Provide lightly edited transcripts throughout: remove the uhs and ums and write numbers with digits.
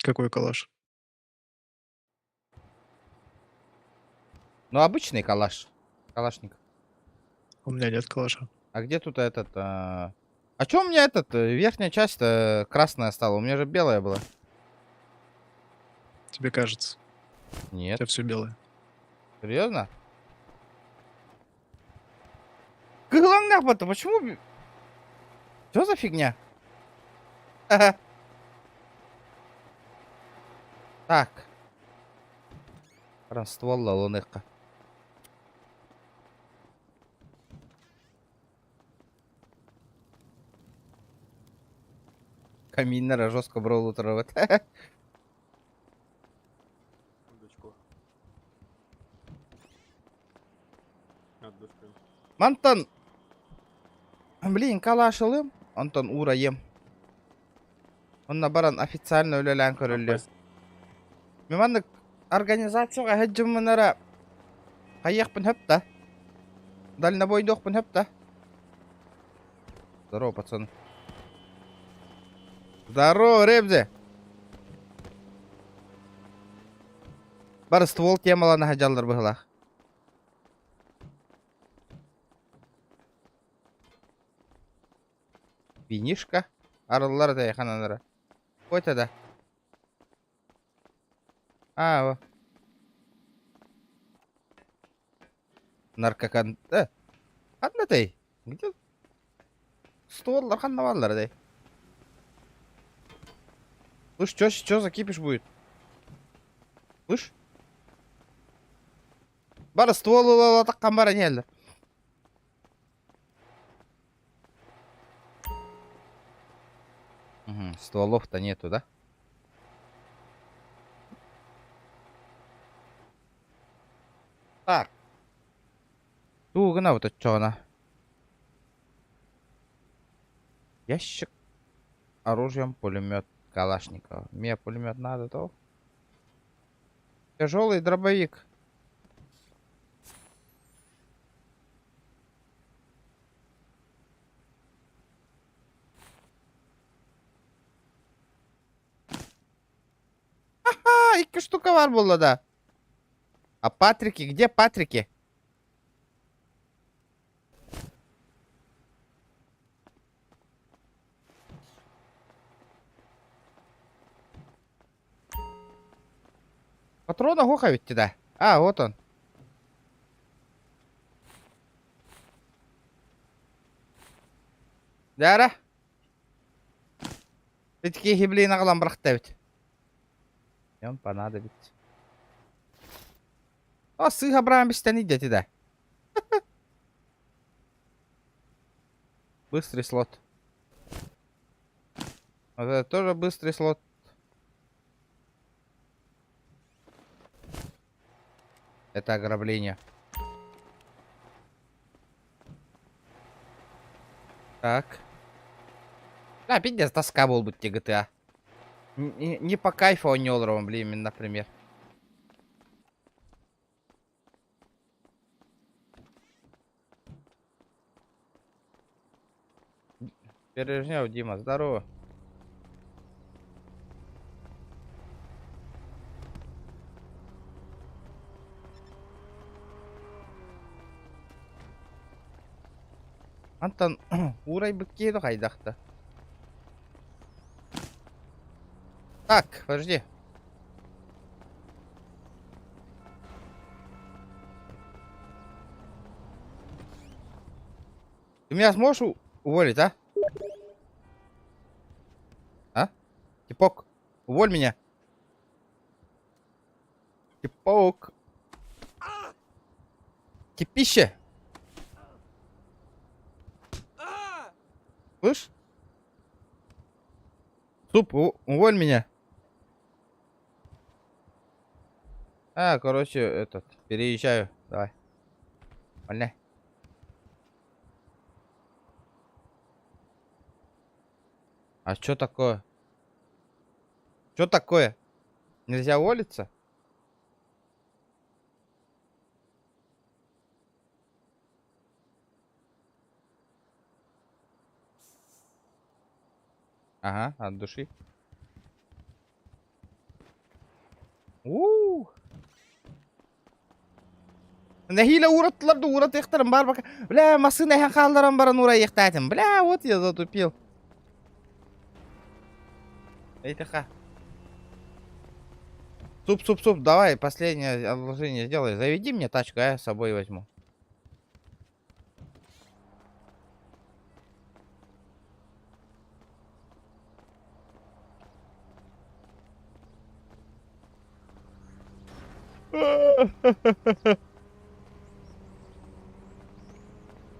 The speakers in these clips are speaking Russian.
Какой калаш? Ну, обычный калаш. Калашник. У меня нет калаша. А где тут этот... А чё у меня верхняя часть красная стала? У меня же белая была. Тебе кажется. У Нет. тебя все белое. Серьезно? Главное, почему... Что за фигня? Ага. Так. Раствол лалоныха. Каминнера жестко брал утро. Удочку. Отдушка. Мантон. Блин, калаш алым. Антон ура ем. Он баран официально өлелән көрілі. Меманнык организацияға хәджім мұнара қайықпын хөп та. Дальнобойдоқпын хөп та. Здорово, пацаны. Здорово, Ребзе. Бар ствол темаланы хәджалдар бұғылақ. Винишка. Арылар да яхананара. Қойта да. О. Наркокан... Қанна тей? Где? Стволлар қанна баллар дей. Слышь, чё за кипиш будет? Слышь? Бар ствол таққан бар әнелі. Стволов-то нету, да? Так. Тугана вот это что она? Ящик. Оружием пулемет Калашникова. Мне пулемет надо, то. Тяжелый дробовик. Ха-ха, iki штука var было, да. А Патрики? Где Патрики? Патрона гоха ведь да? А, вот он. Дара. Ты такие гибли на глам брахтевить. И он понадобится. О, сыга брам без тяни дети, да. Быстрый слот. Вот это тоже быстрый слот. Это ограбление. Так. Да, пиздец, тоска был бы тебе GTA. Не по кайфу Нёлровым, блин, например. Бережнев, Дима, здорово. Антон, урай быки хайдахта. Так, подожди. Ты меня сможешь уволить, а? А? Типок, уволь меня. Типок. Кипище. Слышь? Суп, уволь меня. А, короче, переезжаю. Давай. Вольняй. А что такое? Что такое? Нельзя уволиться? Ага, от души. Нахиле ураттларды урат яқтарым бар бака. Бля, машина яхан қалдарам баран ура яқтатым. Бля, вот я затупил. Эй-ха. Суп, давай, последнее одолжение сделай. Заведи мне тачку, я с собой возьму.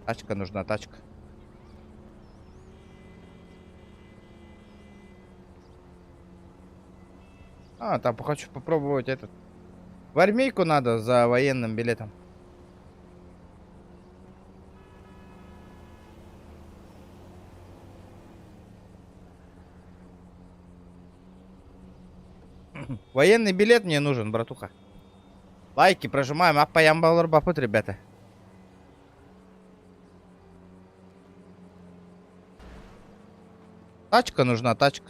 Тачка нужна, тачка. Там хочу попробовать этот. В армейку надо за военным билетом. Военный билет мне нужен, братуха. Лайки прожимаем, аппаям балар бапут, ребята. Тачка нужна, тачка.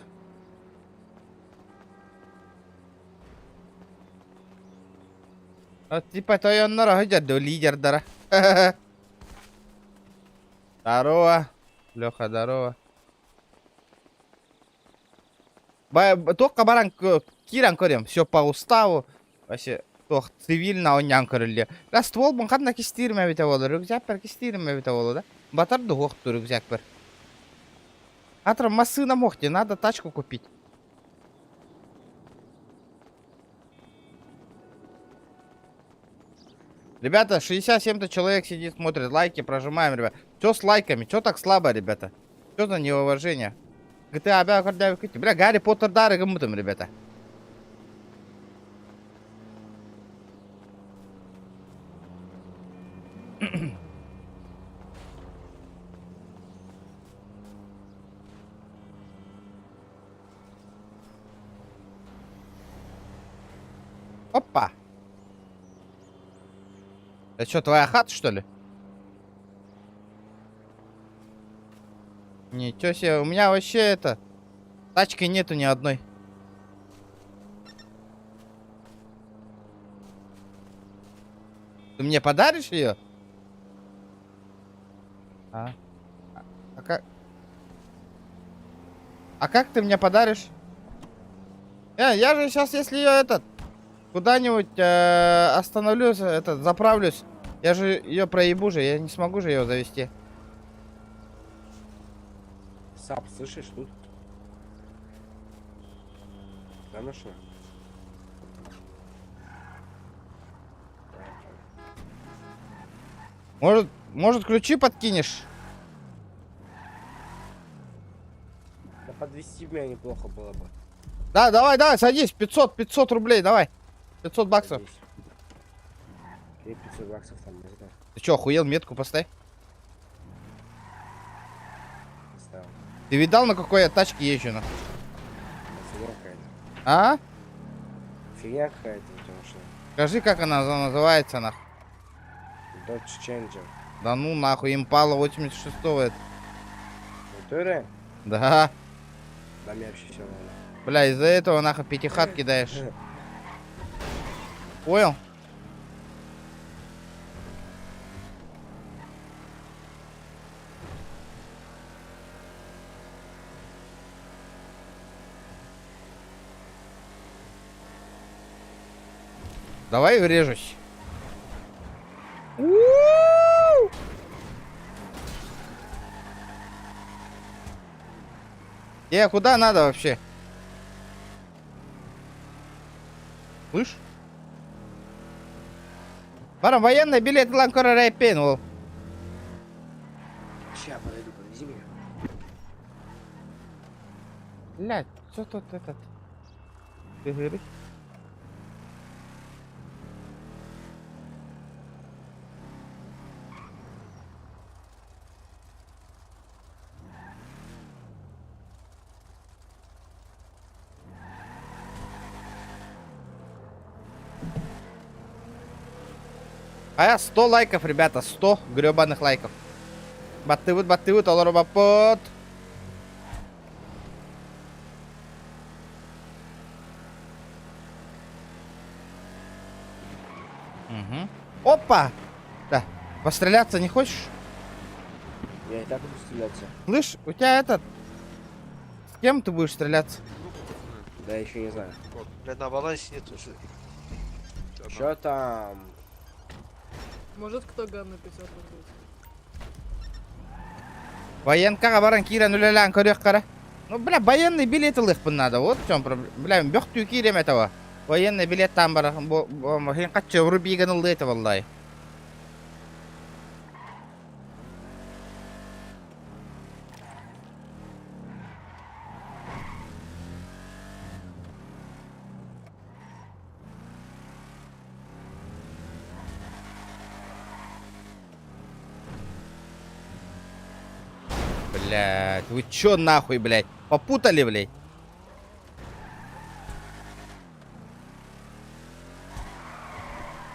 Типа Тойоннора хыжады, лидердара. Здорово. Леха, здорово. Только баран киран көрем, все по уставу. Вообще, тох цивильно онян көрілді. Ла ствол бұн қадна кестирме бите болу, рюкзак бір кестирме бите болу, да? Батарды хоқты рюкзак бір. Атра машина мохте, надо тачку купить. Ребята, 67-то человек сидит, смотрит, лайки прожимаем, ребят. Что с лайками? Что так слабо, ребята? Что за неуважение? GTA бля, когда бля, Гарри Поттер дары гамутым, ребята. Опа. Это что, твоя хата, что ли? Ничего себе, у меня вообще это... Тачки нету ни одной. Ты мне подаришь ее? А как... А как ты мне подаришь? Я же сейчас, если ее этот... Куда-нибудь остановлюсь, этот, заправлюсь. Я же ее проебу же, я не смогу же ее завести. Сап, слышишь, тут? Конечно. Может ключи подкинешь? Да подвести меня неплохо было бы. Да, давай, садись, 500 рублей, давай. 500 баксов. Какие 500 баксов там, не знаю. Ты чё, охуел, метку поставь? Поставил. Ты видал, на какой я тачке езжу, на? Фигня какая-то. А? Фигня какая-то, потому что... Скажи, как она называется, нахуй. Dodge Challenger. Да ну, нахуй, импала 86-го это. Натуре? Да. Да мне вообще все равно. Бля, из-за этого, нахуй, пятихат кидаешь. Понял? Давай врежусь. Куда надо вообще? Слышь? Барам, военный билет Ланкора Райпен. Ща, подойду, подвези меня. Блядь, что тут этот? Ты говоришь? А 100 лайков, ребята, 100 гребаных лайков. Баттывыт, олар бапот. Угу. Опа! Да. Постреляться не хочешь? Я и так буду стреляться. Слышь, у тебя этот... С кем ты будешь стреляться? Группу, пацаны. Да, еще не знаю. Вот, блядь, на балансе нет уже. Одна. Что там? Может кто ганны 500 рублей? Военкаға баран кирен үлелән көрек қара. Ну, бля, военный билет лыхпын надо. Вот в чем проблема. Бля, бёк түү кирем этого. Военный билет там бар. Хин качча врубиган улды это, валлай. Блядь, вы чё нахуй, блядь? Попутали, блядь?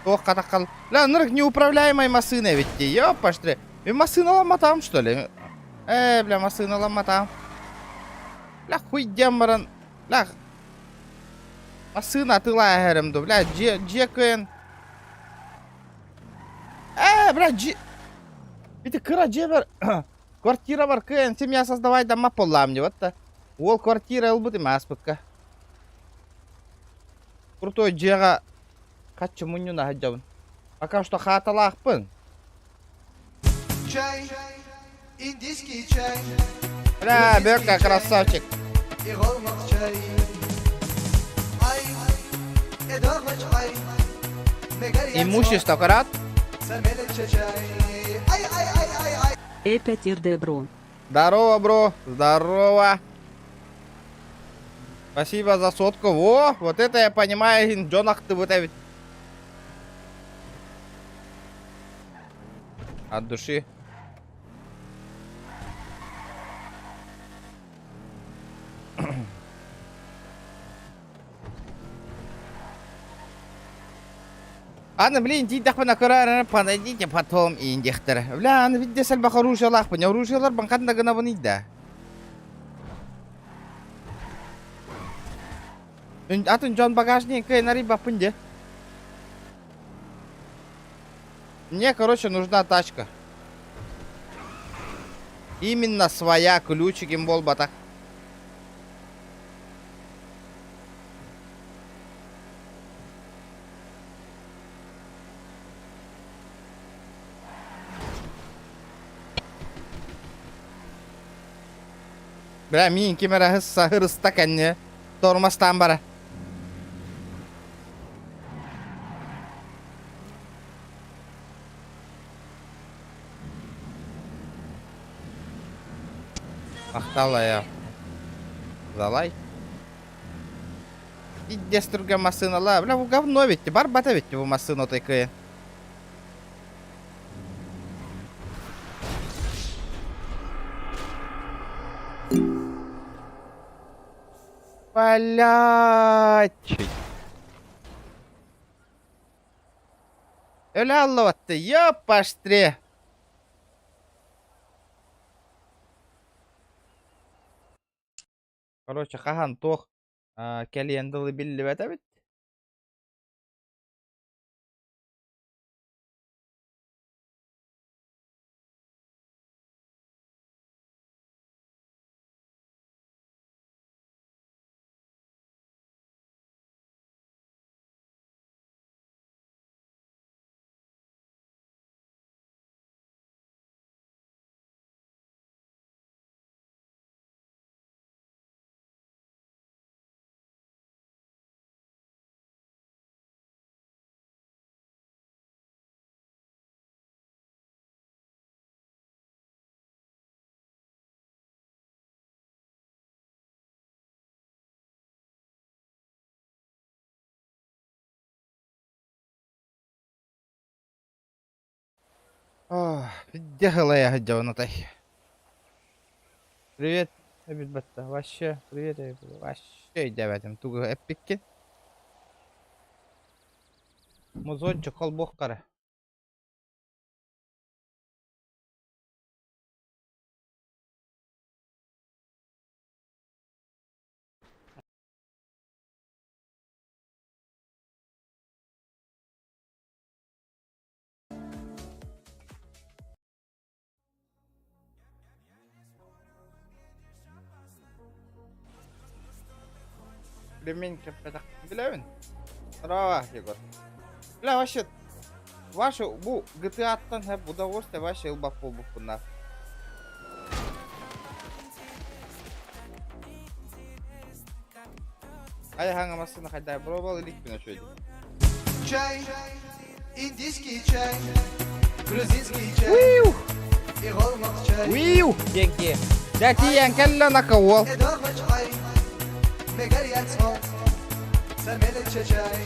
Ох, катакал. Бля, нырк неуправляемой машины ведь. Ёпаштри. И машина ломотам, что ли? Бля, машина ломотам. Бля, хуй демаран. Бля. Машина тыла геремду. Бля, джекuen. Бля, Это кыра джебер. Квартира бар кыен. Семья создавай дома полам, вот то. Ол квартира элбут эмас быкка. Крутой джега. Каччы мунюна хаджабын. Пока что хаталахпын. Чай, индийский чай, Бля, Берка, красавчик. и голмак чай. Ай, эдогмач ай, мегар Имущество, карат. самелече чай. Ай. Э5 РД, Здорово, бро. Здорово. Спасибо за сотку. Во, вот это я понимаю, Джонах ты вытавить. От души. Аны, блин, дидах на карараны, подойдите потом, индихтер. Бля, аны видде сальбаха оружиялах бын. Оружиялар бын канда гына бын ида. Атын Джон багажник, нари бапын де. Мне, короче, нужна тачка. Именно своя, ключики, болбата. Бля, мин кемера хырыста кәнне. Тормастан бара. Мақтала я. Залай. Иддес түрген машинала. Бля, бұл говно ведь. Бар бата ведь бұл машина тайкы. Блять. Öyle anlamadı. Yap baştre. Короче, хахан тох. Келендалы билли бата бит. Где я ходил на тай? Привет, Эбит Батта. Вообще, привет, вообще, девятым. Туга эпикки. Музончо колбох кара. Ремень кеппетак. Билебин? Здорово, Егор. Бля, вообще, ваше, bu GTA-аттан hep удовольствие ваше ылбак болбуп bunlar. Ай, хангамасына хайдай, пробовал иликпин ошо. Чай, индийский чай, грузинский чай, и голмак чай. Уиу! Деньги. Дяти янкелла на кого? إدارة عي مجريات صوت سميلة чай.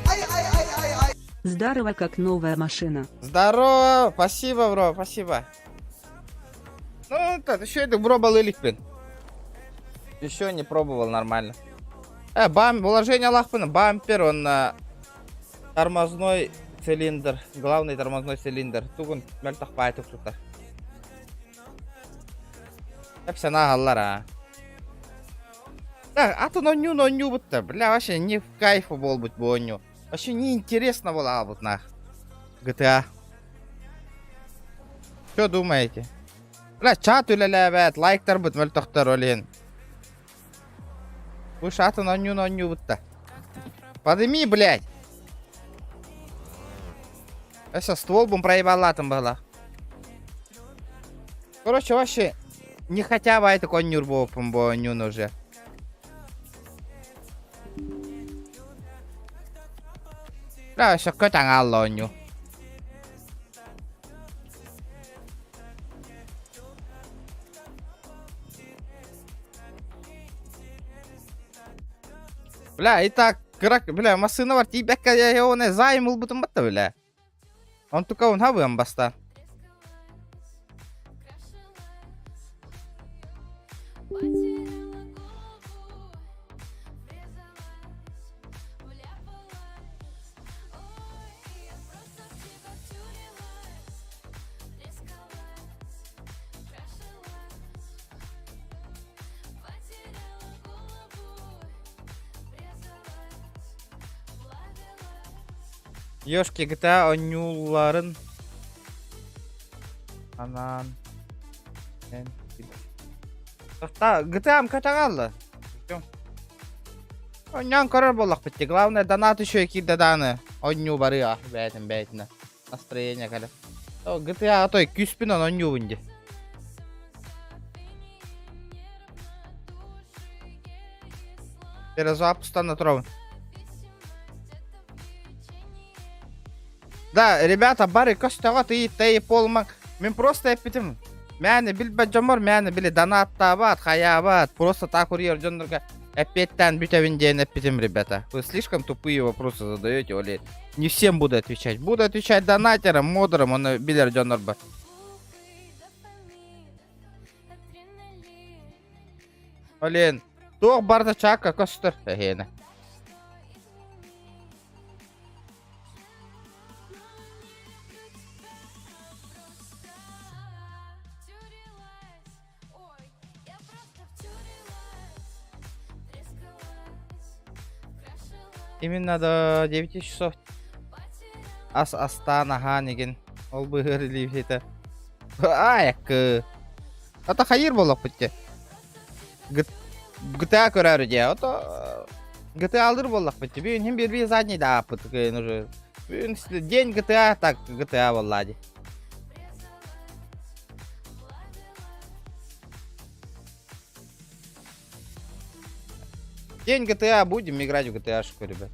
Ай. Здорово, как новая машина. Здорово! Спасибо, бро, спасибо. Ну, так, еще это пробовал иликпин. Еще не пробовал нормально. Вложение лахпына, бампер, он тормозной цилиндр, главный тормозной цилиндр. Тугун мельтах пайтук тута. Hepsi nahallar. Да, а то ноню будто, бля, вообще не в кайфу был быть боню. Вообще неинтересно было, вот нах. GTA. Что думаете? Бля, чат үлелебет, лайктар бут, мельтахтар олен. Уж а то ноню будто. Подыми, блядь. Я сейчас ствол бум проебала там была. Короче, вообще не хотя бы это конюр бо нюн уже. Да, еще какой-то аллоню. Бля, и так, бля, машина var тибекка я он займыл бутым бата, бля. Он только он хавым баста. Ёшки GTA oyuncuların anan Та GTA качагалла. Oynayan karar bolak bitti. Главное донат еще и даданы. Oyunu бары а бәйтін. Настроение кәлі. GTA той күспін он oyunu бінде. Перезапустан натровын. Да, ребята, бары костяга ты полмак. Мен просто эпитим. Мәні білбәт жомор, мәні білі донаттабат, хаябат. Просто так урьер жонларға эпеттен бютавинден эпитим, ребята. Вы слишком тупые вопросы задаете, Олег. Не всем буду отвечать. Буду отвечать донатерам, модерам, он билер жонларба. Олен, тоқ барда чакка костер. Эхені. Именно до 9 часов. Астана Ханеген. Ол бы гырли это. Аяк. Это хайыр болок битте. GTA көрөр же. Это GTA алдыр болок битте. Бүгүн хем бир задний да апыт уже. Бүгүн день GTA так GTA боллади. День GTA будем играть в GTA-шку, ребят.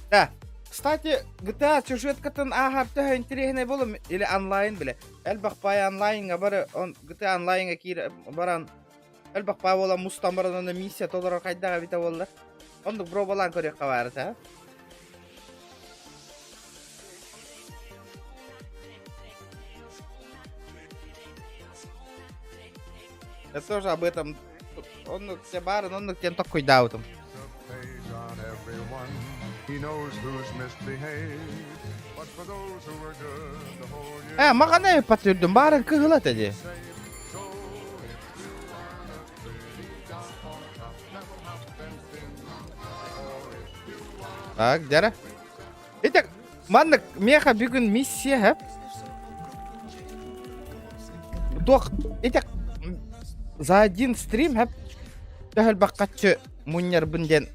Да, кстати, GTA сюжеткатын ағаптыға интересный болым, или онлайн біле. Әлбақпай онлайнға бары, GTA онлайнға кейір баран, әлбақпай бола мұстан баран оны миссия толырар қайдаға біта болды. Ондық бро болан көрек қавары, та? Я тоже об этом, ондық все барын, ондық тен тоқ күйдаутым. He knows who's misbehaved, but for those who are good, the whole year. Маған не патрульдың барын кығылат әде. Так, дәрі. Итак, мандык меха бүгін миссия, хэп? Тох, итак, за один стрим, хэп? Тәхіл баққатшы мұнер бүнден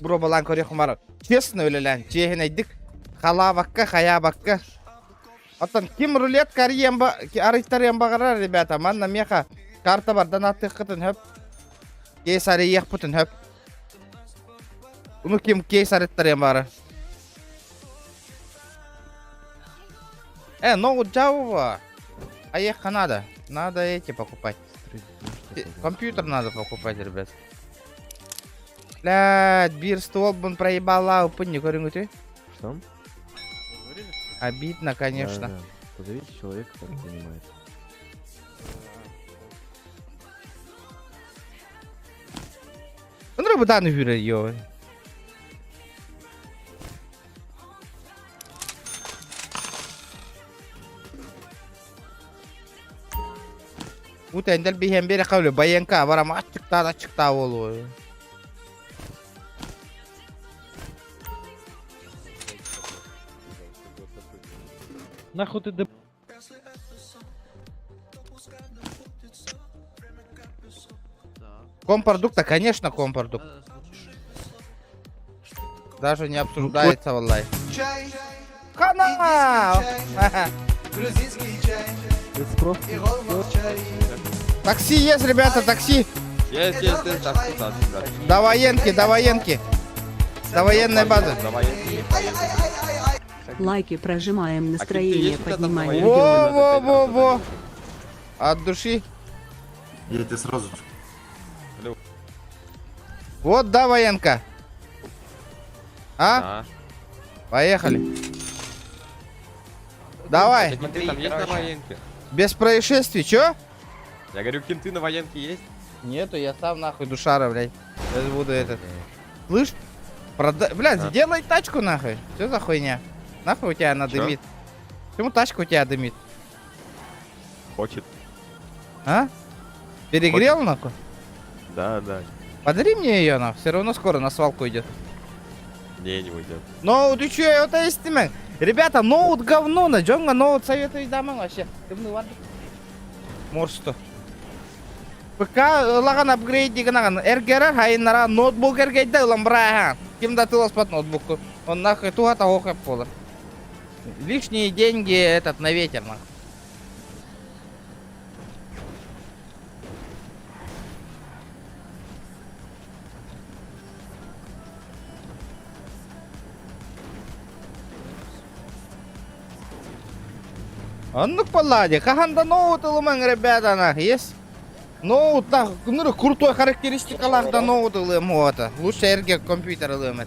бұробалан көрек құмары. Честно өлелән, чехін айдық. Хала баққа, хая баққа. Аттан, ким рулетка арыйттар ямбағарар, ребята. Манна меха карта бар, донаттық қытын, хэп? Кейсары еқ бұтын, хэп? Ну, ким кейсарыттар ямбағарар. Ну, Java. А их надо. Надо эти покупать. Компьютер надо покупать, ребят. Блядь, бир стол бун проебала, упынь, не говорю, ты? Что? Обидно, конечно. Да. Позовите человека, который понимает. Он рыбудан вюрер, ё. Утен дәл бейхен бере қаулы, байенка, барам ачықта олу. Нахуй ты Компродукта, конечно, компродукт. Даже не обсуждается, валлай. Чай, Хана! грузинский чай, и голмов чай. Такси есть, ребята, такси. Есть, так, так. До военки, до военки. До военной базы. Лайки прожимаем, настроение есть у тебя там поднимаем. мои? Во-во-во-во. От души. Я тебе сразу Вот, да, военка. А? Да. Поехали. Давай. Кенты там есть на военке? Без происшествий, чё? Я говорю, кенты на военке есть? Нету, я сам нахуй душара, блядь. Сейчас буду этот. Слышь? Блядь, А? сделай тачку нахуй. Что за хуйня? Нахуй у тебя она Чё? дымит? Почему тачка у тебя дымит? Хочет. А? Перегрел нахуй? Да. Подари мне ее, нахуй. Все равно скоро на свалку идет. Не уйдет. Ноут, ты чё, это есть ты, ребята, ноут говно, на Джонга ноут советую дамам вообще. Морсто. ПК лаган апгрейд дигнаган. Эргера хайнара ноутбук эргейда ламбрахан. Ким да тылас под ноутбуку. Он нахуй тугата охеп полар. Лишние деньги этот на ветер, нахуй. Ну полади, хаханда ноут илуман, ребята, нахуй, есть? Ноут, нахуй, ну крутой характеристика да ноут илым, вот. Лучше эрге компьютер илым.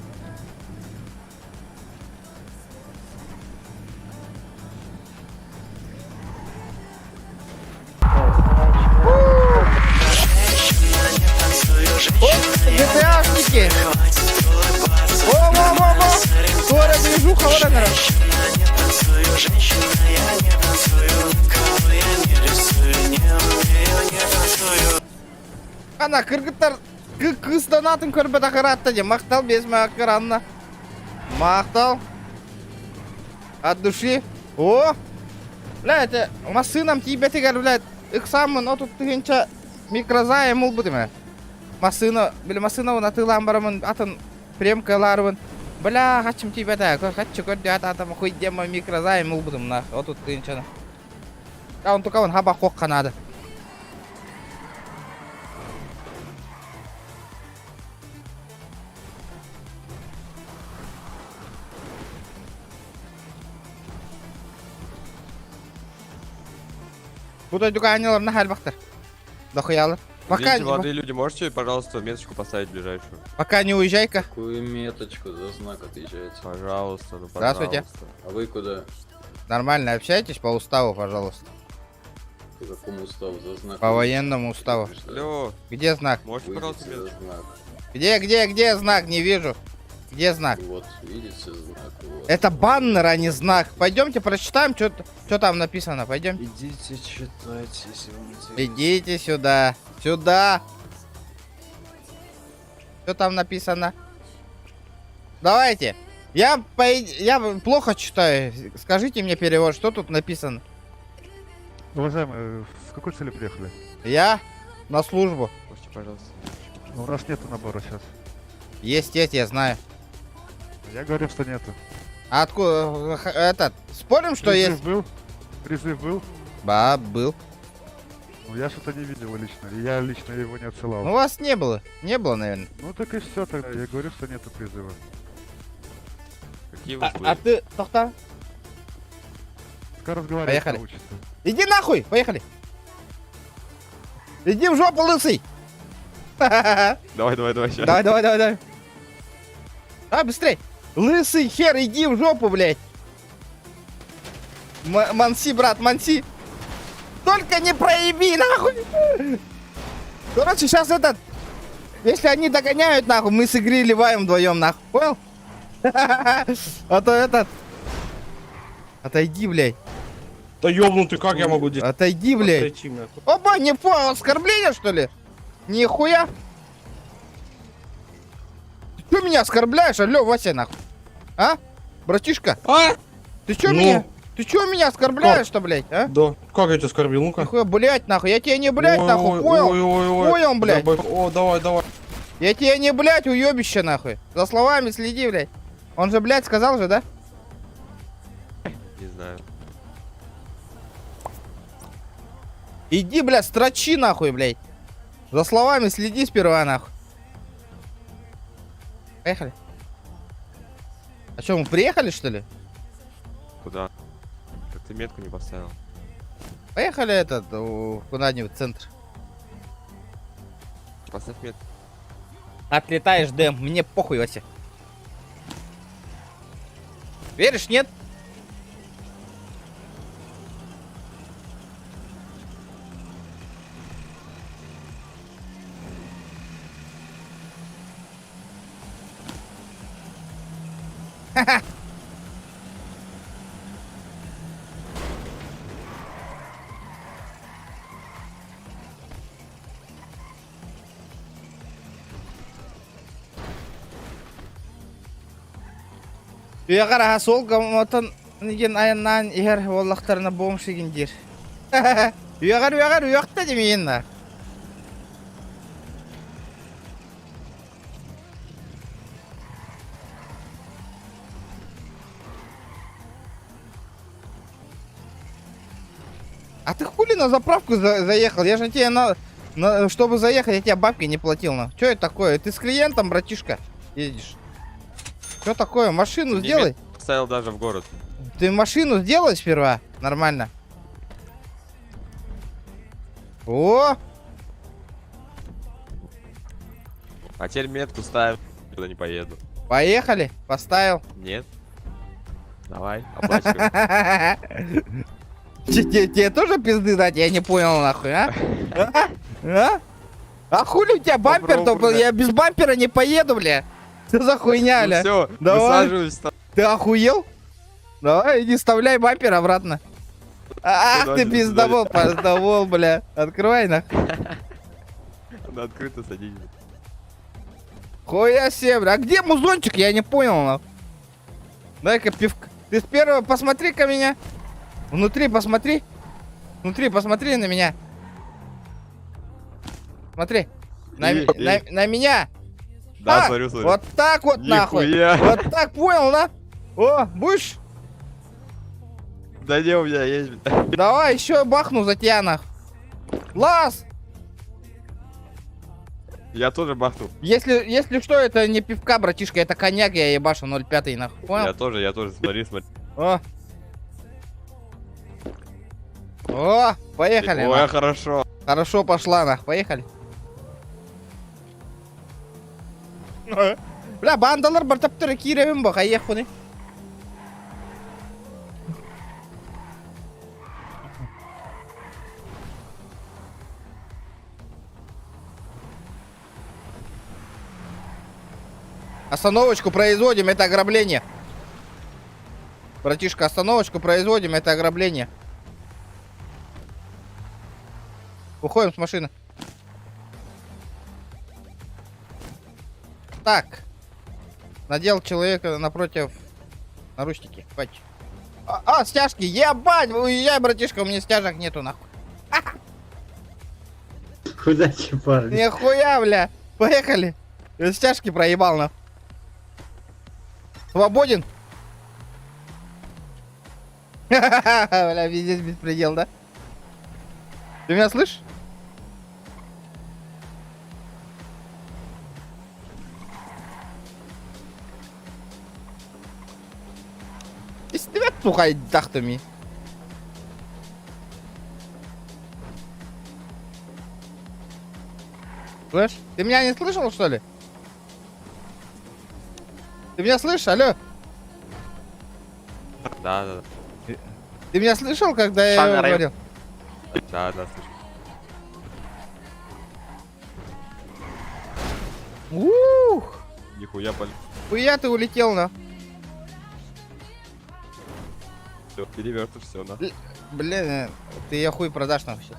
GTA-шники! Во-во-во-во! Скоро движуха, вот она. Ана кыргыттар кызданатын көрбөт акыратта же мактал безме акыранна. Мактал. От души. О! Блядь, машинам тибетигер, блядь, ыксамын отуп тыгынча микрозайм ул бутыма. Машина, били машина на тылам барамын, атын премкаларыбын. Бля, хачым тибета, хачы көрдү атама хуй дема микрозайм ул бутым на отуп тыгынча. А он только он хаба кокка надо. Будай дуганилар на хальбахтар. Дохуялар. Пока, Видите, молодые люди, можете, пожалуйста, меточку поставить ближайшую? пока не уезжай-ка. Какую меточку за знак отъезжаете? Пожалуйста, ну Здравствуйте. пожалуйста. А вы куда? Нормально общайтесь по уставу, пожалуйста. По какому уставу за знак? По военному уставу. Алло, Где знак? можете, пожалуйста, Выйдите за меточку? знак. Где знак? Не вижу. Где знак? Вот, видите знак? Вот. Это баннер, а не знак. Пойдемте прочитаем, что там написано. Пойдем. Идите читайте, если вам интересно. Идите сюда. Сюда. Что там написано? Давайте. Я плохо читаю. Скажите мне перевод, что тут написано? Уважаемый, с какой цели приехали? Я на службу. Можете, пожалуйста. У нас нету набора сейчас. Есть, я знаю. Я говорю, что нету. А откуда? Спорим, что Призыв есть? был? Призыв был? Да, был. Ну, я что-то не видел лично. И я лично его не отсылал. Ну, у вас не было. Не было, наверное. Ну, так и все тогда. Я говорю, что нету призыва. Какие вы А злые. ты, Тохта? Пока разговаривать Поехали. научится. Иди нахуй! Поехали! Иди в жопу, лысый! Давай, щас. Давай. А, быстрей! Лысый хер, иди в жопу, блядь! Манси, брат, манси! Только не проеби, нахуй! Короче, сейчас если они догоняют, нахуй, мы с игры ливаем вдвоем, нахуй, понял? А то отойди, блядь. Да ёбнутый, как я могу здесь Отойди, блядь. отойти, нахуй? Оба, не понял, оскорбление, что ли? Нихуя. Ты чё меня оскорбляешь, алло, Вася, нахуй? А? Братишка, А? ты чё Ну? меня? Ты чё меня оскорбляешь-то, блядь, а? Да. Как я тебя оскорбил? Ну-ка. Нихуя, блядь, нахуй, я тебя не, блядь, нахуй, понял? Ой. Понял, блядь? О, давай. Я тебя не, блядь, уёбище, нахуй. За словами следи, блядь. Он же, блядь, сказал же, да? Не знаю. Иди, блядь, строчи, нахуй, блядь. За словами следи сперва, нахуй. Поехали. А чё, мы приехали, что ли? Куда? Как ты метку не поставил? Поехали куда-нибудь в центр. Поставь метку. Отлетаешь, Дэм, мне похуй, Вася. Веришь, нет? Ха-ха. Үйәгәр сол гаматын неген аяннан егер валлахтарына бомж игендер. Үйәгәр уякта демейін. А ты хули на заправку заехал? Я же тебе чтобы заехать, я тебе бабки не платил. Что это такое? Ты с клиентом, братишка, едешь? Что такое? Машину сделай. Поставил даже в город. Ты машину сделай сперва. Нормально. О! А теперь метку ставим. Куда не поеду. Поехали. Поставил. Нет. Давай, оплачивай. Тебе тоже пизды дать? Я не понял, нахуй, а? А хули у тебя бампер-то? Попробуй, Я без бампера не поеду, бля. Что за хуйня, бля? Все, Давай. высаживаюсь. Ты охуел? Давай, иди вставляй бампер обратно. Ах ты пиздовол, бля. Открывай, нахуй. Она открыто садись. Хуя себе, бля. А где музончик? Я не понял, нахуй. Дай-ка пивка. Ты с первого посмотри-ка меня. Внутри посмотри. Внутри посмотри на меня. Смотри. На меня. Да, смотрю. Вот так вот, нахуй. Нихуя. Вот так, понял, да? О, будешь? Да не, у меня есть. Давай еще бахну за тебя, нахуй. Лаз! Я тоже бахнул. Если что, это не пивка, братишка, это коньяк, я ебашу 0,5, нахуй. Понял? Я тоже, смотри. О, поехали. Ой, нахуй. хорошо. Хорошо пошла, нахуй. Поехали. Бля, бандалар бір таптыры киремін ба, қайық бұны. Остановочку производим, это ограбление. Братишка, остановочку производим, это ограбление. Уходим с машины. Так. Надел человека напротив Наручники, хватит. Стяжки, ебать, уезжай, братишка, у меня стяжек нету, нахуй. Куда чипар? Нихуя, бля. Поехали. Я стяжки проебал, нахуй. Свободен? Бля, пиздец, беспредел, да? Ты меня слышишь? İstemez tukay taktım. Слышь, ты меня не слышал, что ли? Ты меня слышишь, алло? Да, да, Ты меня слышал, когда я говорил? да, да, слышу. Ух! Нихуя, Хуя ты улетел, на. все, перевертыш, все, на. Блин, ты я хуй продашь нам сейчас.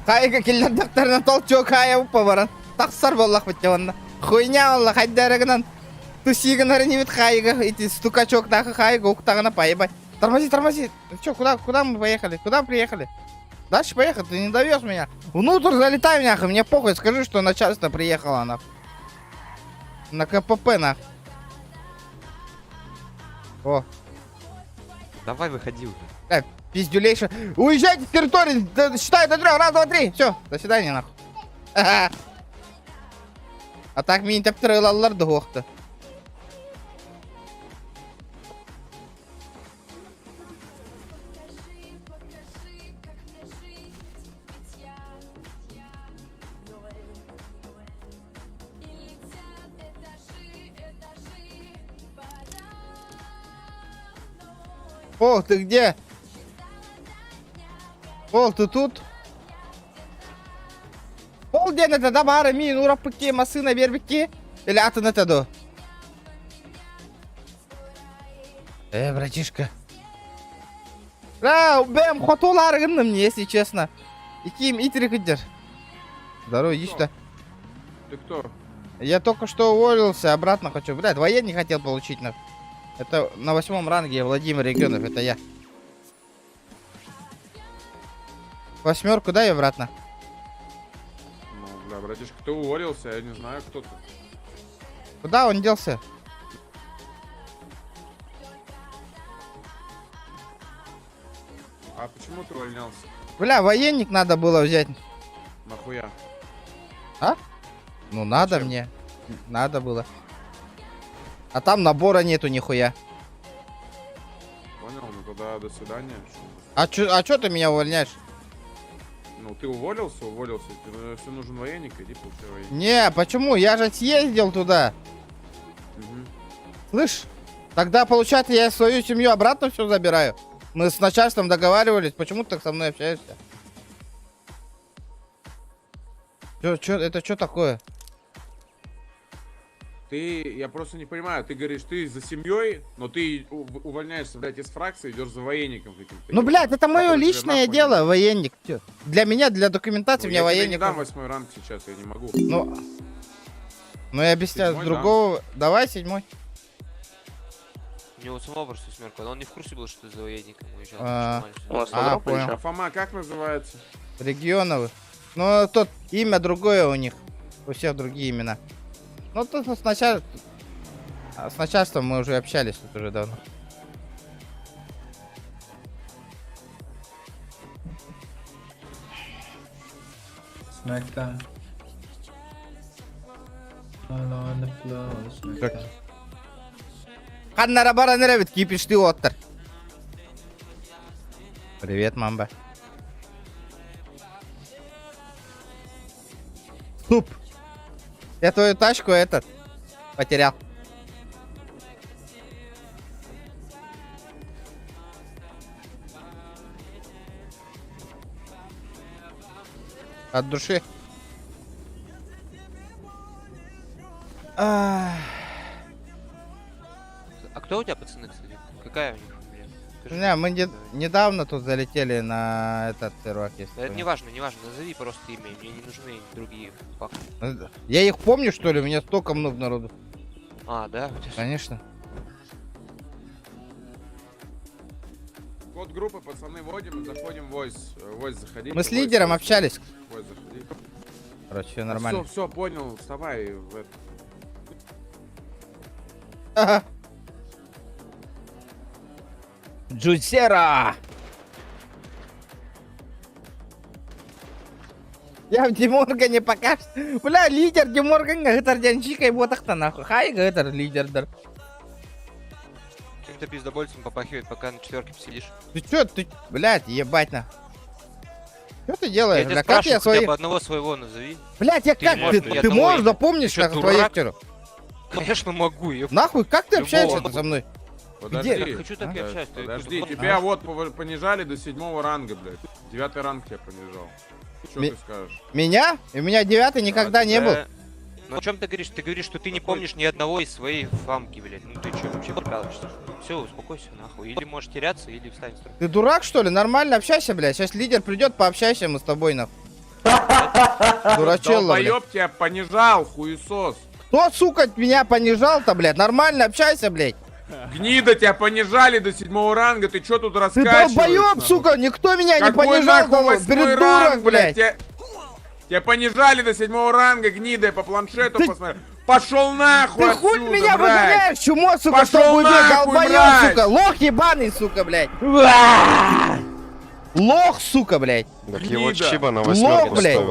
Хайга келер докторына толчок хая поворот. Таксар боллах битеванда. Хуйня болла хайдарыгынан. Тусиган не хайга эти стукачок нахуй хайга уктагана поебать. Тормози, тормози. Чё, куда мы поехали? Куда приехали? Дальше поехали, ты не довез меня. Внутрь залетай, нахуй, мне похуй, скажи, что начальство приехало, нахуй. На КПП, нахуй. О, Давай, выходи уже. да, пиздюлейша. Уезжайте с территории, считай до 3, раз, два, три. Все, до свидания, нахуй. Ха-ха. А так мені тептерилалар до гохта. Пол, ты где? Пол, ты тут? Пол, где это? Да, бара, ми, ну, рапыки, масына, вербики. Или атын это до? Братишка. Бэм, хотолар гынным, если честно. Иким, итри кыдер. Здорово, иди сюда. Ты кто? Я только что уволился, обратно хочу. Блядь, военный хотел получить, на. Это на 8 ранге Владимир Регионов, это я. 8, дай обратно. Ну, бля, братишка, ты уволился, я не знаю, кто ты. Куда он делся? А почему ты увольнялся? Бля, военник надо было взять. Нахуя? Ну надо Зачем? мне. Надо было. А там набора нету нихуя. Понял, ну тогда до свидания. А чё ты меня увольняешь? Ну, ты уволился. Тебе все нужен военник, иди получай военник. Не, почему? Я же съездил туда. Мгм. Слышь? Тогда, получается, я свою семью обратно все забираю. Мы с начальством договаривались. Почему ты так со мной общаешься? Это что такое? Я просто не понимаю, ты говоришь, ты за семьей, но ты увольняешься, блядь, из фракции, идешь за военником каким-то. Ну, блядь, это мое Который тебе личное нахуй не дело, нужен. военник. Чё? Для меня, для документации, Ну, мне я тебе военник. не дам 8 ранг сейчас, я не могу. Ну, я без тебя с 7-й, другого. Давай 7. У него самого просто смерка, но он не в курсе был, что ты за военником уезжал. Понял. А Фома как называется? Регионовы. Ну, тот имя другое у них. У всех другие имена. Ну, тут с начальством мы уже общались тут уже давно. Ханнара бара нравит, кипиш ты оттер. Привет, мамба. Суп. Я твою тачку потерял. От души. А кто у тебя пацаны, кстати? Какая у них фамилия? Скажи. Не, мы недавно тут залетели на этот сервак. если Да это понял. не важно, не важно. Назови просто имя. Мне не нужны другие факты. Я их помню, что ли? У меня столько много народу. А, да? У тебя Конечно. Код группы, пацаны, вводим, заходим в войс. Войс заходи. Мы с лидером общались. Войс заходи. Короче, все нормально. Все, понял, вставай. В это. Ага. Джусера! Я в Деморгане пока... Бля, лидер Деморгана, это Дянчика и ботах-то нахуй. Хай, это лидер. каким-то пиздобольцем попахивает, пока на 4 посидишь. Ты чё, ты... Блядь, ебать на. Что ты делаешь? Я тебя Бля, как я спрашиваю, хотя своих... бы одного своего назови. Блядь, я Ты как? не можешь Ты, ни ты одного можешь имени. запомнить, Ты как чё, твоих дурак? чё? Конечно могу, ёп. Нахуй, как ты Любого общаешься могу. со мной? Подожди. Я хочу так и А? общаться. ты Подожди, какой-то тебя вот понижали до 7 ранга, блядь. 9 ранг тебя понижал. Что Ми- ты скажешь? Меня? У меня 9 никогда не был. Ну о чем ты говоришь? Ты говоришь, что ты не помнишь ни одного из своей фамки, блядь. Ну ты чё, вообще прикалываешься? Все, успокойся, нахуй. Или можешь теряться, или встань строй. Ты дурак, что ли? Нормально общайся, блядь. Сейчас лидер придет, пообщайся мы с тобой, нахуй. Дурачелло, блядь. Долбоёб тебя понижал, хуесос. Кто, сука, меня понижал-то, блядь? Нормально общайся, блядь. Гнида, тебя понижали до 7 ранга, ты чё тут Ты раскачиваешься? долбоеб, сука, никто меня не Какой понижал, нахуй 8 придурок, ранг, блядь. Тебя понижали до 7 ранга, гнида, я по планшету Ты- посмотрел. Пошел нахуй Ты отсюда, хуй меня брать. выгоняешь, чмо, сука, Пошёл что будет, нахуй, долбоёб, брать. сука, лох ебаный, сука, блядь. Лох, сука, блядь. Так его Чиба на Лох, блядь.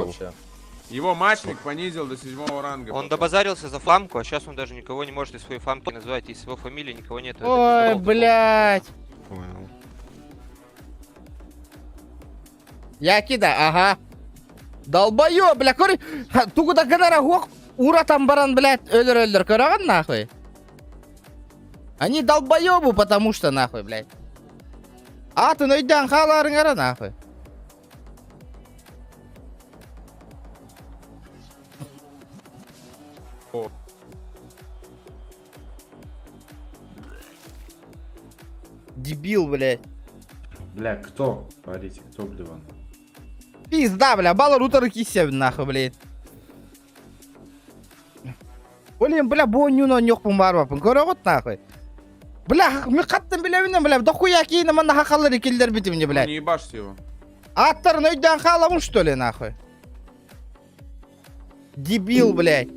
Его матчник понизил до 7 ранга. Он добазарился за фамку, а сейчас он даже никого не может из своей фамки назвать, из его фамилии никого нет. Это Ой, пиздобол такой. блядь. Я кида, ага. Долбоёб, бля, көр. Тугуда гадара хок. Ура там баран, блядь, өлөр, көрөгөн нахуй. Они долбоёбы, потому что нахуй, блядь. Атын өйдөн халарыңара нахуй. Дебил, блядь. Бля, кто? Говорите, кто блеван? Пизда, бля, баларутары кисем нахуй, блядь. Блин, бля, бойнюно нёкпун барбапын, көрөгөт нахуй. Бля, мен каттым билебинен, бля, дохуя кейине мана хакалар экелдер бити мне, Ну, блядь. не ебашьте его. Аттарын өйдөн халамын, что ли, нахуй? Дебил, блядь.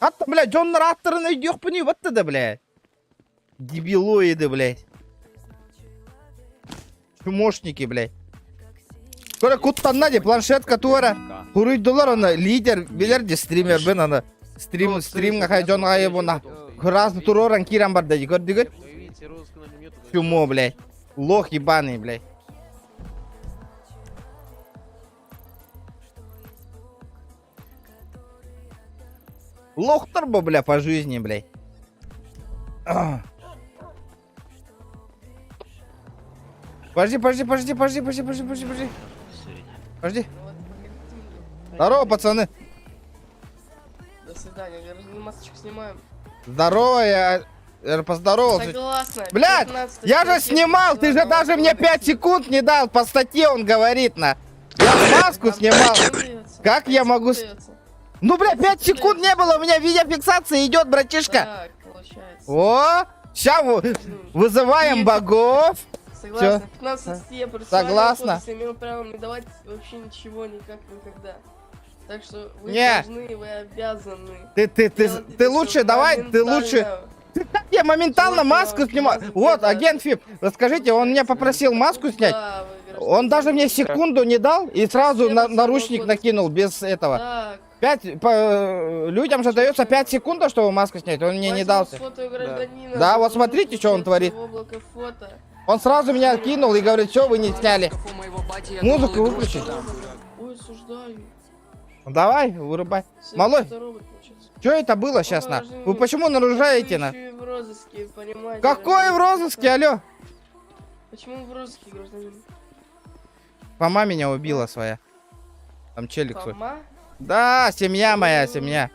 Атты, блядь, жоннор аттарын өйдө жокпун и батты да, блядь. Дебилоиды, блядь. Чумошники, блядь. Көрө куттанна де планшетка туара. Курuydular onu lider bilir de streamer ben onu. Streamga hayjon gayı buna. Разный туроран киран бар dedi gördün. Чумо, блядь. Лох ебаный, блядь. Лохтар бы, бля, по жизни, блядь. Подожди. Подожди. Здорово, пацаны. До свидания, гражданин, масочку снимаем. Здорово, я поздоровался. Согласна. Блядь, 15 я же статья снимал, ты же Уголовного даже мне 5 кодекса. секунд не дал. По статье он говорит на. Я маску Там снимал. остается. Как я могу... Остается. Ну, бля, 5 секунд не было, у меня видеофиксация идет, братишка. Так, получается. О, сейчас вызываем Есть. богов. Согласна. 15 статья Согласна. имел право не давать вообще ничего никак никогда. Так что вы Не. должны, вы обязаны. Ты делать это лучше, всё давай, ты лучше... моментально. Я моментально Всё, маску всё, снимаю. всё, Вот, да. агент ФИП, расскажите, он меня попросил маску снять. Да, вы, гражданин. Он даже мне секунду не дал и сразу Все наручник по накинул без этого. Так. Людям же дается 5 секунд, чтобы маску снять, он мне не дал. Фото гражданина, Да, вот загрузку смотрите, что он творит. в облако фото. Он сразу меня кинул и говорит, что вы не сняли. Музыку выключи. Ой, осуждаю. Давай, вырубай. Малой, что это было сейчас на? Вы почему нарушаете на? Вы в розыске, понимаете? Какой в розыске, алло? Почему в розыске, гражданин? Мама меня убила своя. Там челик свой. Фома? Да, семья моя, семья.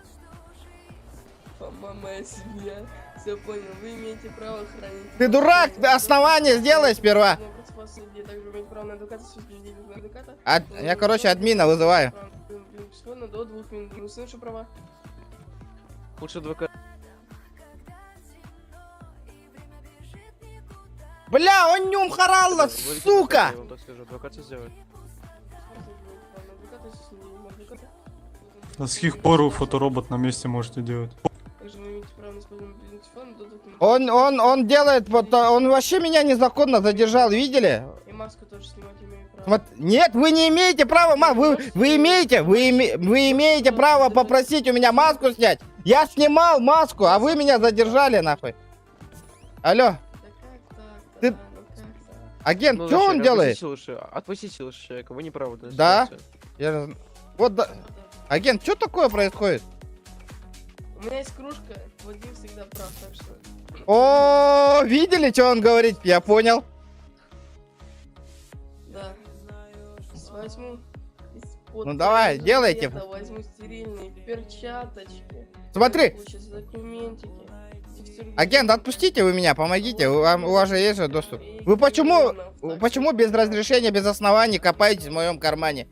Фома моя семья. Все понял, вы имеете право хранить. Ты дурак, ты основание сделай сперва. Также имеете право на адвоката с утверждением адвоката. Я, короче, админа вызываю. До 2 минут. Вы слышите права? Лучше адвокат. Бля, он нюм харалла, сука! Я вам так скажу, адвокат все сделает. Также С каких пор фоторобот на месте можете делать? вы имеете право на использование мобильного телефона до 2 минут. Он делает, вот, он вообще меня незаконно задержал, видели? И маску тоже снимать имею право. Вот, нет, вы не имеете права, вы имеете право попросить у меня маску снять. Я снимал маску, а вы меня задержали, нахуй. Алло, Да как так? Ты- Ну как так? агент, что он делает? Отпустите лучше человека, вы не правы. Да? Вот, да. Агент, что такое происходит? У меня есть кружка, Вадим всегда прав, так что... О, видели, что он говорит? Я понял. Да. Возьму из-под Ну давай, туалета, делайте. Возьму стерильные перчаточки. Смотри. Получится документики. текстуры. Агент, отпустите вы меня, помогите, у вас же есть же доступ. Вы почему без разрешения, без оснований копаетесь в моем кармане?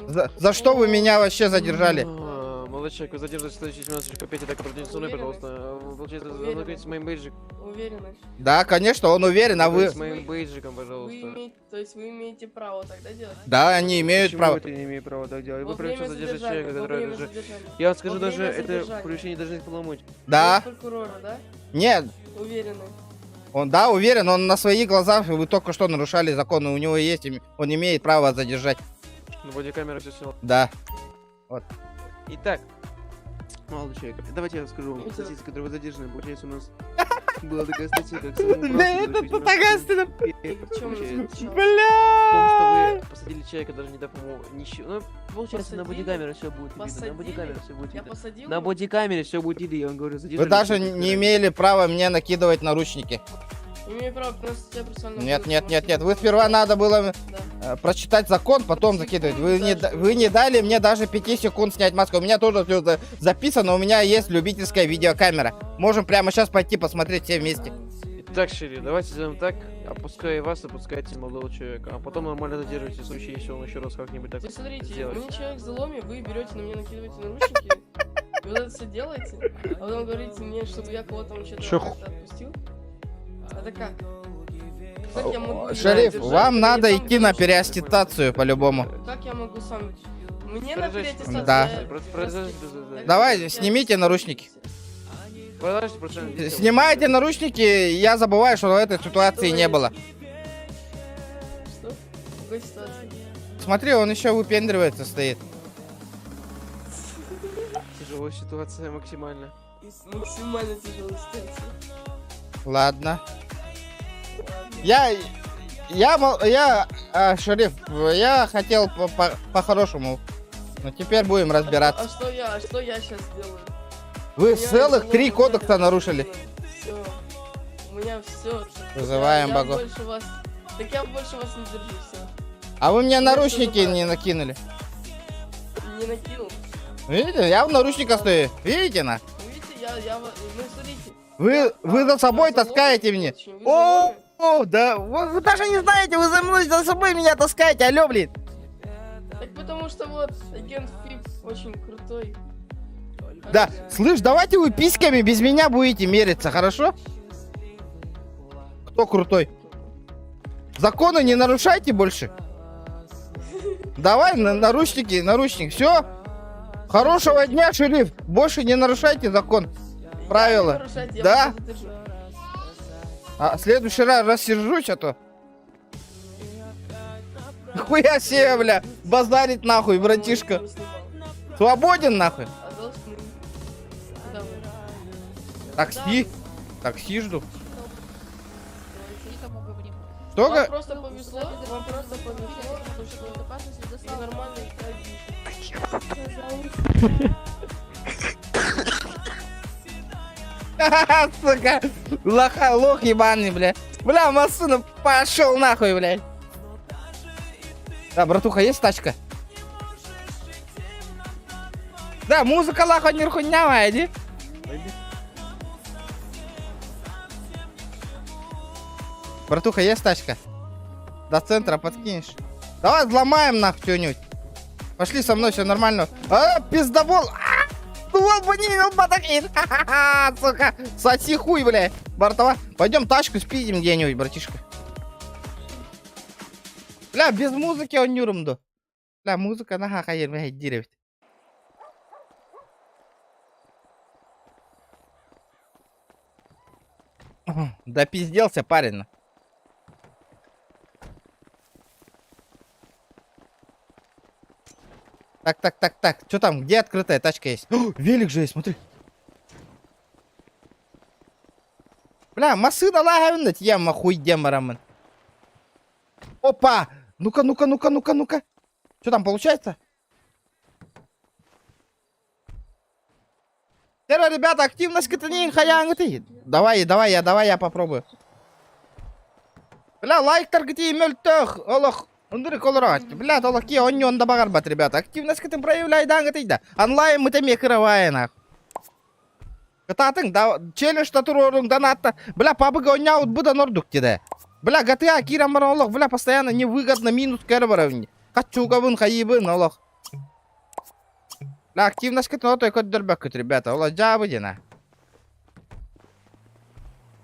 За что вы меня вообще задержали? Молодой человек, вы задерживаете следующие 17.5, так обратитесь со мной, пожалуйста. Получается, Уверен. ознакомитесь с моим бейджиком. Уверены? Да, конечно, он уверен, а вы... С моим бейджиком, Вы пожалуйста. имеете, то есть вы имеете право тогда делать? Да, они имеют Почему право. это не имею права так делать? Во Вы прямо время сейчас задержите задержания, человека, во который время даже... задержания. Я вам скажу, Во даже время это задержания. превышение должностных полномочий. Да, Вы прокурора, да? нет, Уверены? да, уверен, он на своих глазах, вы только что нарушали закон, у него есть, он имеет право задержать. На бодикамеру все снял. Да. Итак, молодой человек, давайте я расскажу вам Идёт. статистику, которой вы задержаны. Получается, у нас была такая статья, как Бля, это такая статья. В чем же В том, что Бля! вы посадили человека, даже не дав ему ничего. Ну, получается, на Посадили? бодикамере все будет видно. На Посадили? бодикамере все будет Я видно. посадил? На бодикамере все будет видно, я вам говорю, задержали. Вы даже человека, не имели права мне накидывать наручники. Имею право, потому что я профессионально... Нет, вы сперва надо было Да. прочитать закон, потом закидывать. Вы не дали мне даже 5 секунд снять маску. У меня тоже все записано, у меня есть любительская видеокамера. Можем прямо сейчас пойти посмотреть все вместе. Итак, Шири, давайте сделаем так. Опускай вас, опускайте молодого человека. А потом нормально задерживайте в случае, если он еще раз как-нибудь так Вы смотрите, сделает. мне человек в заломе, вы берете на меня, накидываете наручники, и вот это все делаете, а потом говорите мне, чтобы я кого-то там что-то Чё как-то отпустил. Это как? Как я могу Шериф, держать, вам когда надо я сам идти на держу? переаттестацию по-любому. Как я могу сам? Мне на Подождите, переаттестацию. Да. я- Давай, снимите наручники. Подождите, просто... Снимайте наручники, я забываю, что в этой ситуации не было. Что? В какой ситуации? Смотри, он еще выпендривается, стоит. Тяжелая ситуация максимально. Максимально тяжелая ситуация. Ладно. Шериф, я хотел по-хорошему. Но теперь будем разбираться. А что я сейчас делаю? Вы целых 3 кодекса нарушили. Все. У меня все. Вызываем богов. Так я больше вас не держу, все. А вы мне Больше наручники забрать. не накинули. Не накинул. Видите, я в наручниках стою. Видите, на? Видите, ну смотрите. Вы за собой Я таскаете залог, меня. очень, вы залог. Да, вы даже не знаете, вы за собой меня таскаете, алё, блин. Так потому что вот агент Фип очень крутой. Да, слышь, давайте вы письками без меня будете мериться, хорошо? Кто крутой? Законы не нарушайте больше. Давай, наручник, все. Хорошего дня, шериф. Больше не нарушайте закон. Правила. Я не нарушать, я Да. вас задержу. А в следующий раз рассержусь, а то. Хуя себе, бля. Базарить нахуй, братишка. Не снимал. Свободен нахуй. А должны. Куда вы? Такси жду. Вам Только... просто повезло, потому что вы нормальный Сука, лох ебаный, бля. Бля, Масуна пошел нахуй, блядь. Да, братуха, есть тачка? Да, музыка лахо не хуйня, иди. Братуха, есть тачка? До центра подкинешь? Давай взломаем нахуй что-нибудь. Пошли со мной, все нормально. А, пиздобол! Ствол банил, батакин! Ха-ха-ха, сука! Соси хуй, бля! Бортова, пойдем тачку спидим где-нибудь, братишка. Бля, без музыки он нюрмду. Бля, музыка нахуй хаер, бля, деревья. Допизделся парень. Так. Что там? Где открытая тачка есть? О, велик же есть, смотри. Бля, машина лагает, я махуй демарамен. Опа! Ну-ка. Что там получается? Теперь, ребята, активность катанин хаянг. Давай, я попробую. Бля, лайктар где мөлтөх, олох. Ундыры колорать. Бля, олох ки оньон да багарбат, ребята. Активность катын проявляй дангатыйда. Онлайн мы там кырываена. Кататын, да, челлендж татурорун донатта. Бля, пабыга оняут буда нордук тебе. Бля, GTA кирам бар олох, бля, постоянно невыгодно минус кэрбаровни. Качугабын, хаибын, олох. Бля, активность катын отой кот дербекет, ребята. Олох, жабы дена.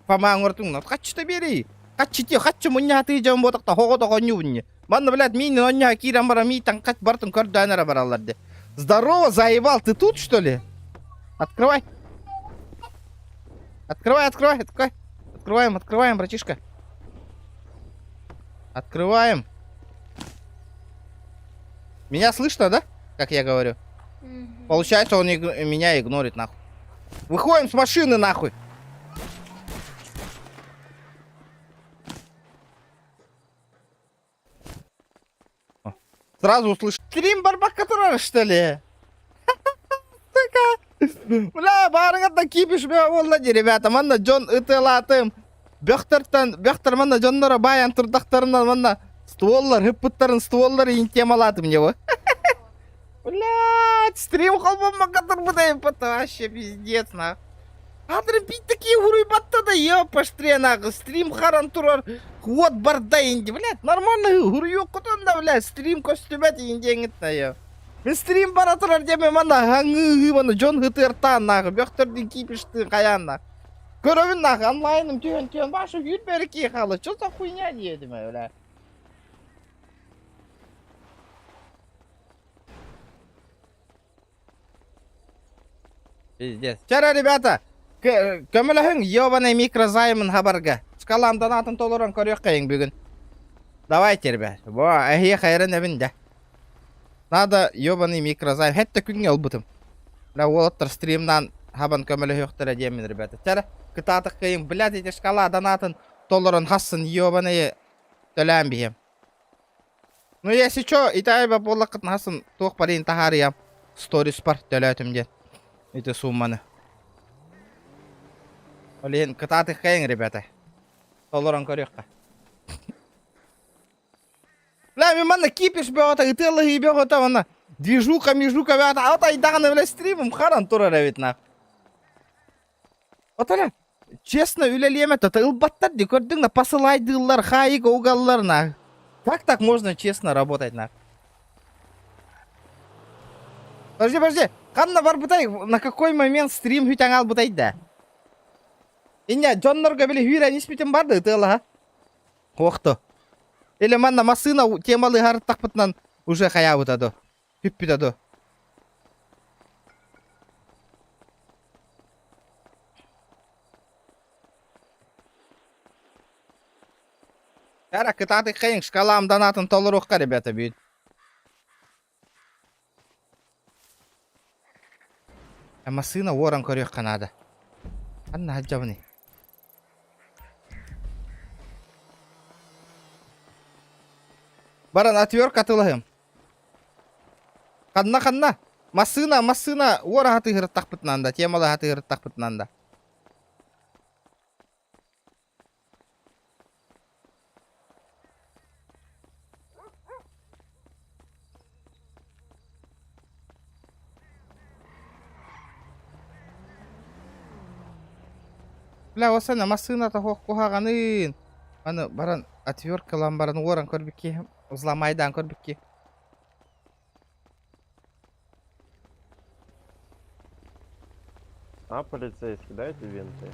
Помаңыртың, но качты бери. Качты муня ты жам ботакта хогото конюбни. Манна, блядь, мини оня кирам бара ми танкать бартын кордайнера баралларды. Здорово, заебал, ты тут, что ли? Открывай. Открываем, братишка. Открываем. Меня слышно, да? Как я говорю. Получается, он меня игнорит, нахуй. Выходим с машины, нахуй. Сразу услышь. Стрим барбак, который, что ли? Бля, барыңатта кипиш бе боллади, ребята. Манна Джон ытылатым. Бехтер манна Джоннора баян турдактарынан манна стволлар, хыппыттарын стволлар интемалатым него. Блядь, стрим холбом катыр будай пата, вообще пиздец, на. Адры пить такие хуруй батта да ёпаштре, нахуй. Стрим харан турар. Вот барда инди, блядь, нормально хурую кутанда, блядь. Стрим костюмет индеңит на ё. Стрим баратырар деме мана хаңы мана Джон хытыртан нахуй. Бехтердин кипишты каянна. Көрөбүн нахуй, онлайным түйөн башы юлбери ки халы. Чё за хуйня дедим, бля. Пиздец. Вчера, ребята, көмөлөһүң ёбаный микрозаймын хабарга. Скалам донатын толорон көрөк кайын бүгүн. Давайте, ребят. Во, ахи хайрын эбинде. Надо ёбаный микрозайм. Хетте күнгө албытым. Бля, олоттар стримнан хабан көмөлөһүктөр демин, ребята. Вчера кытатык кайын, блядь, эти шкала донатын толорон хасын ёбаный төлөм бихем. Ну, если чё, итайба боллакыт хасын тох парин тахарыям. Сторис бар төлөтүм ден. Это сумманы. Блин, кататых кайын, ребята. Толорон көрөкка. Бля, мен манна кипиш беота, ытылы беота манна. Движука, беота. Ота идаганы, бля, стримым харан турар эбит нах. Ота, бля, честно, үлелемет, ота ылбаттар де көрдүң на посылайдылар, хайыга угаллар нах. Как так можно честно работать нах? Подожди. Канна бар бутай, на какой момент стрим хүтәң ал бутай да? Иня, Джоннорга биле хүрә ниспитен барды ытылы, ха? Қоқты. Или манна масына темалы харыттақ бұтынан уже хая бұтаду. Хүппітаду. Яра, кытаты қайын шкалам донатын толырыққа, ребята, бүйд. Масына оран көрек қанады. Анна хаджабыны. Баран отвёрк атылыгым. Қанна. Масына ора хаты ғырттақ бұтынанда. Темалы хаты ғырттақ бұтынанда. Бля, осана масына та хоқ қоғағанын. Аны баран отвертка ламбарын оран көрбікке. Взламайдан көрбікке. А, полицейский, дайте венты.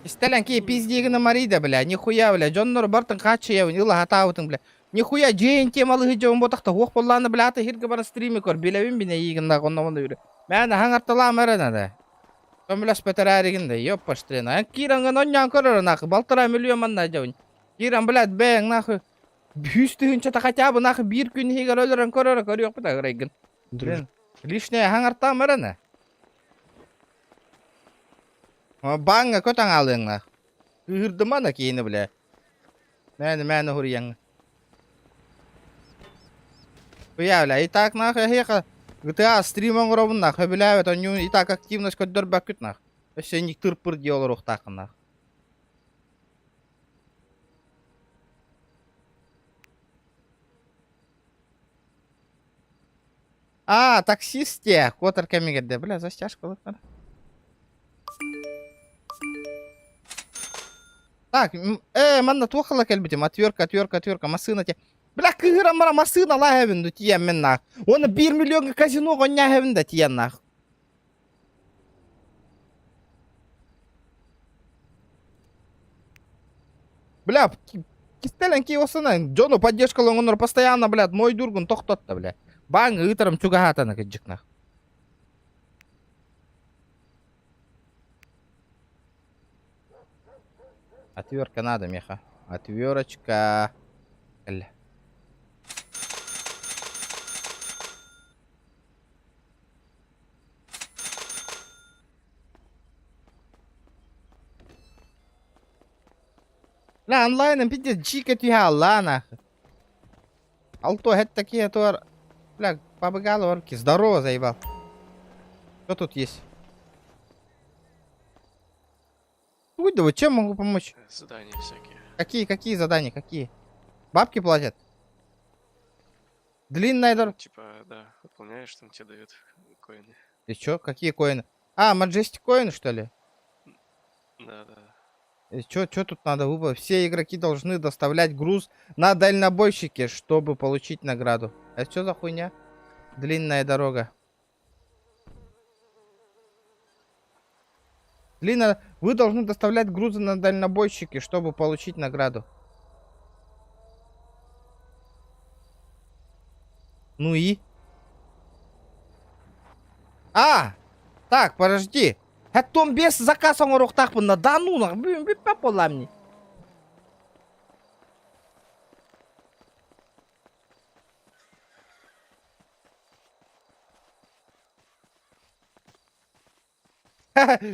Истелен ки пиздегіні марида, бля. Нихуя, бля. Джоннор бартын қатшы явын. Ила хатауытын, бля. Нихуя жейін темалы жауын ботақта. Оқ болланы, бля. Аты хиргі бара стриме көр. Белевін біне егінна қонна бері. Мәні хаңартылам әріна да. Көміләс бәтір әрігінде. Ёппа штрена. Киранган оннян көрір нақы. Балтыра миллион манна жауын. Киран, блядь, бәң нақы. Хүстігін чата хотя бы нақы бір күн хегер өлірін көрір. Көрі өқ бұта ғырайгын. Лишне хаңартам әріна. Банга көтің алың нақ. Үрді мана кейіні, бля. Мәні хұрияң. Бля, бля, и так нахуй хеха GTA стримон ровн нахуй, бля, это у и так активность хоть дорбакют нахуй. Вообще не тырпыр делал рух так нахуй. А, таксист те, котор камигаде, бля, застяжка вот. Так, манна тухала кельбитим, отвертка, масына те. Бля, кыгырам мара масына ла хевинду тиен мен нах. Оны 1 миллион казино гоня хевинда тиен нах. Бля, кистелен ки осына. Джону поддержкалың онор постоянно, блядь, мой дургун тоқтотта, бля. Банг ытырым чугахатана кыджик нах. Отвертка надо, меха. Отверточка. Бля. لا онлайном пиздец чикать я лана. Алто это такие то. Бля, побегало орки. Здорово, заебал. Что тут есть? Ой, да вот чем могу помочь? Задания всякие. Какие задания? Какие? Бабки платят? Длинная дорога. Типа, да, выполняешь, там тебе дают коины. И чё? Какие коины? А, Majestic коины, что ли? Да. И чё тут надо выполнить? Все игроки должны доставлять груз на дальнобойщике, чтобы получить награду. Это что за хуйня? Длинная дорога. Вы должны доставлять грузы на дальнобойщике, чтобы получить награду. Ну и? А! Так, подожди. Это без заказа он рухтах на да ну нах, блин, попола мне.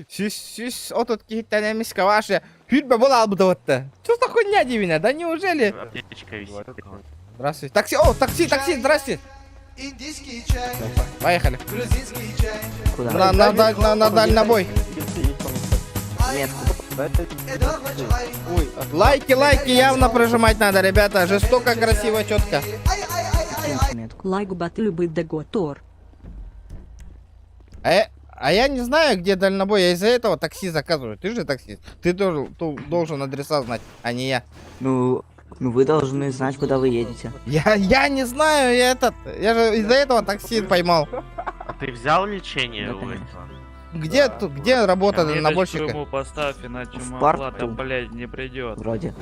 Сюс, отут кихиттен эмиска ваши. Хүрбе бола албыда отта. Что за хуйня дивина, да неужели? Аптечка висит. Здравствуйте. Такси, о, такси, здрасте. Индийский чай, Поехали. грузинский чай. На дальнобой. Эдорва чай. Лайки явно прожимать надо, ребята. Жестоко, красиво, четко. Лайк батлю быть деготор. А я не знаю, где дальнобой. Я из-за этого такси заказываю. Ты же таксист. Ты должен адреса знать, а не я. Ну вы должны знать, куда вы едете. Я не знаю, я же из-за этого такси поймал. А ты взял лечение у этого? Где работа дальнобойщика? ему поставь, иначе В порту. блядь, не придет. Вроде.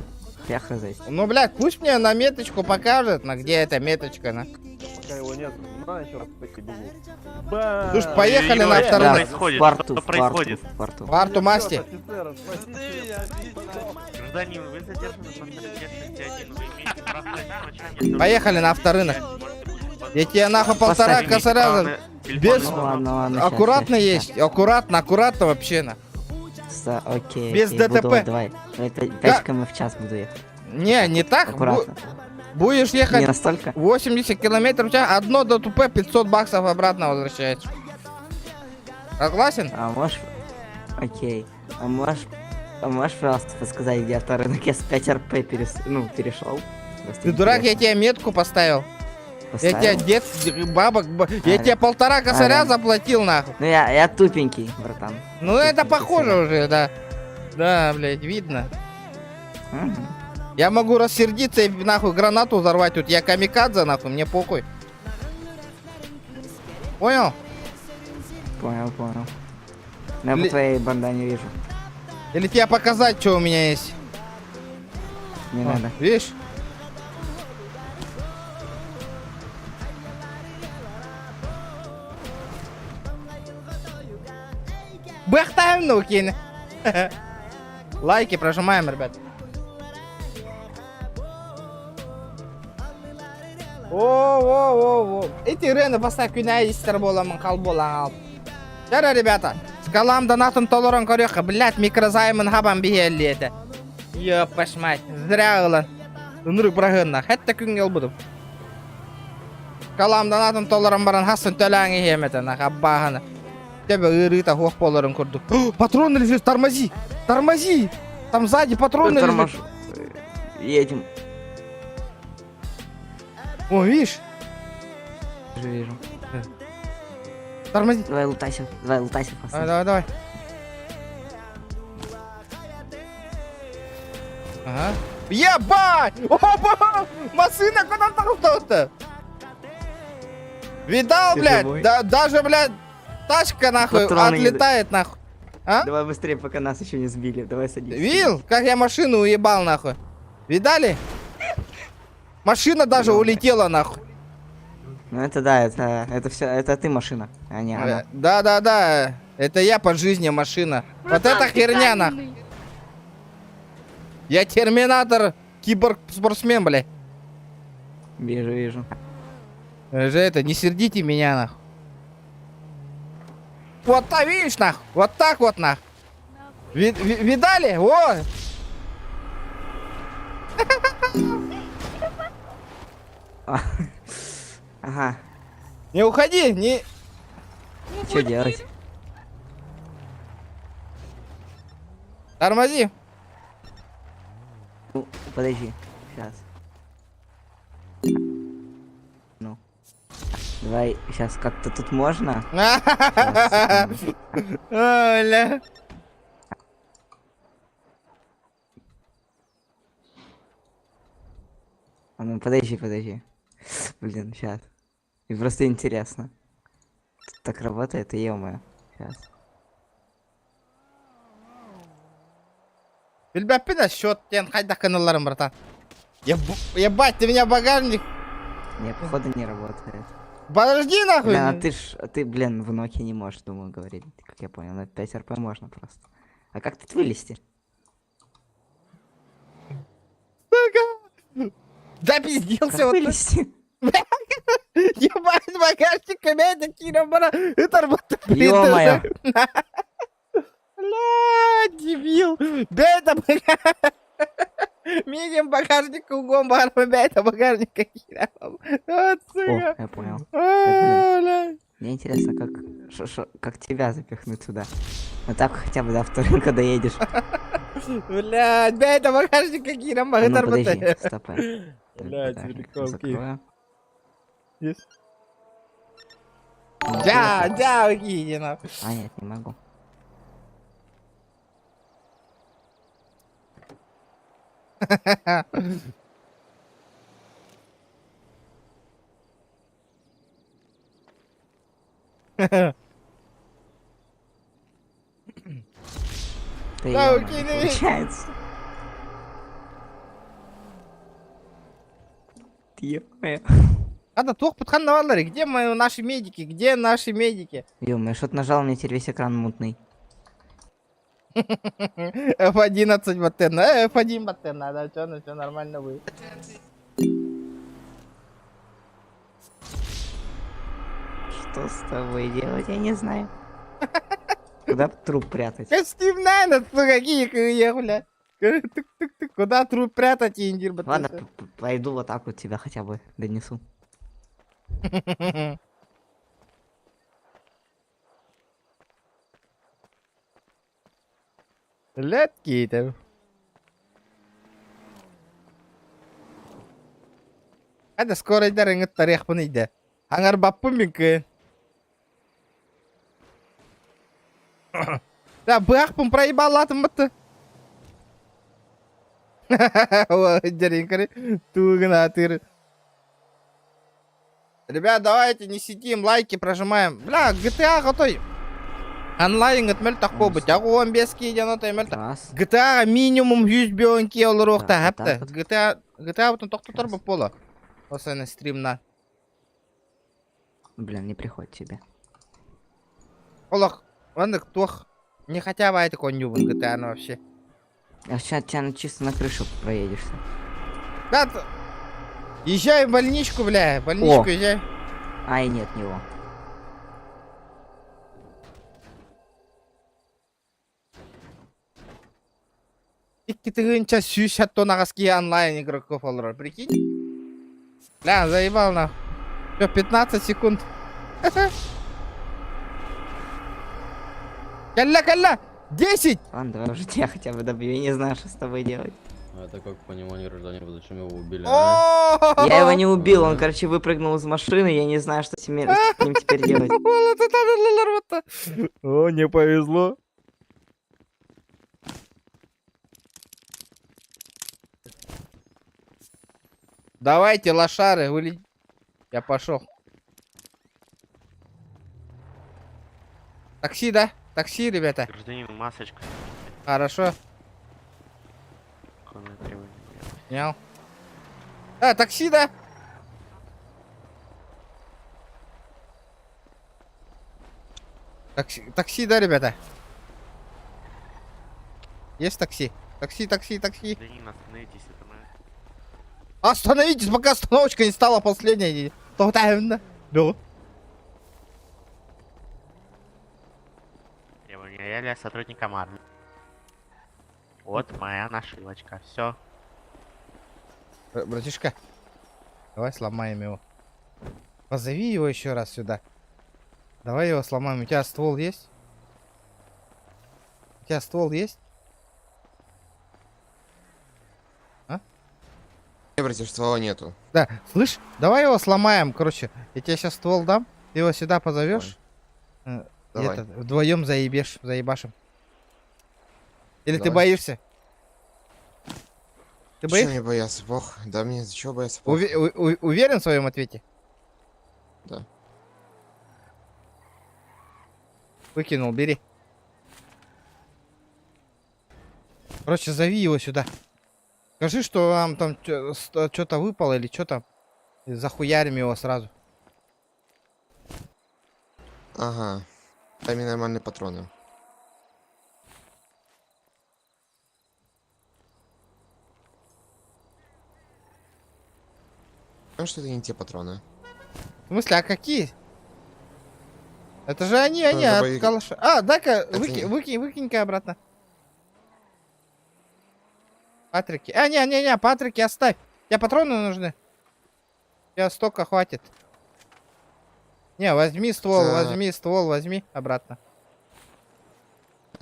Я хз. Ну, блядь, пусть мне на меточку покажет, на где эта меточка, на. Пока его нет, на еще раз пойти бегу. Слушай, поехали на Что второй. происходит? В порту, Что в происходит? порту. В арту масти. Гражданин, вы задержаны по статье 61. Вы имеете право стать врачами. Поехали на авторынок. Я тебе нахуй полтора Поставь косаря. телефон Без... на- Ладно, Аккуратно щас, есть. Аккуратно вообще, на. Окей. Без окей, буду, ДТП. Давай. Тачками в час буду ехать. Не так. Аккуратно. Будешь ехать Не настолько. 80 километров в час, одно ДТП, 500 баксов обратно возвращается. Согласен? А можешь... Окей. А можешь просто подсказать, где авторынок? Я с 5 РП перешел. Ты дурак, я тебе метку поставил. Я тебе дед, бабок, я тебе полтора косаря заплатил, нахуй. Ну я тупенький, братан. Ну это похоже уже, да. Да, блядь, видно. Мгм. Я могу рассердиться и нахуй гранату взорвать тут. Я камикадзе, нахуй, мне похуй. Понял? Понял, понял. Но я Ли- по твоей бандане вижу. Или тебе показать, что у меня есть? Не О, надо. Видишь? Бахтаем, ну, кинь. Лайки прожимаем, ребят. О. Эти рены поставь күнәйістер боламын, қал болаң ал. Жара, ребята. Скалам донатын толоран көрек, блядь, микрозаймын хабан бихелли это. Ёпаш мать, зря ғылан. Үнірік бірағынна, хәтті күн ел бұдым. Скалам донатын толоран баран хасын төләңі хеметен, хаббағыны. Тебе ырыта хоқ боларын көрдік. Патрон лежит, тормози! Тормози! Там сзади патрон лежит. Тормоз. Едем. О, видишь? Уже вижу. Тормози. Давай лутайся. Давай. Ага. Ебать! Опа! Машина куда там-то? Видал, Ты блядь? живой? Да, даже, блядь, тачка нахуй Патроны не отлетает нахуй. А? Давай быстрее, пока нас еще не сбили. Давай садись. Видел, как я машину уебал нахуй? Видали? Машина даже улетела нахуй. Ну это да, это все, это ты машина, а не она. Да. Это я по жизни машина. Вот эта херня нахуй. Я терминатор, киборг-спортсмен, блядь. Вижу. Же это, не сердите меня, нахуй. Вот так, видишь, нахуй? Вот так вот, нахуй. Видали? О! Ага. Не уходи, не... Что делать? Тормози. Ну, подожди. Сейчас. Ну. Давай, сейчас как-то тут можно? Оля. А ну подожди. Блин, сейчас. И просто интересно. Тут так работает, и ё-моё. Сейчас. Бельбяпина счет, тен хайда каналарым, братан. Ебать, ты меня в багажник. Не, походу не работает. Подожди, нахуй. Блин, ты, блин, в ноке не можешь, думаю, говорить. Как я понял, на 5 РП можно просто. А как тут вылезти? Да пиздился Как вот. вылезти? Ебать, багажник, это кинобара. Это работа, блин. Ё-моё. Бля, дебил. Да это багажник. Миним багажник угом барма, это багажник какие. Вот, О, сука. я понял. Бля. Мне интересно, как тебя запихнуть сюда. Ну так хотя бы до вторника доедешь. Блядь, да это багажник какие нам А ну, багажник подожди, работает. стоп. Блядь, Багажник прикол, закрою. Есть. Ну, Да, иди нахуй. А, нет, не могу. Да Да, ё-моё, окей, не давай. получается. Ё-моё. Надо тух подхан навалары. Где наши медики? Где наши медики? Ё-моё, что-то нажал, мне теперь весь экран мутный. F11 батен. F1 батен. Надо, все нормально будет. Что с тобой делать, я не знаю. Куда труп прятать? Костюм надо, какие бля. Тук-тук-тук. Куда труп прятать, индир батен? Ладно, пойду вот так вот тебя хотя бы донесу. Летки там. Ada skor aja renget tarikh pun ida. Hangar bapun bingke. Да, бах, проебала там это. Ребят, давайте не сидим, лайки прожимаем. Бля, GTA готой. Онлайн өтмөл тақпо бұт. Яғы 15 кейден отай мөлті. Раз. GTA минимум 100 бион кей олар оқта Так, әпті. так. GTA бұтын тоқтатар бұп болы. Осыны стримна. Блин, не приходит тебе. Олақ, ондық тоқ. Не хотя бы айтық он юбын GTA вообще. А сейчас тебя чисто на крышу проедешься. Да, езжай в больничку, бля. В больничку О. езжай. Ай, нет него. Икки тыгынча сүйшат тонағаски онлайн игроков олар. Прикинь? Бля, заебал на. Всё, 15 секунд. Калля! 10! Ладно, давай уже тебя хотя бы добью. Я не знаю, что с тобой делать. Это как понимание гражданина, зачем его убили? Я его не убил, он, короче, выпрыгнул из машины. Я не знаю, что с ним теперь делать. О, не повезло. Давайте, лошары, вылезь. Я пошел. Такси, да? Такси, ребята. Гражданин, масочка. Хорошо. Снял. А, такси, да? Такси, да, ребята? Есть такси? Такси. Гражданин, остановитесь, это мы. Остановитесь, пока остановочка не стала последней. Требование, я для сотрудника армии. Вот моя нашивочка, все. Братишка, давай сломаем его. Позови его еще раз сюда. Давай его сломаем. У тебя ствол есть? У тебя ствол есть? А? Не, братиш, ствола нету. Да, слышь, давай его сломаем, короче. Я тебе сейчас ствол дам, ты его сюда позовешь. Давай. Вдвоем заебашим. Или ты Давай. боишься? Ты Чего боишься? мне бояться, бог? Да мне за чего бояться, бог? Уверен в своем ответе? Да. Выкинул, бери. Короче, зови его сюда. Скажи, что вам там что-то выпало или что там. И захуярим его сразу. Ага. Дай мне нормальные патроны. Потому что это не те патроны. В смысле, а какие? Это же они Это от бои- калаша. А, дай-ка, Это не- выкинь-ка обратно. Патрики. А, не, Патрики оставь. Тебе патроны нужны? Тебе столько хватит. Не, возьми ствол, возьми обратно.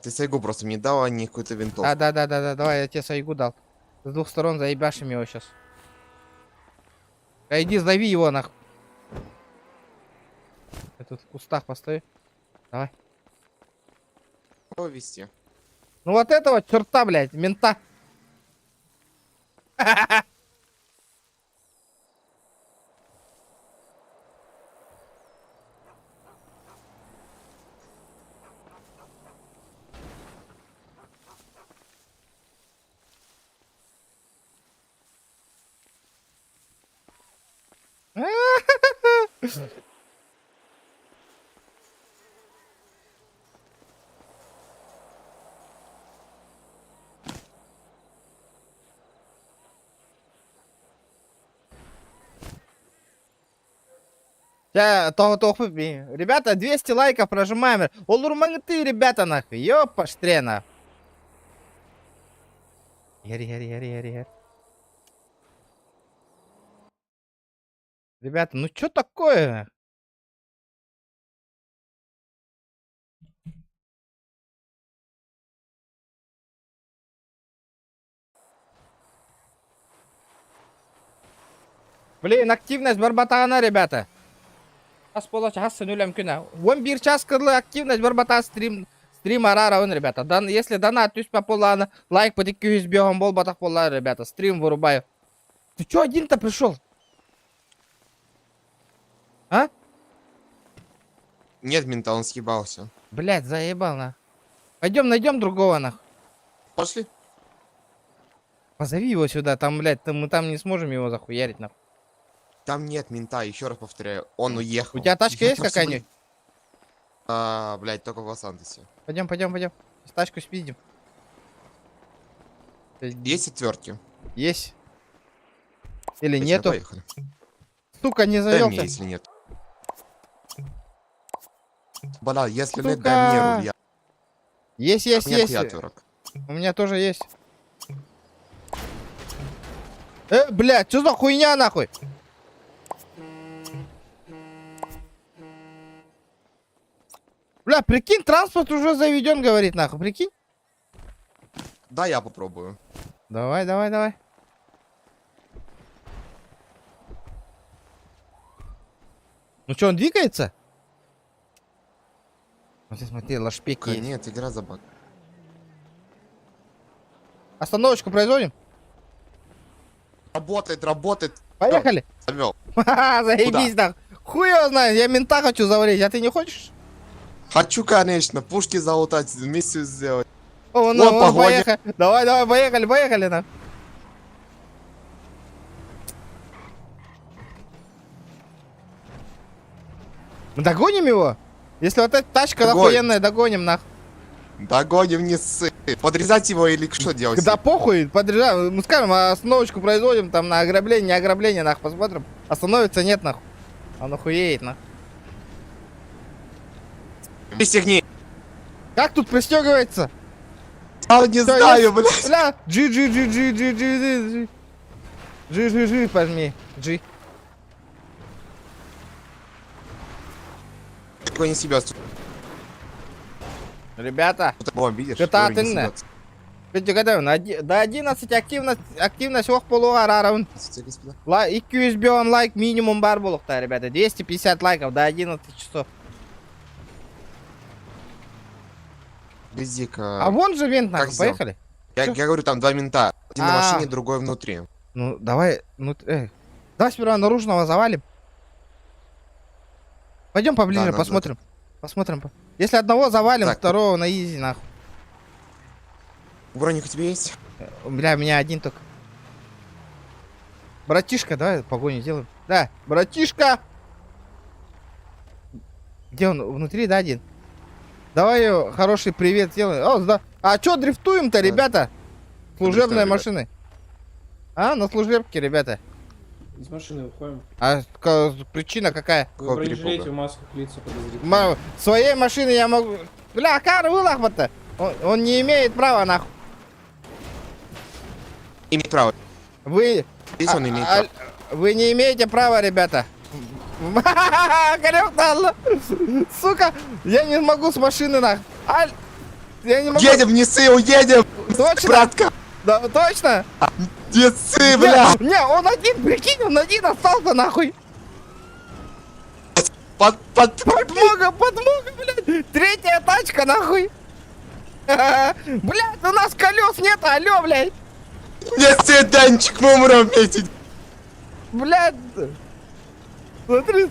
Ты сайгу просто мне дал, а не какую-то винтовку. Да, давай, я тебе сайгу дал. С двух сторон заебашим его сейчас. Иди, зови его нахуй. Я тут в кустах постою. Давай. Кого вести? Ну вот этого черта, блядь, мента. Ребята, 200 лайков прожимаем. Олурманты, ребята, нахуй. Ёпа штрена. Яри. Ребята, ну что такое? Блин, активность барбатана, ребята. Час болачак, час сөнүлөм күнә. 11 час кырлы активность барбата Стрим арара, ребята. Если донат түс по полана, лайк под 200 бегом бол батах полана, ребята. Стрим вырубаю. Ты чё один-то пришел? А? Нет мента, он съебался. Блять, заебал, на. Пойдем найдем другого, нах. Пошли. Позови его сюда, там, блядь, мы там не сможем его захуярить, нах. Там нет мента, еще раз повторяю. Он уехал. У тебя тачка Я есть там всего- какая-нибудь? Блядь, только в Лос-Анджелесе. Пойдем. Тачку спиздим. Есть отвертки? Есть. Или Точно, нету? Поехали. Сука, не Дай мне, завелся. если нет. Бля, если нет, Сука. дай мне руль. Есть, У меня есть. хуя отверток. У меня тоже есть. Блядь, что за хуйня, нахуй? Бля, прикинь, транспорт уже заведен, говорит, нахуй, прикинь. Да, я попробую. Давай. Ну что, он двигается? Смотри, лошпеки есть. Нет, игра забаг. Остановочку производим? Работает. Поехали. Завел. Ха-ха, заебись, нахуй. Хуй его знает, я мента хочу заварить, а ты не хочешь? Хочу, конечно, пушки залутать, миссию сделать. О, Вот погода. поехали. Давай, поехали, на. Мы догоним его? Если вот эта тачка Догоним. охуенная, догоним, нах. Догоним, не ссы. Подрезать его или что делать? Да похуй, подряжаем. Мы скажем, остановочку производим там на ограбление, не ограбление, нах, посмотрим. Остановится, нет, нах. Он охуеет, нах. Пристегни. Как тут пристегивается? А, не знаю, блядь. Бля, G, пожми, G. Такой не себя. Ребята, Видишь? GTA Говорю, не тынны. себя. До 11 активность ох полуға рараунд. Здравствуйте, господа. 200 бион лайк минимум бар болықта, ребята. 250 лайков до 11 часов. Иди-ка. А вон же вент, Как нахуй, сделал? поехали. Я говорю, там два мента. Один на А. машине, другой внутри. Ну, давай, давай сперва наружного завалим. Пойдем поближе, Да, посмотрим. Посмотрим. Если одного завалим, Так. второго на изи, нахуй. Броник у тебя есть? Бля, у меня один только. Братишка, давай погоню сделаем. Да, братишка! Где он? Внутри, да, один? Давай хороший привет сделаем. О, да. А чё дрифтуем-то, ребята? Служебные Дрифтуем, машины. А, на служебке, ребята. Из машины выходим. А причина какая? Какого перепуга? масках, лица подозрительные. Своей машины я могу... Бля, кар вылахбата. Он не имеет права, нахуй. Имеет право. Вы... Здесь он имеет право. Вы не имеете права, ребята. Корёк, сука, я не могу с машины, нах. Я не могу... Едем, не ссы, уедем! Точно? Братка! Да, точно? Не ссы, бля! Не, он один, прикинь, он один остался, нахуй. Подмога, блядь. Третья тачка, нахуй. Блядь, у нас колес нет, алё, блядь. Не ссы, Данчик, мы умрем вместе! Блядь. Смотри.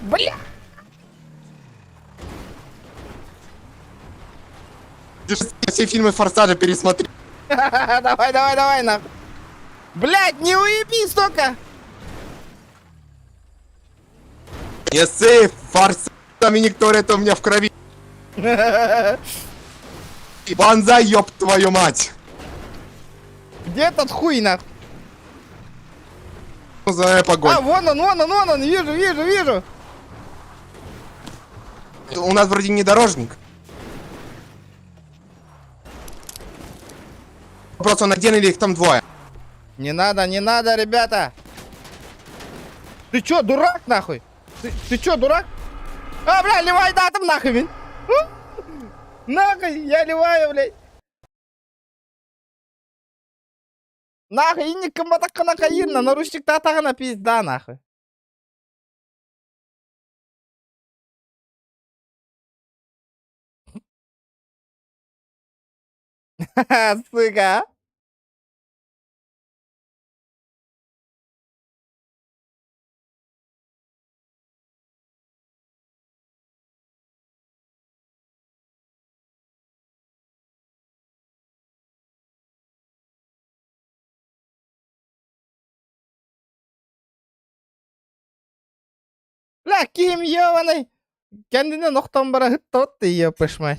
Блядь. Все фильмы Форсажа пересмотри. Давай, нахуй. Блядь, не уебись только. Не ссы, Форсаж, Доминик Торетто у меня в крови. Банзай, ёб твою мать! Где этот хуй, нахуй? За погонь. А, вон он, вижу. У нас вроде внедорожник. Вопрос, он один или их там двое? Не надо, ребята. Ты чё, дурак, нахуй? Ты чё, дурак? А, бля, ливай, да, там нахуй, блин. Нахуй, я ливаю, блядь. Нахуй, инни кымбатакка накаирна, наручникта тагына пизда, нахуй. Сука. Bля, kim ебаный. Kendine noktan bara hıtta hıtta yapışmay.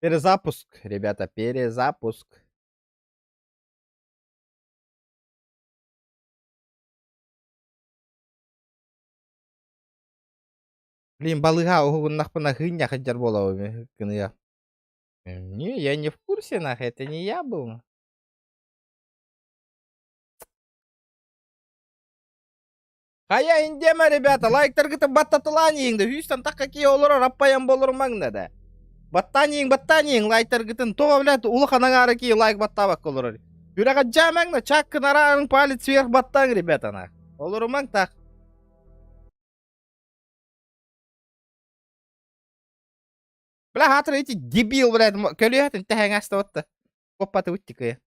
Перезапуск, ребята, перезапуск. Блин, балыга нахпана хыня хаджар бола кыны. Не, я не в курсе, нах, это не я был. Хая индема, ребята, лайктар гыты баттатыланийыңды, хүстан так какие олора раппаян болор маңнада. Баттанийың, лайктар гытын, тоба блядь, улаханаңары ки лайк баттабак олор. Юрага жамаңна, чаккын араңын палец вверх баттаң, ребята, нах. Олор маң так. Бля, хатыр эти дебил, блядь, көлüyatın tähän asti otta. Koppatı uttikı.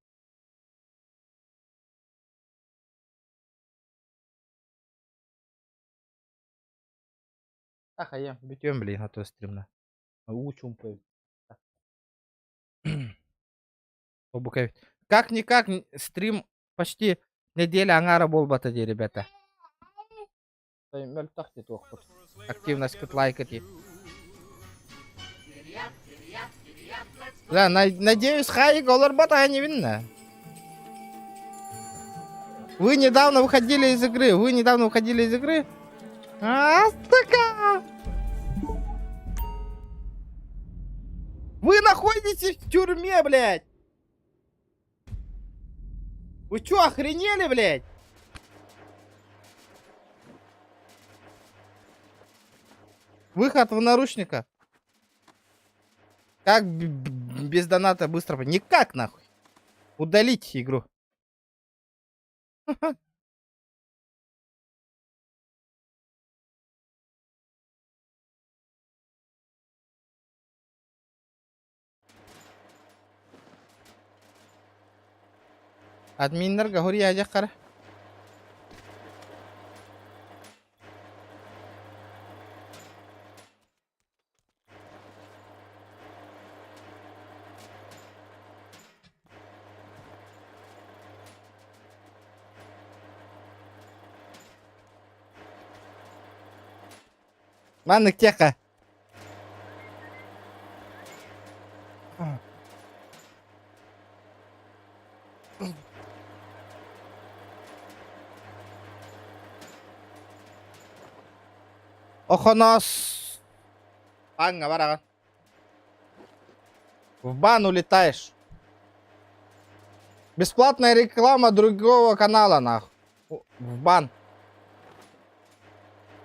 Ах, я битем, блин, а то стримно. Учум по. Как-никак стрим почти неделя аңара болбатады, ребята. Активность кыт лайкати. Да, надеюсь, хайк олорбата не видно. Вы недавно выходили из игры. А, сука! Вы находитесь в тюрьме, блядь! Вы чё, охренели, блядь? Выход в наручниках. Как без доната быстро? Никак, нахуй. Удалить игру. Админлерге хурия жаккара. Маннык тека. Охонос. Анга, бараган. В бан улетаешь. Бесплатная реклама другого канала, нахуй. В бан.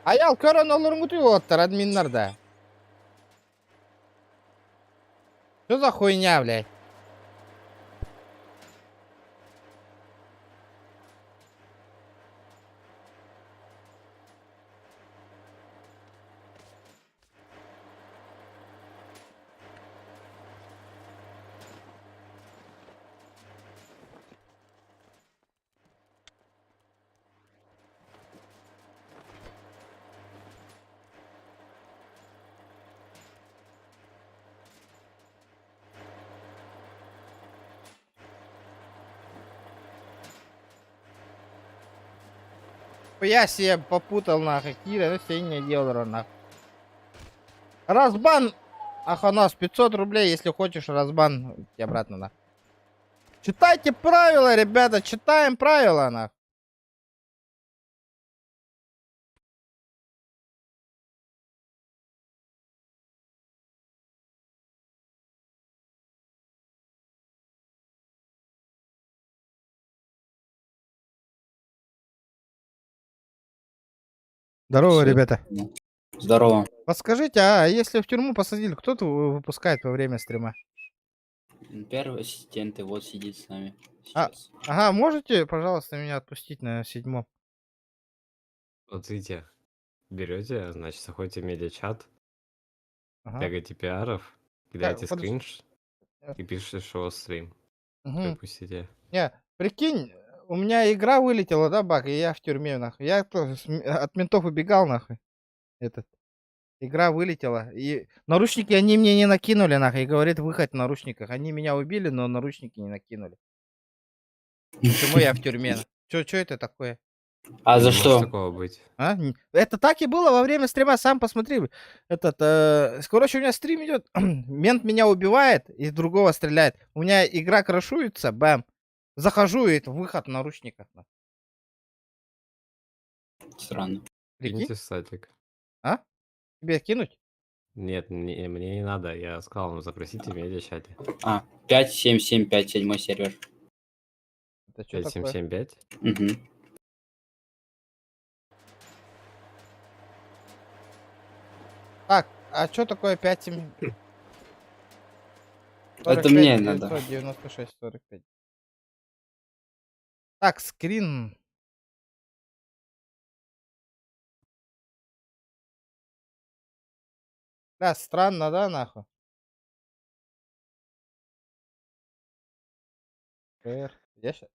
Аял көрөн олорун күтүп оттар админлерде. Что за хуйня, блядь? Я себе попутал, нахуй. Кира, ну все не делал, нахуй. Разбан. Аханас, 500 рублей, если хочешь, разбан. И обратно, нахуй. Читайте правила, ребята, читаем правила, нахуй. Здорово, ребята. Здорово. Подскажите, а если в тюрьму посадили, кто-то выпускает во время стрима? Первый ассистент, и вот сидит с нами А, сейчас. ага, можете, пожалуйста, меня отпустить на 7-м? Вот видите, берете, значит, заходите в медиачат, Ага. тегайте пиаров, кидаете скринш и пишете, что у вас стрим. Выпустите. Не, прикинь, у меня игра вылетела, да, баг, и я в тюрьме, нахуй. Я от ментов убегал, нахуй. Игра вылетела. И наручники они мне не накинули, нахуй. И говорит, выход в наручниках. Они меня убили, но наручники не накинули. Почему я в тюрьме? Чё это такое? А за Не может что? такого быть. А? Это так и было во время стрима, сам посмотри. Короче, у меня стрим идет, мент меня убивает, из другого стреляет. У меня игра крашуется, бэм. Захожу, и это выход в наручниках. Странно. Прикинь? Киньте статик. А? Тебе кинуть? Нет, мне не надо, я сказал вам, запросите в медиачате. 5775, 7 сервер. Это что такое? 5775? Угу. Так, а что такое 5-7? Это мне надо. 996, 45. Так, скрин. Да, странно, да, нахуй? Я щас...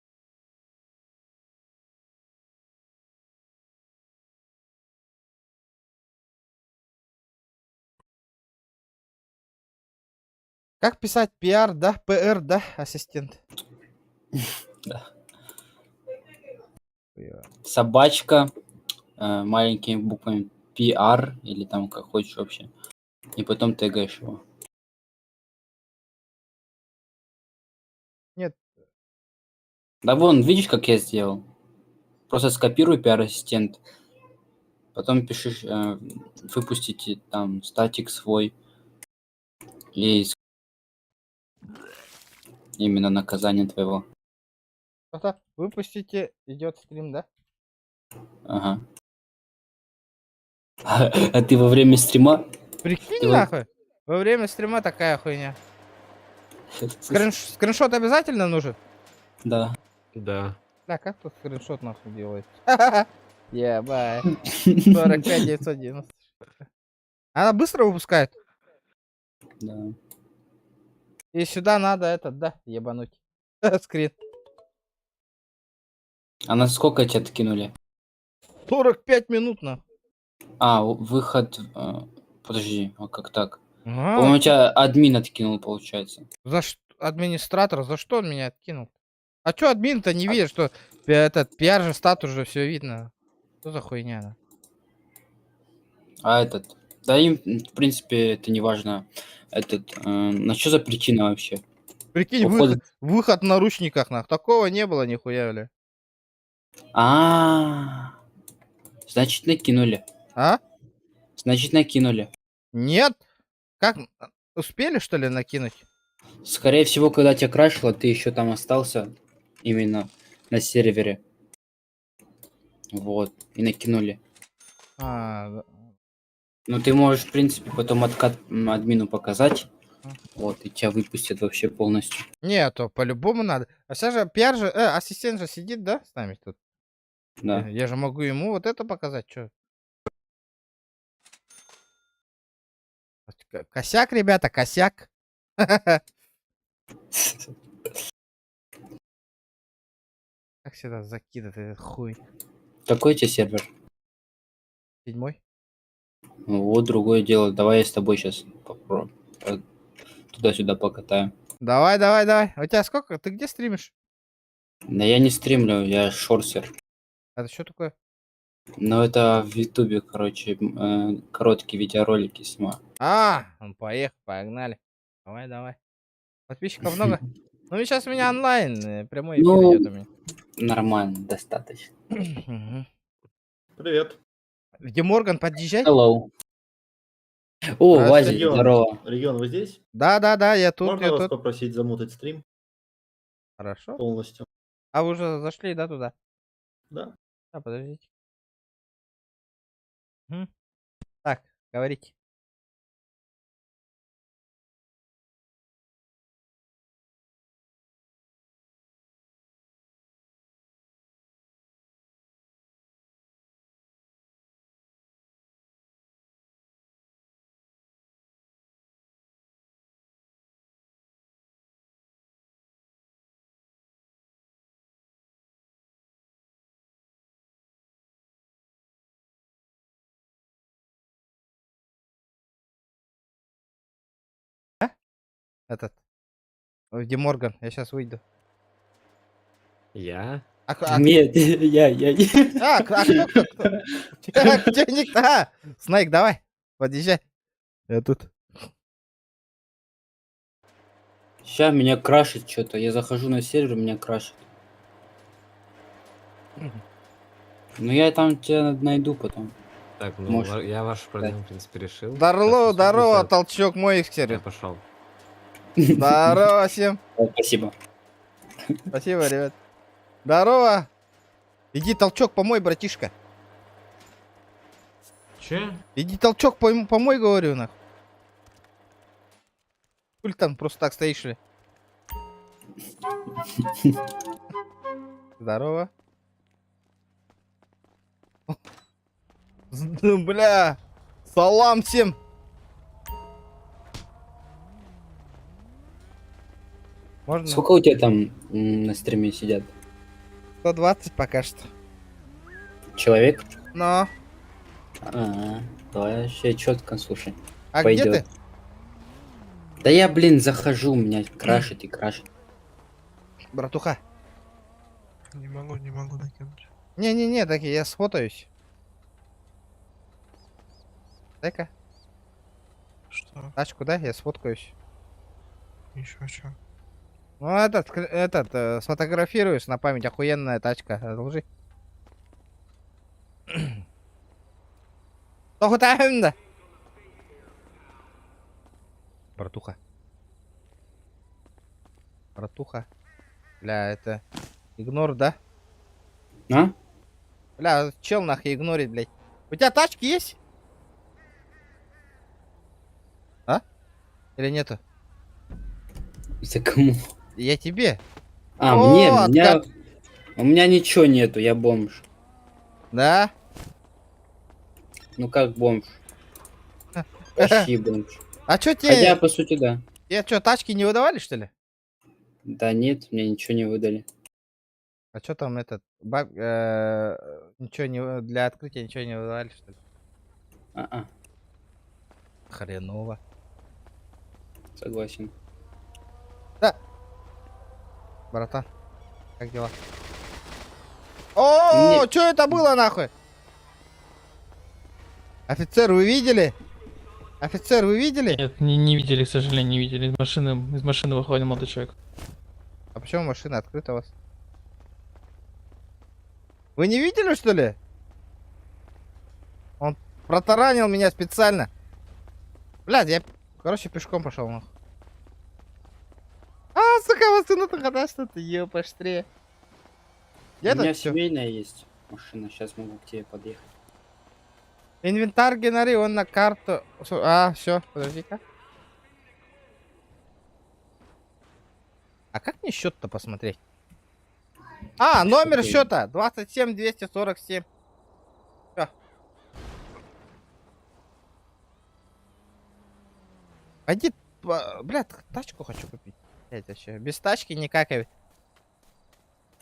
Как писать PR, да? PR, да, ассистент? Да. Собачка, маленькими буквами PR, или там как хочешь вообще. И потом тегаешь его. Нет. Да вон, видишь, как я сделал? Просто скопируй PR-ассистент. Потом пишешь, выпустите там статик свой. И именно наказание твоего. Просто выпустите, идет стрим, да? Ага. А ты во время стрима? Прикинь, Ты нахуй. Во время стрима такая хуйня. Скриншот обязательно нужен? Да. Да. Да, как тут скриншот нахуй делает? Ебай. 45 990. Она быстро выпускает. Да. И сюда надо этот, да, ебануть. Скрин. А на сколько тебя откинули? 45 минут, нахуй. Выход... подожди, а как так? Ага. По-моему, тебя админ откинул, получается. За что? Администратор, за что он меня откинул? А чё админ-то не видит, что этот пиар же статус же все видно? Что за хуйня? Да им, в принципе, это не важно. На что за причина вообще? Прикинь, Уходит. выход в наручниках, нах. Такого не было нихуя, бля. Значит, накинули. А? Значит, накинули. Нет? Как? Успели, что ли, накинуть? Скорее всего, когда тебя крашило, ты еще там остался. Именно на сервере. Вот. И накинули. Ну, ты можешь, в принципе, потом откат админу показать. Вот, и тебя выпустят вообще полностью. Нет, то по-любому надо. А сейчас же пиар же, ассистент же сидит, да, с нами тут? Да. Я же могу ему вот это показать, что? Косяк, ребята, косяк. Как сюда закидывать этот хуй? Какой у тебя сервер? 7-й? Вот другое дело. Давай я с тобой сейчас попробую. Туда-сюда покатаем. Давай, давай, давай. У тебя сколько? Ты где стримишь? Да я не стримлю, я шорсер. Это что такое? Ну, это в Ютубе, короче, короткие видеоролики снимаю. Поехали, погнали. Давай, давай. Подписчиков много? Ну, сейчас у меня онлайн, прямой эфир Ну, идет у меня. нормально, достаточно. Привет. Где Морган, подъезжай? Hello. О, Здравствуйте. Вазик, Регион. здорово. Регион, вы здесь? Да, я тут, Можно я вас тут. попросить замутить стрим Хорошо. полностью? А вы уже зашли, да, туда? Да. Подождите. Так, говорите. Этот. Где Морган? Я сейчас выйду. Я? Нет, я. Кто? Где никто? А, Снайк, давай. Подъезжай. Я тут. Сейчас меня крашит что-то. Я захожу на сервер, меня крашит. Ну я там тебя найду потом. Так, ну Может. я вашу проблему, в принципе, решил. Здорово, Так, здорово, всё, толчок мой Я экстерьер. пошел. Здорово всем. Спасибо. Спасибо, ребят. Здорово. Иди толчок помой, братишка. Че? Иди толчок помой, говорю, нахуй. Хули там просто так стоишь ли? Здорово. Бля. Салам всем. Можно? Сколько у тебя там на стриме сидят? 120 пока что. Человек? Но. Давай вообще четко, слушай. А Пойдёт. где ты? Да я, блин, захожу, меня крашит и крашит. Братуха. Не могу накинуть. Не-не-не, так я сфотаюсь. Дай-ка. Что? Тачку, да? Я сфоткаюсь. Еще что? Ну, сфотографируюсь на память. Охуенная тачка. Одолжи. Да. Братуха. Бля, это... Игнор, да? А? Бля, чел нахуй игнорит, блядь. У тебя тачки есть? А? Или нету? За кому? Я тебе. А, О, мне, откат. у меня ничего нету, я бомж. Да? Ну как бомж? Почти бомж. А чё тебе... Хотя, по сути, да. Я чё, тачки не выдавали, что ли? Да нет, мне ничего не выдали. А чё там этот... Ничего не... Для открытия ничего не выдавали, что ли? Хреново. Согласен. Да. Братан, как дела? О, что это было нахуй? Офицер, вы видели? Офицер, вы видели? Нет, не видели, к сожалению, не видели. Из машины выходит молодой человек. А почему машина открыта у вас? Вы не видели, что ли? Он протаранил меня специально. Блядь, я, короче, пешком пошел нахуй. А, сука, машина-то хода, что ты, ёпаштре. У меня семейная есть машина, сейчас могу к тебе подъехать. Инвентарь генери, он на карту. А, все, подожди-ка. А как мне счет-то посмотреть? А, номер счета 27 247. Всё. Пойди, блядь, тачку хочу купить. Блядь, вообще. Без тачки никак.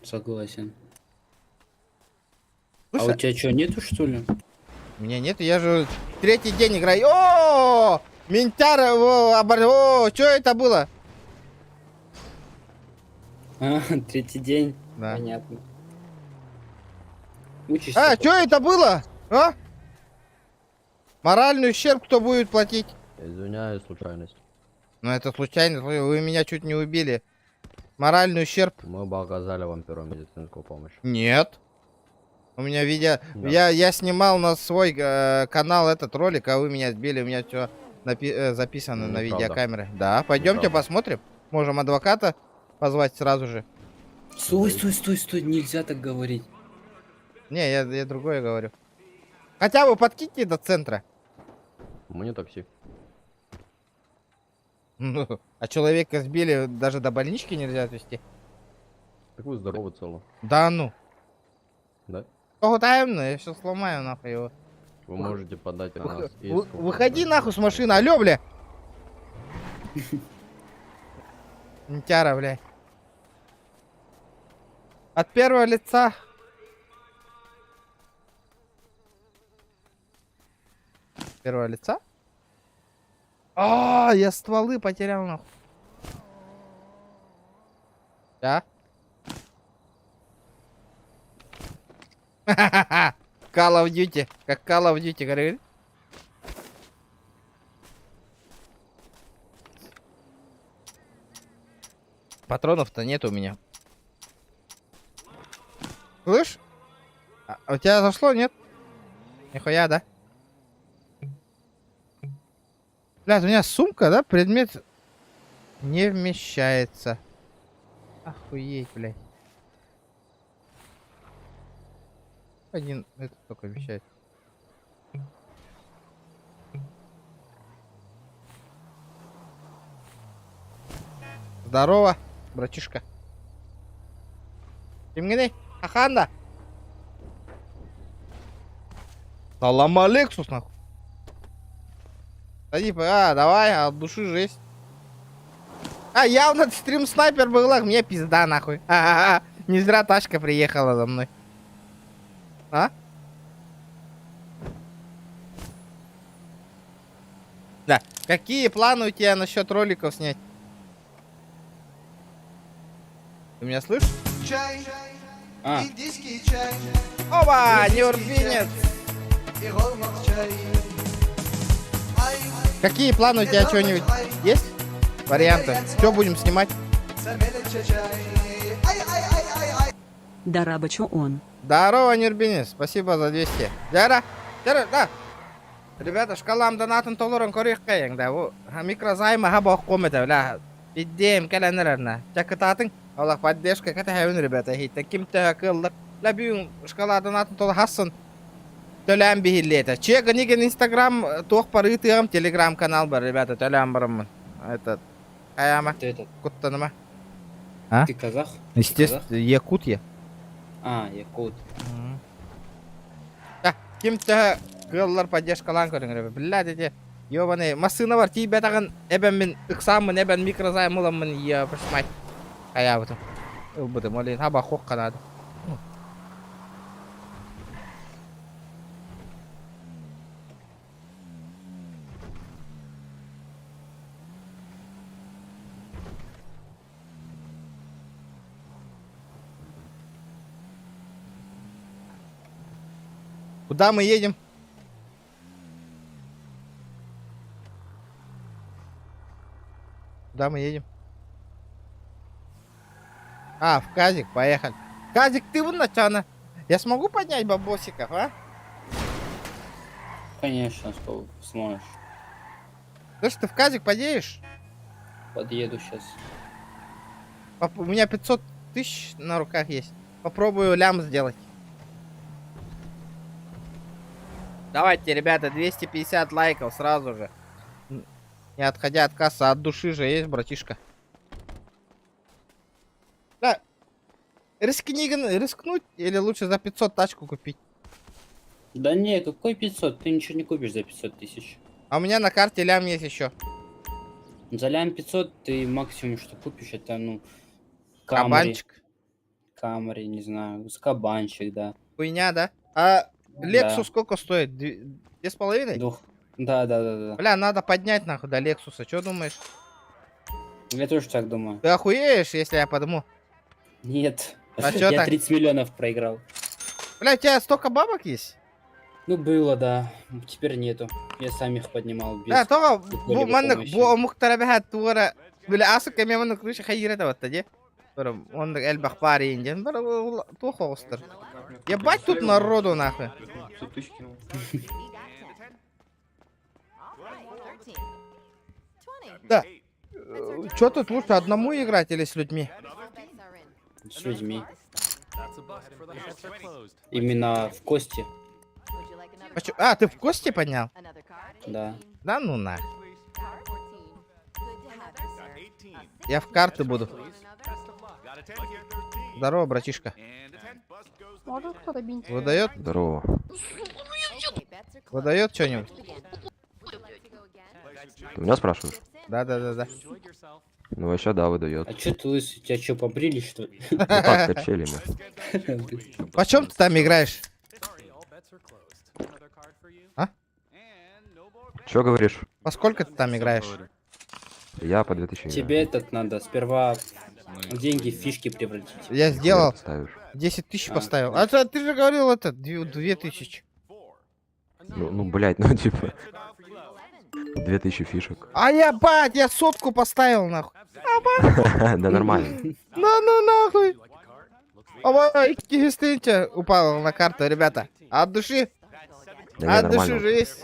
Согласен. Слушай, а у тебя что, нету что ли? У меня нет, я же третий день играю. О, ментяра, о, что это было? Третий день. Да. Понятно. Учишься. А, что это было? А? Моральный ущерб кто будет платить? Извиняюсь, случайность. Ну это случайно, вы меня чуть не убили. Моральный ущерб. Мы бы оказали вам первую медицинскую помощь. Нет. У меня видео... Да. Я снимал на свой канал этот ролик, а вы меня сбили, у меня все записано на Неправда. видеокамеры. Да, пойдемте Неправда. посмотрим. Можем адвоката позвать сразу же. Стой, нельзя так говорить. Не, я другое говорю. Хотя бы подкиньте до центра. Мы не такси. Ну, а человека сбили, даже до больнички нельзя отвезти. Так вы здоровы целы. Да ну. Да? Таемно, я сейчас сломаю нахуй его. Вы можете подать на нас иск. Выходи нахуй с машины, алё, бля. Ментяра, бля. От первого лица. Первого лица? А, я стволы потерял нахуй. Да? Call of Duty. Как Call of Duty, говорит. Патронов-то нет у меня. Слышь? А у тебя зашло, нет? Нихуя, да? Блядь, у меня сумка, да? Предмет не вмещается. Охуеть, блядь. Один, это только вмещает. Здорово, братишка. Кимгеней, аханда. Салам алейкум, нахуй. Сади, давай, от души жесть. Явно стрим снайпер был, мне пизда, нахуй. Не зря тачка приехала за мной. А? Да. Какие планы у тебя насчет роликов снять? Ты меня слышишь? Чай, индийский чай. Оба, неурбинец. И голмак чай. Какие планы у тебя, что-нибудь есть? Варианты? Что будем снимать? Дарабачу он. Здорово, Нербинец. Спасибо за 200. Дяра, да. Ребята, шкалам донатын толорон корих каяң да. О, микрозайма хабах комета, бля. Идеем календарна. Чакататын. Аллах поддержка, ката хавин, ребята. Хитта ким-то кыллар. Ла бюн шкала донатын толор хассан. Төләм бихиллета. Чега ниген инстаграм тох парытыгам, телеграм канал бар, ребята. Төләм барымын. Этот. Каяма. Ты этот. Куттаныма. А? Ты казах? Естественно, якут я. А, якут. Ким-то кыллар поддержкалан көрүңөр. Блядь, эти ёбаный машина бар, тебе тагын эбен мен ыксамын, эбен микрозайм уламын, я пошмать. Кая бутум. Бутум, олин хаба хок канады. Куда мы едем? Куда мы едем? А, в Казик, поехали. Казик, ты вон начана. Я смогу поднять бабосиков, а? Конечно, сможешь. Слышь, ты в Казик подъедешь? Подъеду сейчас. У меня 500 тысяч на руках есть. Попробую лям сделать. Давайте, ребята, 250 лайков сразу же. Не отходя от кассы, от души же есть, братишка. Да. Рискнуть или лучше за 500 тачку купить? Да не, какой 500? Ты ничего не купишь за 500 тысяч. А у меня на карте лям есть еще. За лям 500 ты максимум что купишь, это, ну... Кабанчик. Камри, не знаю. Кабанчик, да. Хуйня, да? А Лексус Да. сколько стоит? 2,5? Да. Бля, надо поднять нахуй до Лексуса. Что думаешь? Я тоже так думаю. Ты охуеешь, если я подыму? Нет. А чё Я так? 30 миллионов проиграл. Бля, у тебя столько бабок есть? Ну, было, да. Теперь нету. Я сам их поднимал без Да, то какой-либо бу маннык помощи. бу мухтарабахат туара. Бля, асык кеме маннык крыша хайрата вот тади. Он эльбах пари инден. Бля, то хостер. Ебать тут народу нахуй. Да. Чё тут лучше, одному играть или с людьми? С людьми. Именно в кости. А, ты в кости поднял? Да. Да ну на. Я в карты буду. Здорово, братишка. Может кто-то бинтик? Выдает? Здорово. Выдает что-нибудь? Ты меня спрашиваешь? Да. Ну, вообще, да, выдает. А чё ты лысый? Тебя чё, побрили, что ли? Ну так, качелями. Почем ты там играешь? А? Чё говоришь? По сколько ты там играешь? Я по 2000 играю. Тебе этот надо сперва Деньги в фишки превратить. Я сделал. Ставишь. 10 тысяч поставил. А ты же говорил это, 2000. Ну, блядь, ну типа... 2000 фишек. А я, бать, я сотку поставил, нахуй. Да нормально. Ну нахуй. Ой, кистинча упал на карту, ребята. От души. Да От не, души нормально. же есть.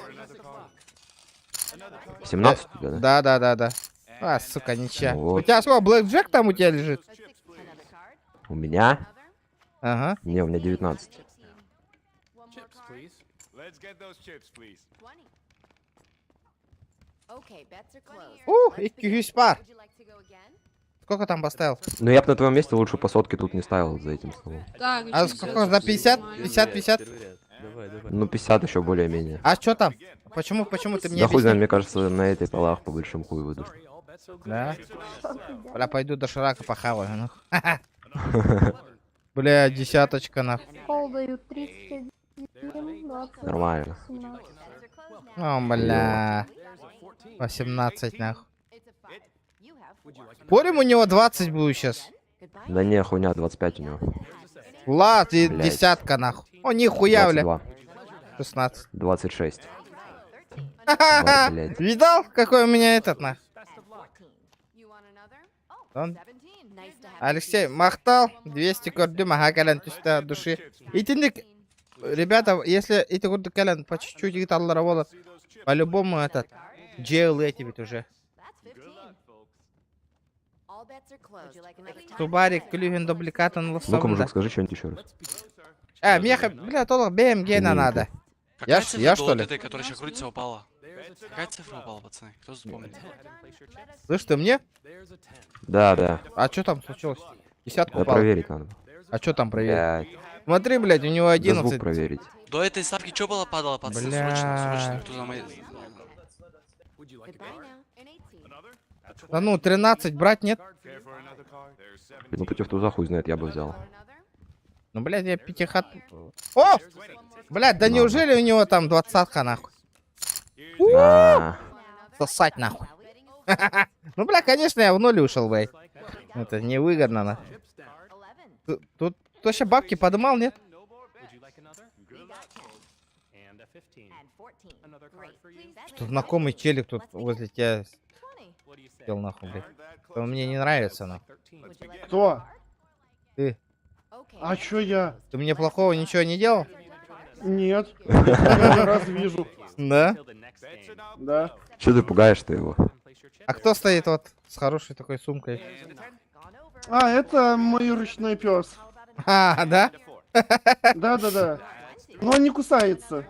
17 у тебя, да? Да. А, сука, ничья. Вот. У тебя сколько, блэкджек там у тебя лежит? У меня? Ага. Не, у меня 19. И кюспар. Сколько там поставил? Ну я бы на твоем месте лучше по сотке тут не ставил за этим столом. А сколько, за 50? 50? Ну 50 еще более-менее. А что там? Почему ты мне Да хуй знает, объясни? мне кажется, на этой полах по большому хуй выйдут. Да? Бля, пойду до Ширака похаваю, нахуй. Бля, десяточка, нахуй. Нормально. О, бля. 18, нахуй. Спорим, у него 20 будет сейчас. Да не, хуйня, 25 у него. Влад, и Блядь. десятка, нахуй. О, нихуя, бля. 22. 16. 26. Ха-ха-ха. блядь. Видал, какой у меня этот, нахуй? Он? Алексей, махтал, 200 көрдім, аға кәлін түсті от души. Итіндік, ребята, если эти көрді кәлін по чуть-чуть гиталлара болады, по-любому этот, джейл эти ведь уже. Тубарик, клювен, дубликатан, Ну-ка, лосовым, мужик, да. скажи что-нибудь еще раз. Меха, бля, толық БМГ на надо. Я что ли? этой, которая сейчас крутится, упала? Какая цифра упала, пацаны? Кто вспомнит? Слышь, ты мне? Да. А что там случилось? Десятку Да упал. проверить надо. А что там проверить? Блядь. Смотри, блядь, у него Да 11. звук проверить. До этой ставки что было падало, пацаны? Бля. Срочно, кто за мои... Да ну, 13 брать нет? Ну против туза хуй знает, я бы взял. Ну, блядь, я пятихат... О! Блядь, да неужели у него там 20-ка, нахуй? На. Сосать, нахуй. Ну, бля, конечно, я в ноль ушел, блядь. Это невыгодно, нахуй. Тут кто сейчас бабки подымал, нет? Что знакомый челик тут возле тебя сел, нахуй, блядь. Он мне не нравится, нахуй. Кто? Ты. А чё я? Ты мне плохого ничего не делал? Нет. Первый раз вижу. Да? Да. Че ты пугаешь-то его? А кто стоит вот с хорошей такой сумкой? А, это мой ручной пес. А, да? Да. Но он не кусается.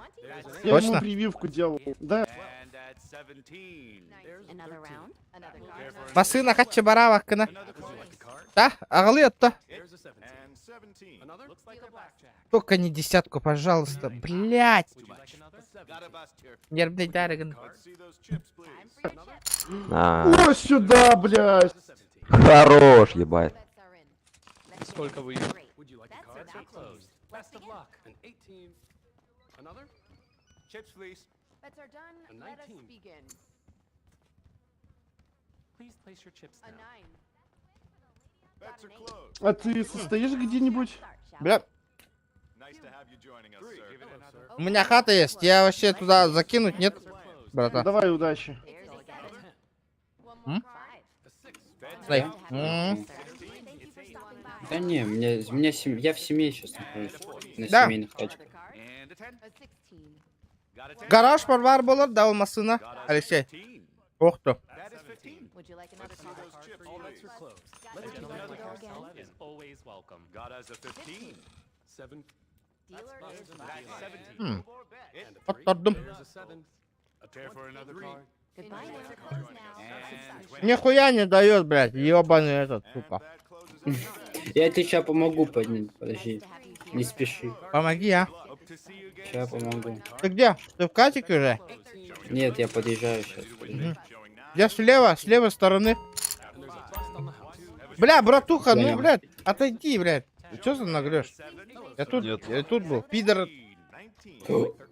Я Точно? ему прививку делал. Да. Басына качча барабак кына. Да, ағылыйот-то. Только не десятку, пожалуйста. Блять. Нервный дарыган. О, сюда, блядь. Хорош, ебать. Сколько вы? А ты состоишь где-нибудь? Бля. У меня хата есть. Я вообще туда закинуть, нет? Брата. Давай, удачи. Стой. Да не, я в семье сейчас нахожусь. На Да. семейных тачках. Гараж бар болар, да, машина. Алексей. Ох ты. Оттордым. Нихуя не дает, блядь, ебаный этот, сука. Я тебе сейчас помогу поднять, подожди. Не спеши. Помоги, а. Сейчас помогу. Ты где? Ты в катике уже? Нет, я подъезжаю сейчас. Я с левой стороны. Бля, братуха, ну, Понял. блядь, отойди, блядь. Че за нагрешь? Я тут был. Пидор.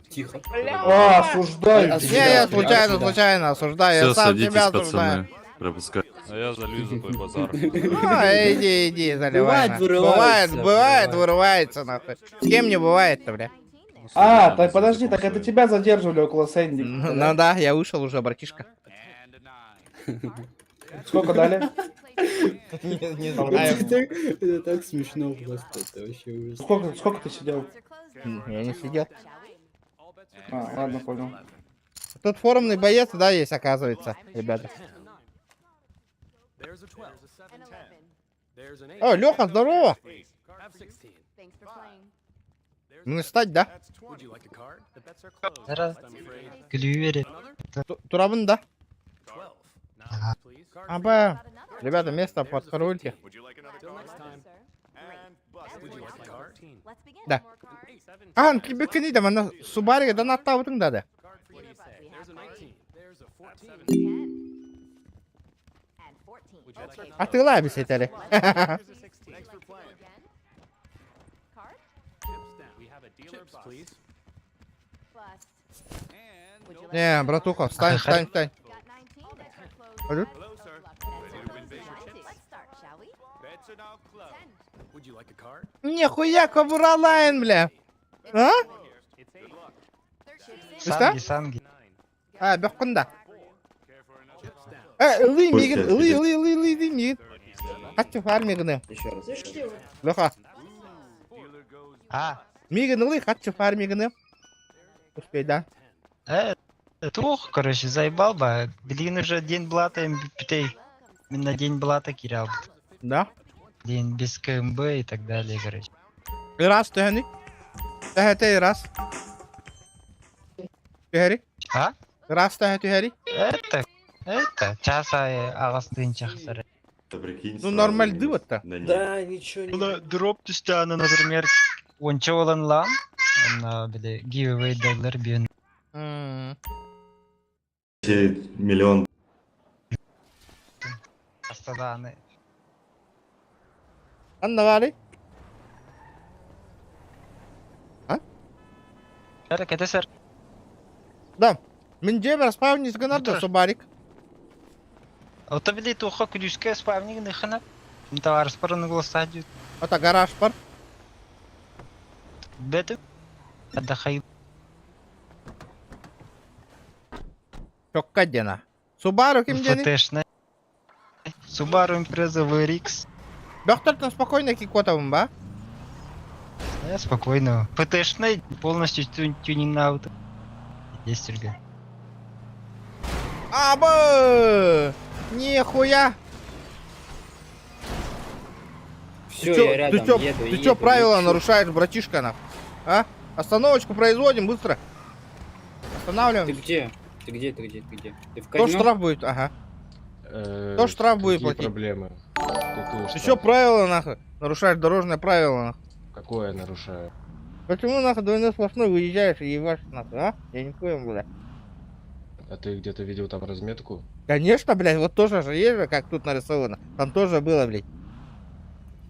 Тихо. А, осуждаю. Не, я случайно осуждаю. Я сам тебя осуждаю. Пропускай. А я залью за твой базар. Иди, заливай. Бывает, Бывает, вырывается, бывает, вырывается, нахуй. С кем не бывает-то, бля? Так подожди, так это тебя задерживали около Сэнди. Ну да, я вышел уже, братишка. Сколько дали? Не знаю. Это так смешно просто, это вообще ужас. Сколько ты сидел? Я не сидел. Ладно, понял. Тут форумный боец, да, есть, оказывается, ребята. О, Леха, здорово! Ну, стать, да? Турабын, да? Аба, ребята, место под корольки. Да. А, тебе книда, мана Субарига да наттабытың да. Атыла бис етелі. Не, братуха, встань, встань, встань. Пойдет? Нихуя, кобура лайн, бля. А? Санги. А, бёккында. Лый мигин, лый мигин. Хатчу фармигины. Леха. Мигин лый, хатчу фармигины. Успей, да? Тух, короче, заебал бы. Блин, уже день блата питей. На день блата кирял. Да? День без КМБ и так далее, короче. Раз, ты гани. Ты раз. Ты гори? А? Раз, ты гори? Это часа агастын чахсары. Ну, нормаль дывот-то. Да, ничего не... Дроп тустяны, например, онча olan lan. Она, бля, giveaway доллар бьён. Миллион. Астаданы. Анна вали? А? Шарик, это сэр. Да. Мен жебер спавнис гынарды Субарик. Ото били туха күлүшкө спавник нахана. Товар спорын гласадю. Ата гараж бар. Бету. Отдыхай. Чокка дена. Субару ким дени? ФТшны. Subaru Impreza VRX. Бёхтертон спокойно кикотовым, ба? Спокойно. ФТшный, полностью тюнинг на ауто. Есть Ольга. Аба! Нихуя! Все, я рядом еду. Ты чё правила нарушаешь, братишка, нахуй? А? Остановочку производим, быстро. Останавливаем. Ты где? Ты где? Ты в То казино? штраф будет, ага. То штраф будет платить. Проблемы? Ты чё правила, нахуй? Нарушаешь дорожное правило, нахуй. Какое нарушаю? Почему, нахуй, двойной сплошной выезжаешь и ебашь, нахуй, а? Я не понял, блядь. А ты где-то видел там разметку? Конечно, блядь, вот тоже же есть же, как тут нарисовано. Там тоже было, блядь.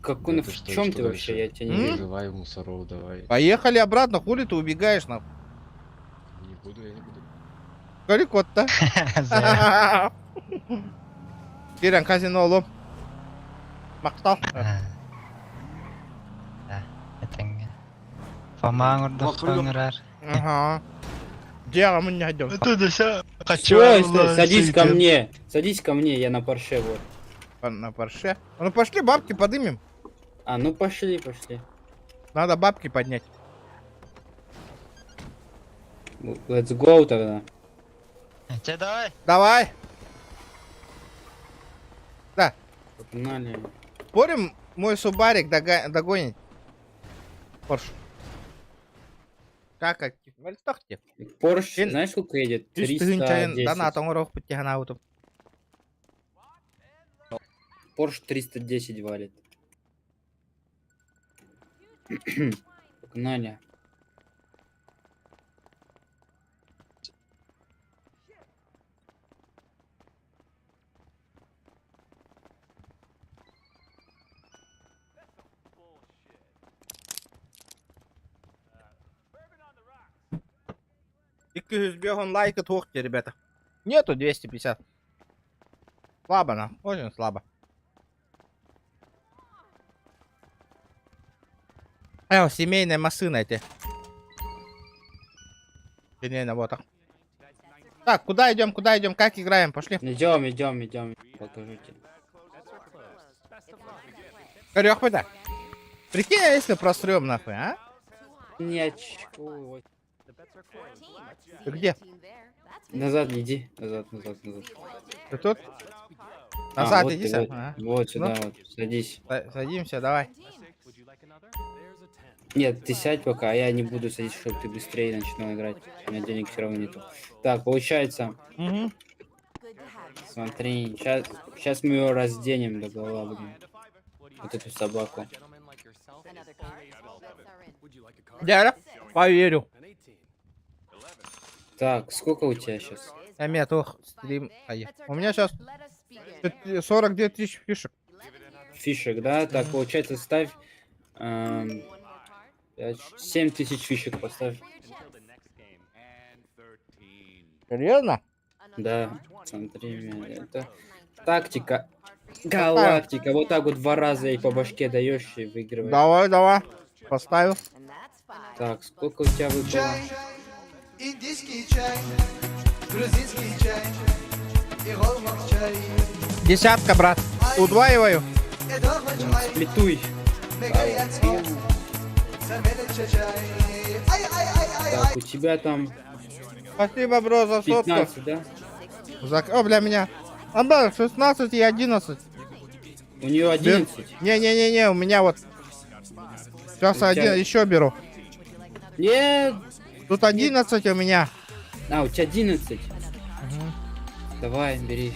Как он, в чем ты вообще? Я тебя не вижу. Вызывай мусоров, давай. Поехали обратно, хули ты убегаешь, нахуй. Не буду, я не буду. Корикот-то. Кирян, казино лом. Мактал. Это Фоман урдахтанграр. Ага. Дело мы не идем. Стой, садись ко мне. Садись ко мне, я на Порше, вот. На Порше? Ну пошли бабки подымем. А, ну пошли. Надо бабки поднять. Let's go тогда. Тебе давай. Давай. Да. Погнали. Спорим, мой Субарик догонит. Порш. Как актив? Вальтохте. Порш, знаешь, сколько едет? 310. Да, на том урок подтягна ауту. Порш 310 валит. Погнали. И бегом лайка тухте, ребята. Нету 250. Слабо, на. Очень слабо. Семейная машина эти. Семейная, вот так. Так, куда идем, как играем? Пошли. Идем. Покажите. Корёхпыта. Прикинь, если просрём нахуй, а? Не очко. Ты где? Назад иди. Назад. Ты тут? Назад вот иди ты, сам. вот, Ага. вот сюда, Ну? вот. Садись. Садимся, давай. Нет, ты сядь пока, а я не буду садиться, чтобы ты быстрее начинал играть. У меня денег все равно нету. Так, получается, Угу. смотри, сейчас мы ее разденем до гола, блин. Вот эту собаку. Я поверю. Так, сколько у тебя сейчас? Стрим. У меня сейчас 42 тысячи фишек. Фишек, да? Так, получается, ставь 7 тысяч фишек поставь. Серьезно? Да, смотри, это тактика. Галактика. Вот так вот 2 раза и по башке даешь и выигрываешь. Давай. Поставил. Так, сколько у тебя выпало? Чай, индийский чай, грузинский чай, и голмак чай. 10, брат. Удваиваю. Сплитуй. Так, у тебя там Спасибо, бро, за сотку. 15, да? О, бля, меня. Да, 16 и 11. У нее 11. Не, у меня вот. Сейчас У тебя- еще беру. Нет. Тут 11 у меня. А, у тебя 11. Давай, бери.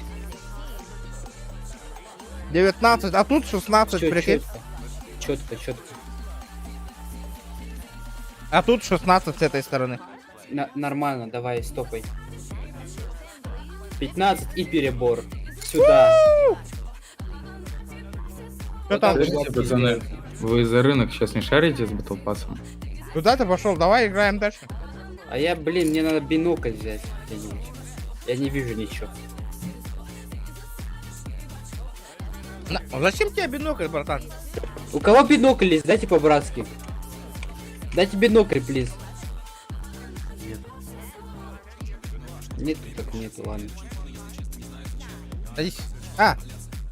19, а тут 16, Всё, прикинь. Четко. А тут 16 с этой стороны. Нормально, давай, стопай. 15 и перебор. Сюда. Что там? Слышите, пацаны, вы за рынок сейчас не шарите с батлпассом? Куда ты пошел? Давай играем дальше. А я, блин, мне надо бинокль взять где-нибудь. Я не вижу ничего. Зачем тебе бинокль, братан? У кого бинокль есть? Дайте по-братски. Дайте бинокль, плиз. Нету, так нету, ладно. Садись.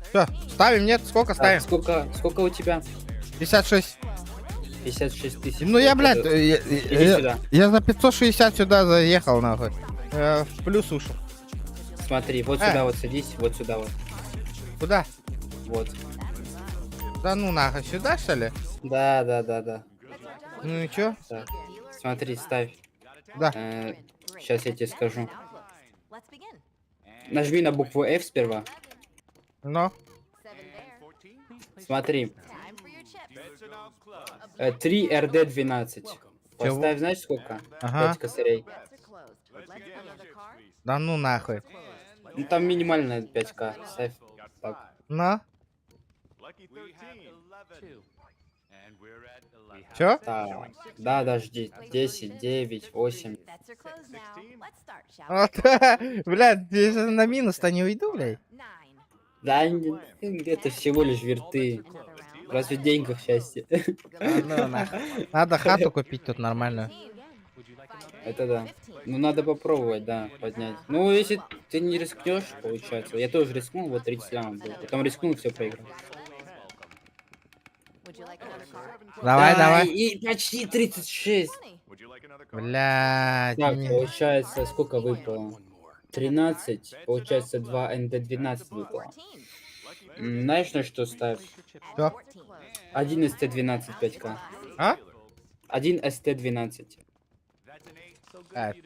Все, ставим, нет? Сколько ставим? Так, сколько у тебя? 56. 56 тысяч. Ну я, блядь, Иди сюда. я за 560 сюда заехал, нахуй. В плюс ушел. Смотри, вот сюда вот садись, вот сюда вот. Куда? Вот. Да ну нахуй, сюда что ли? Да. Ну и чё? Так. Смотри, ставь. Да. Сейчас я тебе скажу. Нажми на букву F сперва. Ну? Смотри. 3 RD12. Поставь, знаешь сколько? Ага. 5 косарей. Да ну нахуй. Ну там минимальная 5к. Ставь. Так. Ну? Чё? Так. Да, жди. 10, 9, 8. Вот, блядь, я же на минус-то не уйду, блядь. Да, это всего лишь верты. Разве в деньгах счастье? Ну, нахуй. Надо хату купить тут нормальную. Это да. Ну надо попробовать, да, поднять. Ну если ты не рискнешь, получается. Я тоже рискнул, вот 30 лямов был. Потом рискнул, все проиграл. Давай. И почти 36. Блядь. Так, получается, сколько выпало? 13. Получается, 2 НД-12 выпало. Знаешь, на что ставь? Что? 1 СТ-12 5к. А? 1 СТ-12.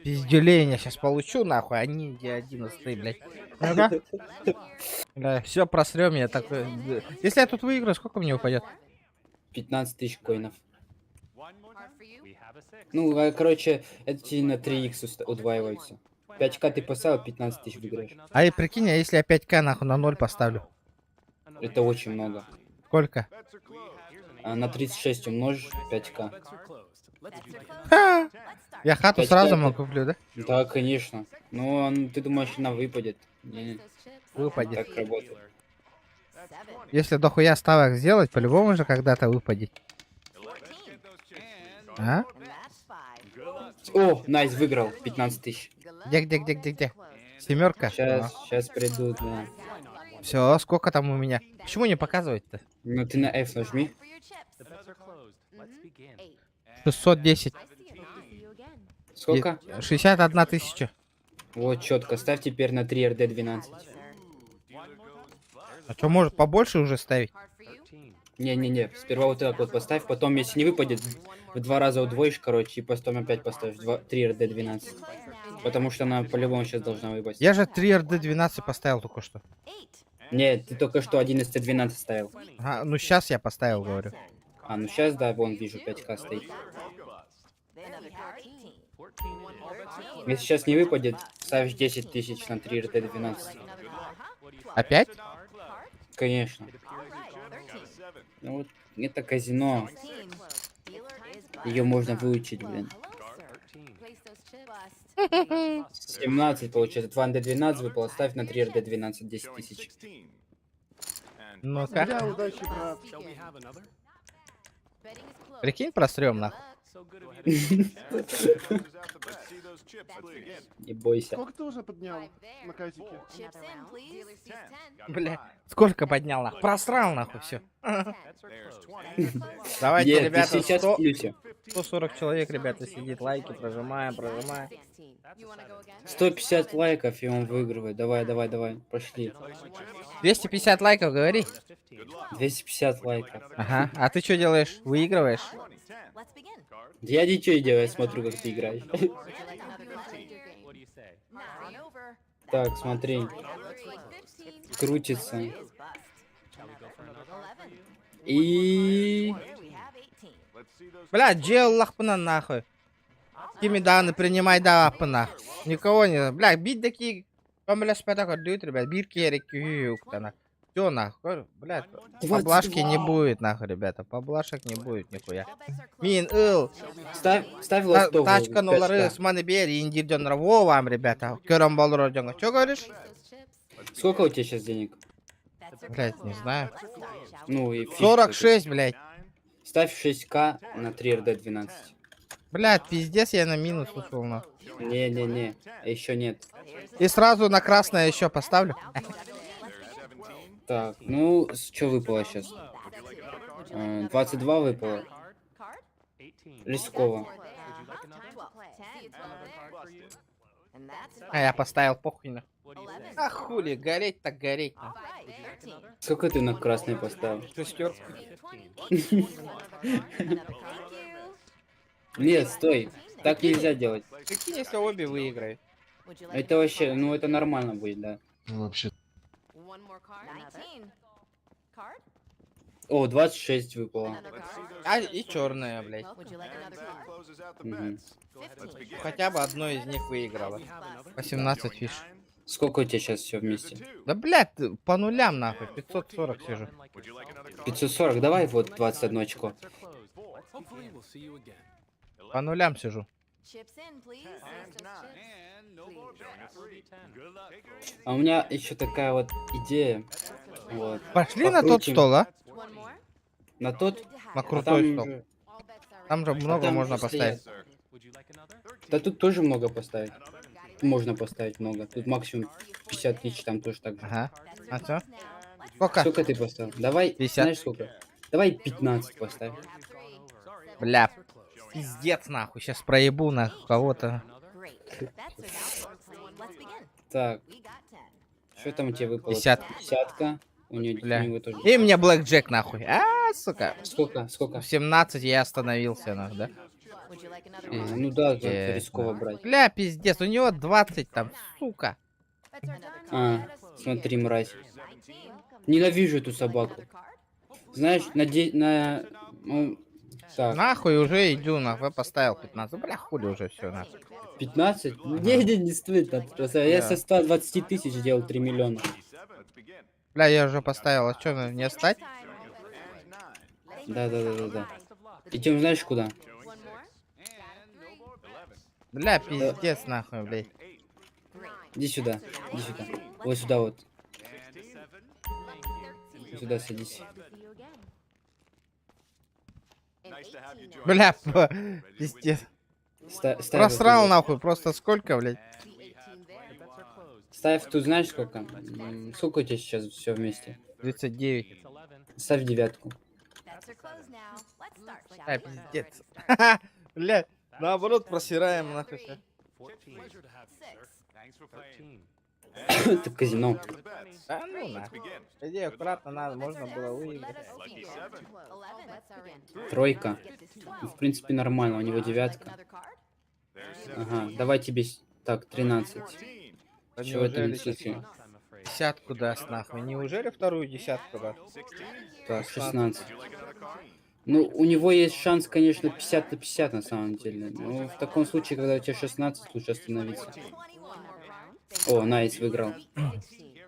Пиздюлень я сейчас получу, нахуй, они где 11, блядь. Ну-ка. Все просрем я так. Если я тут выиграю, сколько мне упадет? 15 тысяч коинов. Ну, короче, эти на 3х удваиваются. 5к ты поставил, 15 тысяч выиграешь. А и прикинь, а если я 5к нахуй на 0 поставлю? Это очень много. Сколько? На 36 умножишь 5к. Ха! Я хату 5К сразу это- могу куплю, да? Да, конечно. Ну, ты думаешь, она выпадет? Не. Выпадет. Так работает. Если дохуя ставок сделать, по-любому же когда-то выпадет. А? О, найс, выиграл. 15 тысяч. Где? Семерка? Сейчас придут, да. Все, сколько там у меня? Почему не показывать-то? Ну ты на F нажми. 610. Сколько? 61 тысяча. Вот, четко. Ставь теперь на 3 RD12. А что, может побольше уже ставить? Не-не-не, сперва вот так вот поставь, потом, если не выпадет, в 2 раза удвоишь, короче, и потом опять поставишь 3 RD12. Потому что она по-любому сейчас должна выпасть. Я же 3 RD12 поставил только что. Нет, ты только что 11-12 ставил. Ага, ну сейчас я поставил, говорю. А, ну сейчас, да, вон вижу, 5к стоит. Если сейчас не выпадет, ставишь 10 тысяч на 3 RD12. Опять? Конечно. Ну вот, это казино. Ее можно выучить, блин. 17 получается. 2 ND12 выпало. Ставь на 3 RD12 10 тысяч. Ну-ка. Прикинь, прострем нахуй. Не бойся. Сколько ты уже поднял на казике? Бля, сколько поднял нахуй? Просрал нахуй все. Давайте, Нет, ты ребята, сейчас 100, в плюсе. 140 человек, ребята, сидит, лайки прожимаем. 150 лайков, и он выигрывает. Давай, пошли. 250 лайков, говори. 250 лайков. Ага, а ты что делаешь? Выигрываешь? Я ничего не делаю, я смотрю, как ты играешь. Так, смотри. Крутится. И... Бля, джел лахпана нахуй. Кимиданы принимай да апана. Никого не... Бля, бить такие... Бля, спектакль дают, ребят. Бир керек, кююктана. Все нахуй, блядь, поблажки не будет нахуй, ребята, поблажек не будет нихуя. Мин, ставь ластовую. Тачка нулары с маны бери, индирден рво вам, ребята. Керам балроденга. Че говоришь? Сколько у тебя сейчас денег? Блядь, не знаю. Ну и 46, блядь. Ставь 6к на 3 RD12. Блядь, пиздец, я на минус ушел, нахуй. Не, еще нет. И сразу на красное еще поставлю. Так, ну, что выпало сейчас? 22 выпало. Рисково. А я поставил похуй на. А хули, гореть так гореть. Сколько ты на красный поставил? Шестерку. Нет, стой. Так нельзя делать. Прикинь, если обе выиграют. Это вообще, ну это нормально будет, да. Ну вообще. О, 26 выпало. А и черная, блядь. Мгм. Хотя бы одно из них выиграло. 18 фиш. Сколько у тебя сейчас все вместе? Да, блядь, по нулям нахуй. 540 сижу. 540, давай вот 21 очко. По нулям сижу. А у меня еще такая вот идея. Вот. Пошли на тот стол, а? На тот? На крутой стол. Же... Там же много там можно же поставить. стоят. Да тут тоже много поставить. Можно поставить много. Тут максимум 50 тысяч, там тоже так же. Ага. А что? Сколько? Сколько ты поставил? Давай, 50. знаешь сколько? Давай 15 поставь. Бля, пиздец нахуй. Сейчас проебу нахуй кого-то. Так. Что там у тебя выпало? 50. 50-ка. У него тоже. И мне Блэк Джек нахуй. А, сука. Сколько? В 17 я остановился, нахуй, да? Ну да, это рисково брать. Бля, пиздец, у него 20 там, сука. А, смотри, мразь. Ненавижу эту собаку. Знаешь, ну, так. Нахуй уже иду, нахуй, я поставил 15. Бля, хули уже все, нахуй. 15? Не стоит. Я со 120 тысяч сделал 3 миллиона. Бля, я уже поставил, а что, не стать? Да. Идем, знаешь, куда? Бля, пиздец, нахуй, блядь. Иди сюда. Вот сюда вот. Сюда садись. Бля, пиздец. Ставь Просрал вот нахуй, просто сколько, блядь? Ставь тут, знаешь сколько? Сколько у тебя сейчас все вместе? 39. Ставь 9. А, пиздец. Блядь, наоборот просираем нахуй. всё. Это казино. Да ну нахуй. Иди аккуратно надо, можно было выиграть. Тройка. Ну, в принципе, нормально, у него 9. Ага, давай тебе... Так, 13. Да Чего это не неужели случилось? Десятку даст нахуй. Неужели вторую десятку даст? Так, 16. Ну, у него есть шанс, конечно, 50 на 50 на самом деле. Но в таком случае, когда у тебя 16, лучше остановиться. О, Найс выиграл.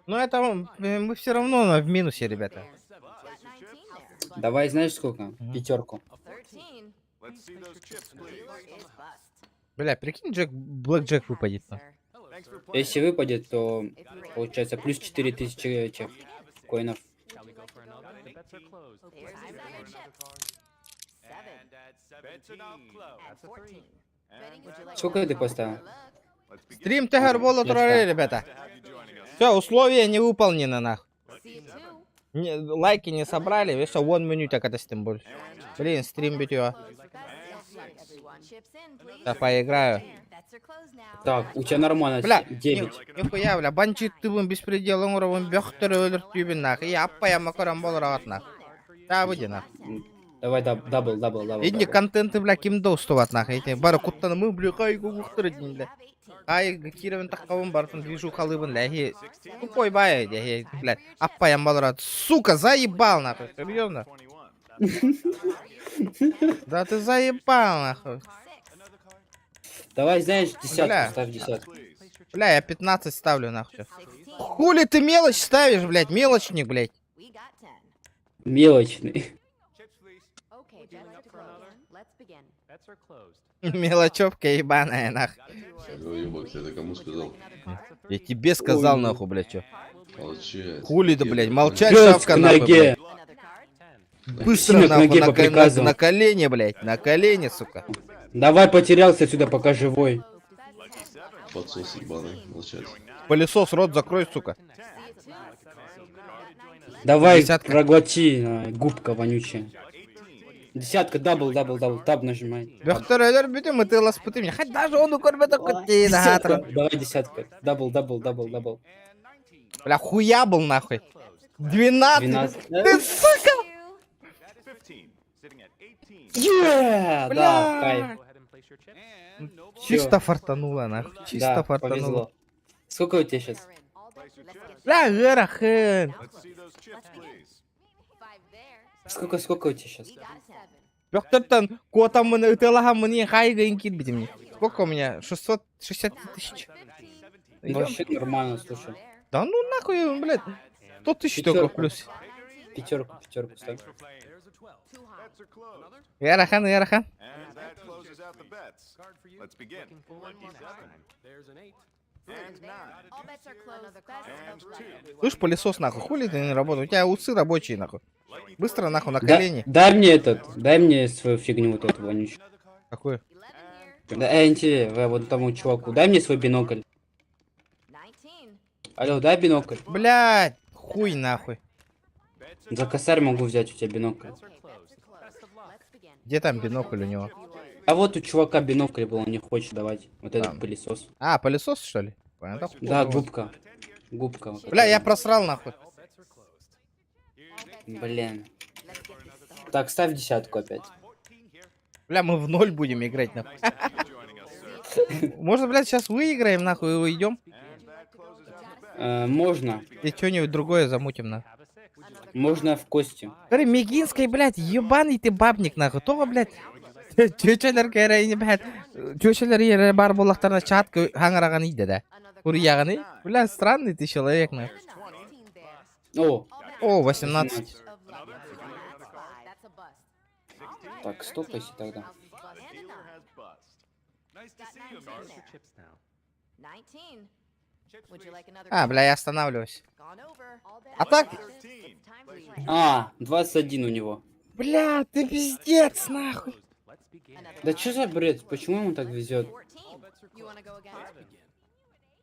Ну это мы все равно в минусе, ребята. Давай, знаешь сколько? 5. Бля, прикинь, Блэк Джек выпадет. Если выпадет, то получается плюс 4000 этих коинов. Сколько ты поставил? Стрим Тегербола троллей, ребята. Все, условия не выполнены, нахуй. Лайки не собрали, видишь, 1 минута когда стим больше. Блин, стрим битва. Я поиграю. Так, у тебя нормально. Бля, 9. нихуя, бля, банчит ты вон беспределом уровень бехтер өліртюбін нахуй. Я аппая макарам бол рағат нахуй. Да, выйди нахуй. Давай дабл. Иди контенты, бля, кимді ұстыват нахуй. Бары құттаны мы, бля, қай көғықтыр дейін, бля. Қай киревін таққауын бартын движу қалыбын, бля. Тупой бай, бля. Аппая бол рағат. Сука, заебал нахуй, серьезно? Да ты заебал нахуй. Давай, знаешь, 10, Бля. ставь 10. Бля, я 15 ставлю нахуй. Хули ты мелочь ставишь, блядь, мелочник, блядь. Мелочный. Мелочевка ебаная, нахуй. Это кому сказал? Я тебе сказал, нахуй, блядь, чё. Молчать. Хули ты, блядь, молчать, Жёстко шавка, нахуй, ноге. блядь. Быстро, Сильно к нахуй, ноге по приказу. на колени, блядь, на колени, сука. Давай потерялся сюда, пока живой. Подсос ебаный. Молчать. Пылесос, рот закрой, сука. Давай, Десятка. проглоти, губка вонючая. 10, дабл, таб нажимай. Бөхтөрөлөр бүтін мытылас бүтін. Хай даже onu көрбеді күттейді, Десятка. хатырым. Давай 10. Дабл. Бля, хуя был, нахуй. 12. 12. Ты, сука! Да, Бля. кайф. Чисто фартануло, нахуй. Чисто Да, фартануло. повезло. Сколько у тебя сейчас? Бля, гырахын. Сколько у тебя сейчас? Бөхтөртен котамын ытылахамын хайгын кит битим. Сколько у меня? 660 тысяч. Вообще нормально, слушай. Да ну нахуй, блядь. 100 тысяч только плюс. Пятерку ставь. Ярахан. Слышь, пылесос, нахуй, хули ты не работаешь? У тебя усы рабочие, нахуй. Быстро, нахуй, на колени. Дай мне свою фигню вот эту вонючую. Какую? Да, тебе, вот тому чуваку. Дай мне свой бинокль. Алло, дай бинокль. Блядь, хуй нахуй. За косарь могу взять у тебя бинокль. Где там бинокль у него? А вот у чувака бинокль был, он не хочет давать. Вот этот пылесос. А, пылесос, что ли? Понятно, Да, губка. Губка. Вот Бля, эта. я просрал, нахуй. Блин. Так, ставь 10 опять. Бля, мы в 0 будем играть, нахуй. Может, блядь, сейчас выиграем, нахуй, и уйдем? Можно. И что-нибудь другое замутим, нахуй. Можно в кости. Говори, Мегинской, блядь, ебаный ты бабник, нахуй. Того, блядь, чөчелер керейни, блядь, чөчелер ере бар болақтарына чатка хаңыраған иді, да. Урияғаны, блядь, странный ты человек, нахуй. О, 18. Так, стопайся тогда. А, бля, я останавливаюсь. А так, А, 21 у него. бля, ты пиздец, нахуй. Да что за бред? Почему ему так везет?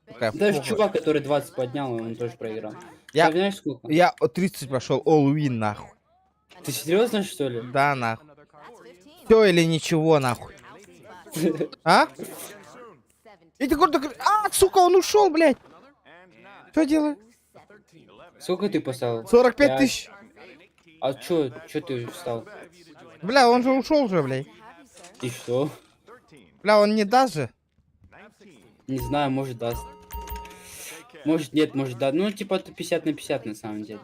Какая Даже похуй. чувак, который 20 поднял, он тоже проиграл. Я- Ты знаешь сколько? Я 30 прошел, all win, нахуй. Ты серьезно, что ли? Да, нахуй. Все или ничего, нахуй. А? И ты такой, сука, он ушел, блядь. Что делаю? Сколько ты поставил? 45 тысяч. А чё ты встал? Бля, он же ушел же, блядь. И что? Бля, он не даст же. Не знаю, может даст. Может нет, может да. Ну, типа, это 50 на 50 на самом деле.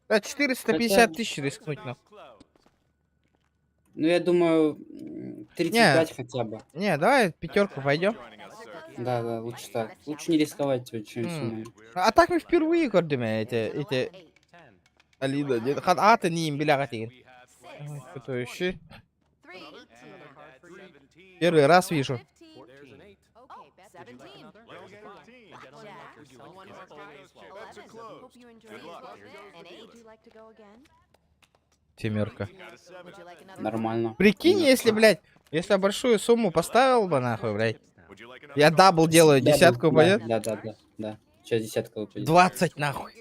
Да, 450 тысяч рискнуть, нахуй. Ну, я думаю, 35 хотя бы. Не, давай пятерку пойдем. Да, лучше так. Лучше не рисковать, чем суммой. А так мы впервые gördüm эти... Алида, нет, аты ним, бля, Кто Первый раз вижу. Семерка. Нормально. Прикинь, если, блядь, если я большую сумму поставил бы, нахуй, блядь. Я дабл делаю, десятку пойдет? Да. Сейчас десятка выпадет. 20, нахуй.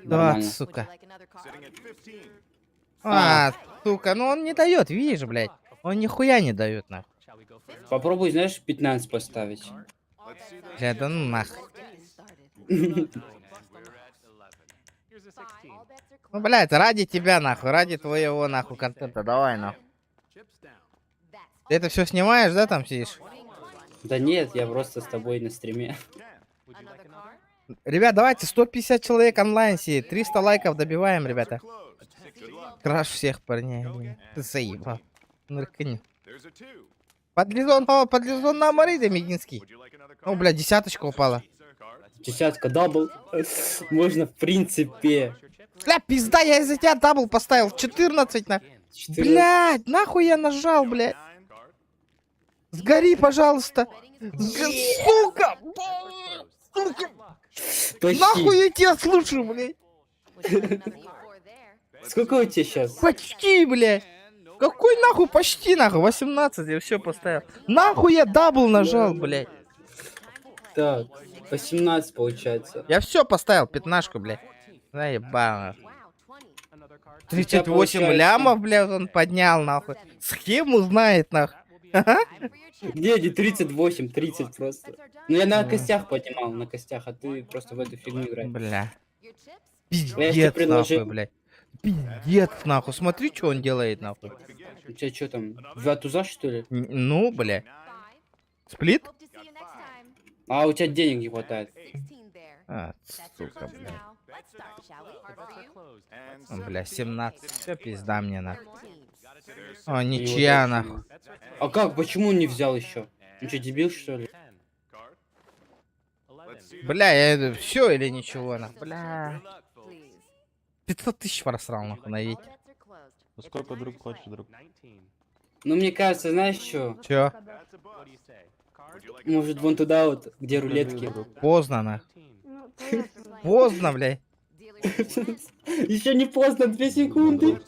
Нормально. 20, сука. А, сука, ну он не дает, видишь, блядь. Он нихуя не дает, нахуй. Попробуй, знаешь, 15 поставить. Бля, да ну нахуй. Ну, блядь, ради тебя, нахуй, ради твоего, нахуй, контента, давай, нахуй. Ты это все снимаешь, да, там сидишь? Да нет, я просто с тобой на стриме. Ребят, давайте, 150 человек онлайн сидит, 300 лайков добиваем, ребята. Краш всех парней, блин. Ты заебал. Ныркни. Подлизон на Марида Мединский. Ну, блядь, десяточка упала. Десятка, дабл. Можно, в принципе. Бля, пизда, я из-за тебя дабл поставил. 14 на... 14. Блядь, нахуй я нажал, блядь. Сгори, пожалуйста. Сука! Сука! Почти. Нахуй я тебя слушаю, блядь. Сколько у тебя сейчас? Почти, блядь. Какой нахуй почти, нахуй? 18, я все поставил. Нахуй я дабл нажал, блядь. Так, 18 получается. Я все поставил, пятнашку, блядь. Заебал. 38 получается- лямов, блядь, он поднял, нахуй. Схему знает, нахуй. Не 38, 30 просто. Ну я на костях поднимал, на костях, а ты просто в эту фигню играешь. Бля. Я тебе Пиздец, предложил. нахуй, блядь. Пиздец, нахуй. Смотри, что он делает, нахуй. У тебя что там, два туза что ли? Ну, блядь. Сплит? А у тебя денег не хватает. А, сука, блядь. Бля, 17. Все пизда мне, нахуй. О, ничья, нахуй. А как, почему он не взял еще? Он что, дебил что ли? Бля, я все или ничего, нахуй. Бля. 500 тысяч просрал, нахуй, на веке. Сколько друг хочешь, друг? Ну мне кажется, знаешь что? Чё? Может вон туда вот, где рулетки. Поздно, нахуй. Поздно, блядь. Еще не поздно, 2 секунды.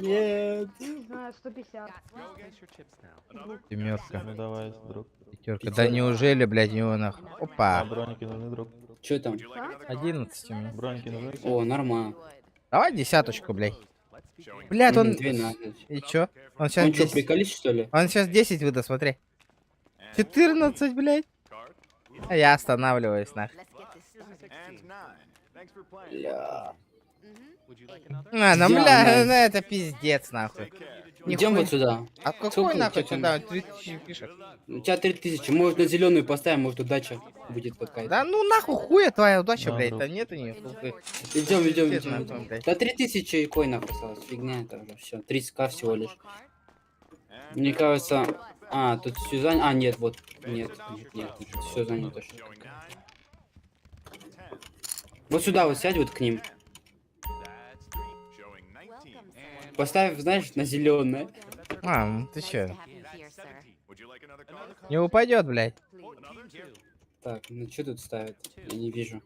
Нет. Не знаю, 150. Семерка. Ну давай, друг. Пятерка. Да неужели, блядь, его нахуй? Опа. Броники нужны, друг. Че там? 11 у меня. Броники нужны. О, нормально. Давай десяточку, блядь. Блядь, он... 12. И чё? Он сейчас Он что, 10... приколись что ли? Он сейчас 10 выдаст, смотри. 14, блядь. А я останавливаюсь, нахуй. Бля. А, ну, бля, ну это пиздец, нахуй. Идем Нихуя. вот сюда. А какой Сколько у нахуй тебя там? сюда? 3000 пишет. У тебя 3000. Может на зеленую поставим, может удача будет какая-то. Да ну нахуй хуя твоя удача, Да, блядь. друг. Там нету ни хуй. Идем, Пиздец, нахуй, идем. блядь. Да 3000 коинов осталось. Фигня это уже. Все. 30к всего лишь. Мне кажется. А, тут все занято. А, нет, вот. Нет. Все занято. Вот сюда вот сядь вот к ним. Поставь, знаешь, на зеленое. А, ну ты чё? Не упадет, блядь. Так, ну что тут ставят? Я не вижу.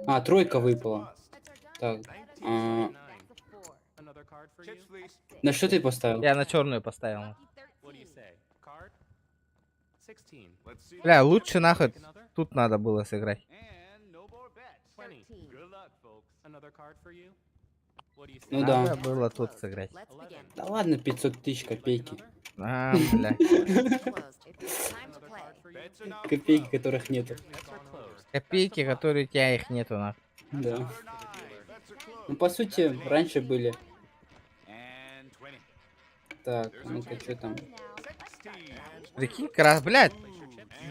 А, тройка выпала. Так. На что ты поставил? Я на черную поставил. Бля, лучше нахуй тут надо было сыграть. Ну Надо да. было тут сыграть. Да ладно, 500 тысяч копейки. А, бля. Копейки, которых нету. Копейки, которые у тебя их нету, нахуй. Да. Ну, по сути, раньше были. Так, ну-ка, что там? Прикинь, крас, блядь.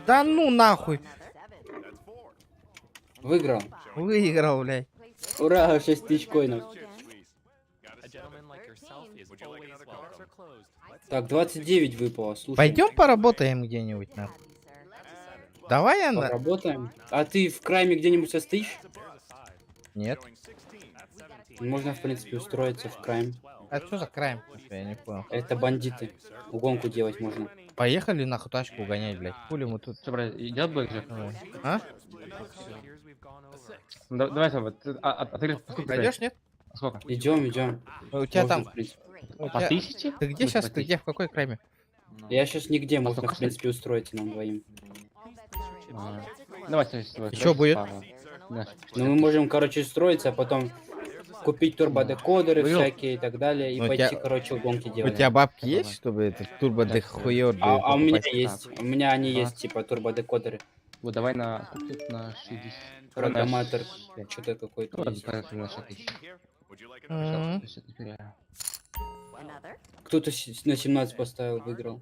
Да ну нахуй. Выиграл. Выиграл, блядь. Ура, 6 тысяч коинов. Так, 29 выпало, слушай. Пойдем поработаем где-нибудь, нахуй. Давай я на... Поработаем. А ты в крайме где-нибудь состоишь? Нет. Можно, в принципе, устроиться в крайм. А что за крайм? Я не понял. Это бандиты. Угонку делать можно. Поехали нахуй тачку гонять, блядь. Хули мы тут... Что, брат, идет бэк же? А? Давай, Саба, ты сколько Пойдешь, нет? Сколько? Идем, идем. У тебя Можно, там... в принципе. у По тебя- 1000? Ты где сейчас? Ты где? В какой крайме? Я сейчас нигде, можно, сколько в принципе, устроиться нам двоим. Давай, стой. Ещё будет? Да. Ну, мы можем, короче, строиться, а потом купить турбодекодеры Выиграл? всякие и так далее, и Ну, у пойти, тебя- короче, угонки У делать. тебя бабки есть, чтобы этот турбо дохуёр? А у меня покупать? есть. У меня они Да. есть, типа, турбодекодеры. Вот давай на... сколько тут? На 60. Программатор. На Что-то какой-то есть. на 6000. Мгм. Сейчас нихуя. Кто-то на 17 поставил, выиграл.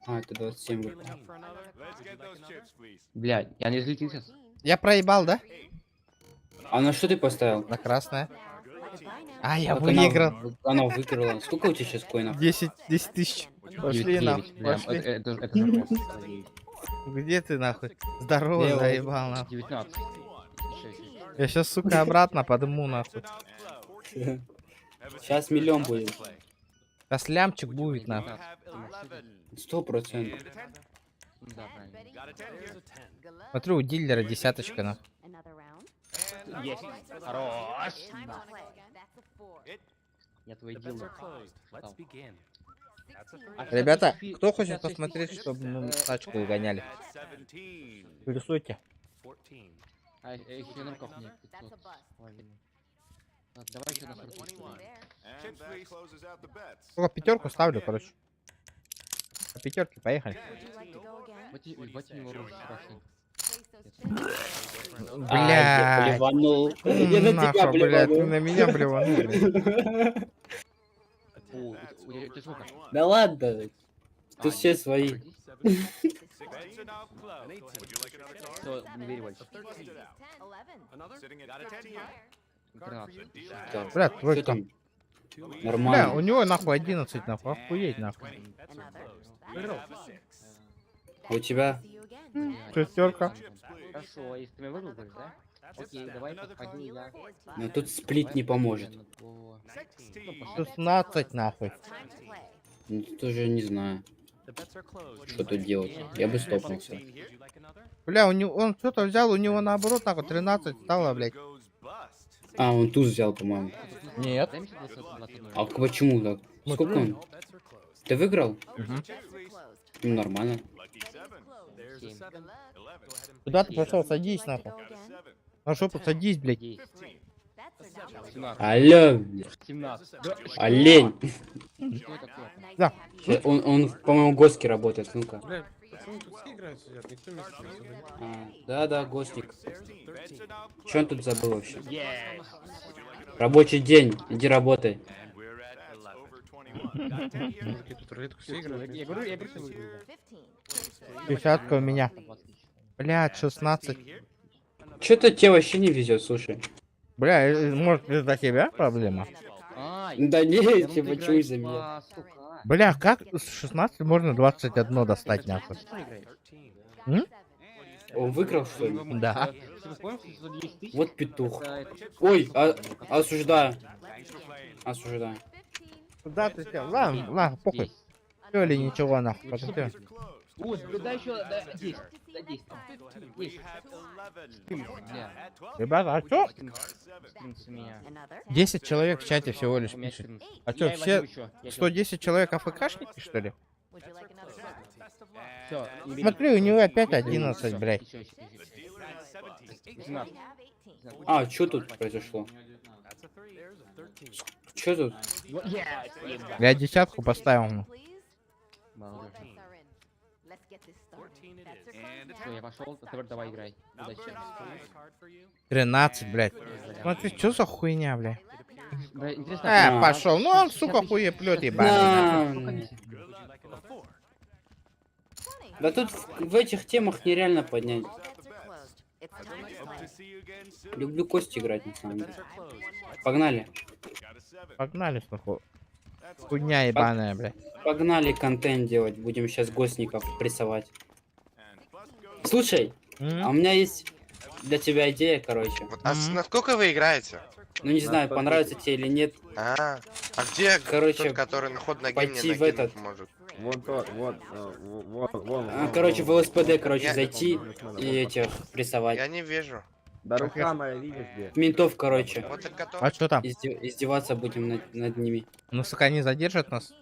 А, это 27 выиграл. Блядь, я не взлетел сейчас. Я проебал, да? А на что ты поставил? На красное. А, я Так выиграл. Она выиграла. Сколько у тебя сейчас коинов? 10 тысяч. Пошли нам. 9, бля, Пошли. это запрос. Где ты нахуй? Здорово, Я его- заебал нахуй. 19. Я сейчас, сука, обратно подыму нахуй. Сейчас миллион будет. Сейчас лямчик будет нахуй. 100%. Да, правильно. Смотрю, у дилера десяточка нахуй. Есть. Хорош. Я твой дилер. Ребята, кто хочет посмотреть, чтобы мы тачку гоняли? Рисуйте. А еще на руках нет. 500. Так, давай еще на 40. Только пятерку ставлю, короче. По пятерке, поехали. Ебать у него рожа страшная. Я Блядь. блеванул. Я на тебя Нахуй, блядь, ты блеванул. на меня блеванул, блядь. О, у тебя сколько? Да ладно. Тут все свои. Все, не верь больше. 13. Так, Блядь, что твой там? Бля, у Нормально. него нахуй 11, нахуй, охуеть нахуй. А у тебя? Шестерка. Хорошо, если ты меня выиграл, говоришь, да? Окей, давай подходи, я. Но тут сплит не поможет. 16 нахуй. Ну, тут уже не знаю, что тут делать. Я бы стопнулся. Бля, у него, он что-то взял, у него наоборот нахуй 13 стало, блядь. А, он туз взял, по-моему. Нет. А почему так? Сколько он? Ты выиграл? Мгм. Ну, нормально. Куда ты пошел? Садись нахуй. На жопу садись, блядь. 17. Алло, 17. олень. Что такое? Да. Он по-моему, Госки работает. Ну-ка. Блядь, пацаны тут все играют, сидят, никто не сидит. Да, Гостик. Че он тут забыл вообще? Рабочий день, иди работай. Мужики тут рулетку все играют. Я говорю, что выиграл. Десятка у меня. Блядь, 16. Че-то тебе вообще не везет, слушай. Бля, может из-за тебя проблема? Да не, типа, почему из-за меня? Бля, как с 16 можно 21 достать нахуй? М? Он выиграл, что ли? Да. Вот петух. Ой, осуждаю. Осуждаю. Куда ты сел? Ладно, ладно, похуй. Все или ничего нахуй, подожди. Да еще, да, 10. Да 10. 10. Ребята, а чё? С меня. 10 человек в чате всего лишь У меня пишет. 14. А чё, Я все возьму ещё, я 110 человек АФКшники, что ли? Всё, не бери. Смотри, у него опять 11, Всё, блядь. ещё, ещё, ещё. 18. А, что тут произошло? Что тут? Я десятку поставил. Ну. Всё, я пошел, теперь давай играй. Удачи. 13, блядь. Смотри, что за хуйня, блядь? Да, интересно, Пошел. Ну он, сука, хуеплет, ебаный. Да тут в этих темах нереально поднять. Люблю кости играть, на самом деле. Погнали. Погнали, сноху. Хуйня ебаная, блядь. Погнали контент делать. Будем сейчас гостников прессовать. Слушай, а у меня есть для тебя идея, короче. Насколько вы играете? Ну не знаю, понравится тебе или нет. А где Короче, тот, который на ход ноги пойти мне в накинуть этот. может? Вон тот, вон. Короче, в ЛСПД, короче, Я- зайти и этих прессовать. Я не вижу. Да рука моя, видишь где? Ментов, короче. Вот это готов? А что там? Издеваться будем над ними. Ну, сука, они задержат нас.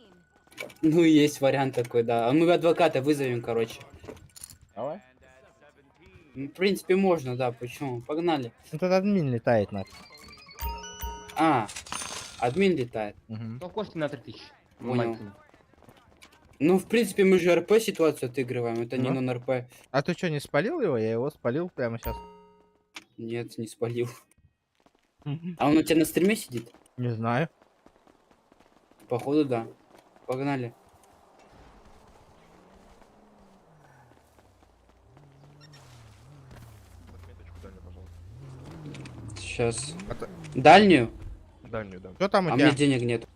Ну, есть вариант такой, да. А мы адвоката вызовем, короче. Давай. Ну, в принципе, можно, да, почему? Погнали. Ну, тут админ летает, нахуй. А, админ летает. Ну, кости на 3000. Понял. Ну, в принципе, мы же РП ситуацию отыгрываем, это не Ну. нон-РП. А ты что, не спалил его? Я его спалил прямо сейчас. Нет, не спалил. А он у тебя на стриме сидит? Не знаю. Походу, да. Погнали. Сейчас. Дальнюю? Дальнюю, да. Что там у А тебя? мне денег нет.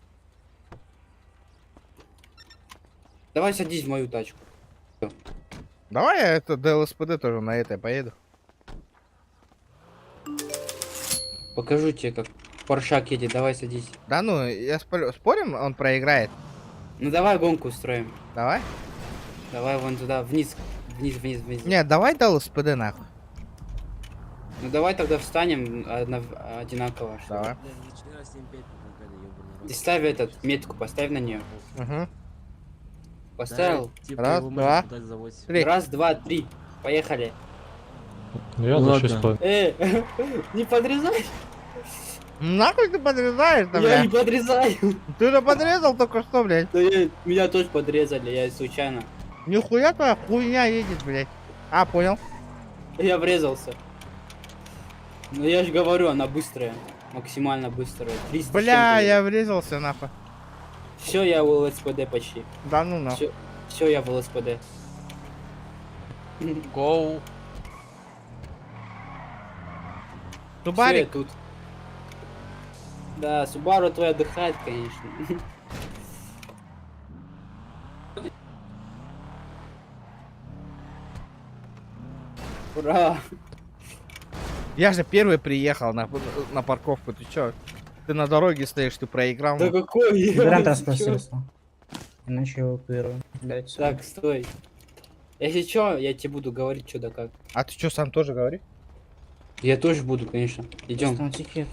Давай садись в мою тачку. Давай я это до ЛСПД тоже на этой поеду. Покажу тебе, как Поршак едет. Давай садись. Да ну, я спорим, он проиграет. Ну давай гонку устроим. Давай? Давай вон туда, вниз. Вниз. Не, давай до ЛСПД нахуй. Ну давай тогда встанем одинаково. Чтобы... Давай. Ты ставь этот метку, поставь на нее. Угу. Поставил? Раз, два, три. Раз, два, три. Поехали. Я за 6 Не подрезай. Нахуй ты подрезаешь, да, Я не блядь? подрезаю. Ты же подрезал только что, блядь. Да меня тоже подрезали, я случайно. Нихуя твоя хуйня едет, блядь. А, понял. Я врезался. Ну я же говорю, она быстрая. Максимально быстрая. 300 Бля, я врезался, нахуй. Все, я в ЛСПД почти. Да ну нахуй. Все, я в ЛСПД. Гоу. Субарик. Тут. Да, Субару твой отдыхает, конечно. Ура! Я же первый приехал на парковку, ты чё? Ты на дороге стоишь, ты проиграл. Да какой? Убираем транспортное средство. Иначе эвакуируем. Так, стой. Если чё, я тебе буду говорить, что да как. А ты чё, сам тоже говори? Я тоже буду, конечно. Идем. Тикет.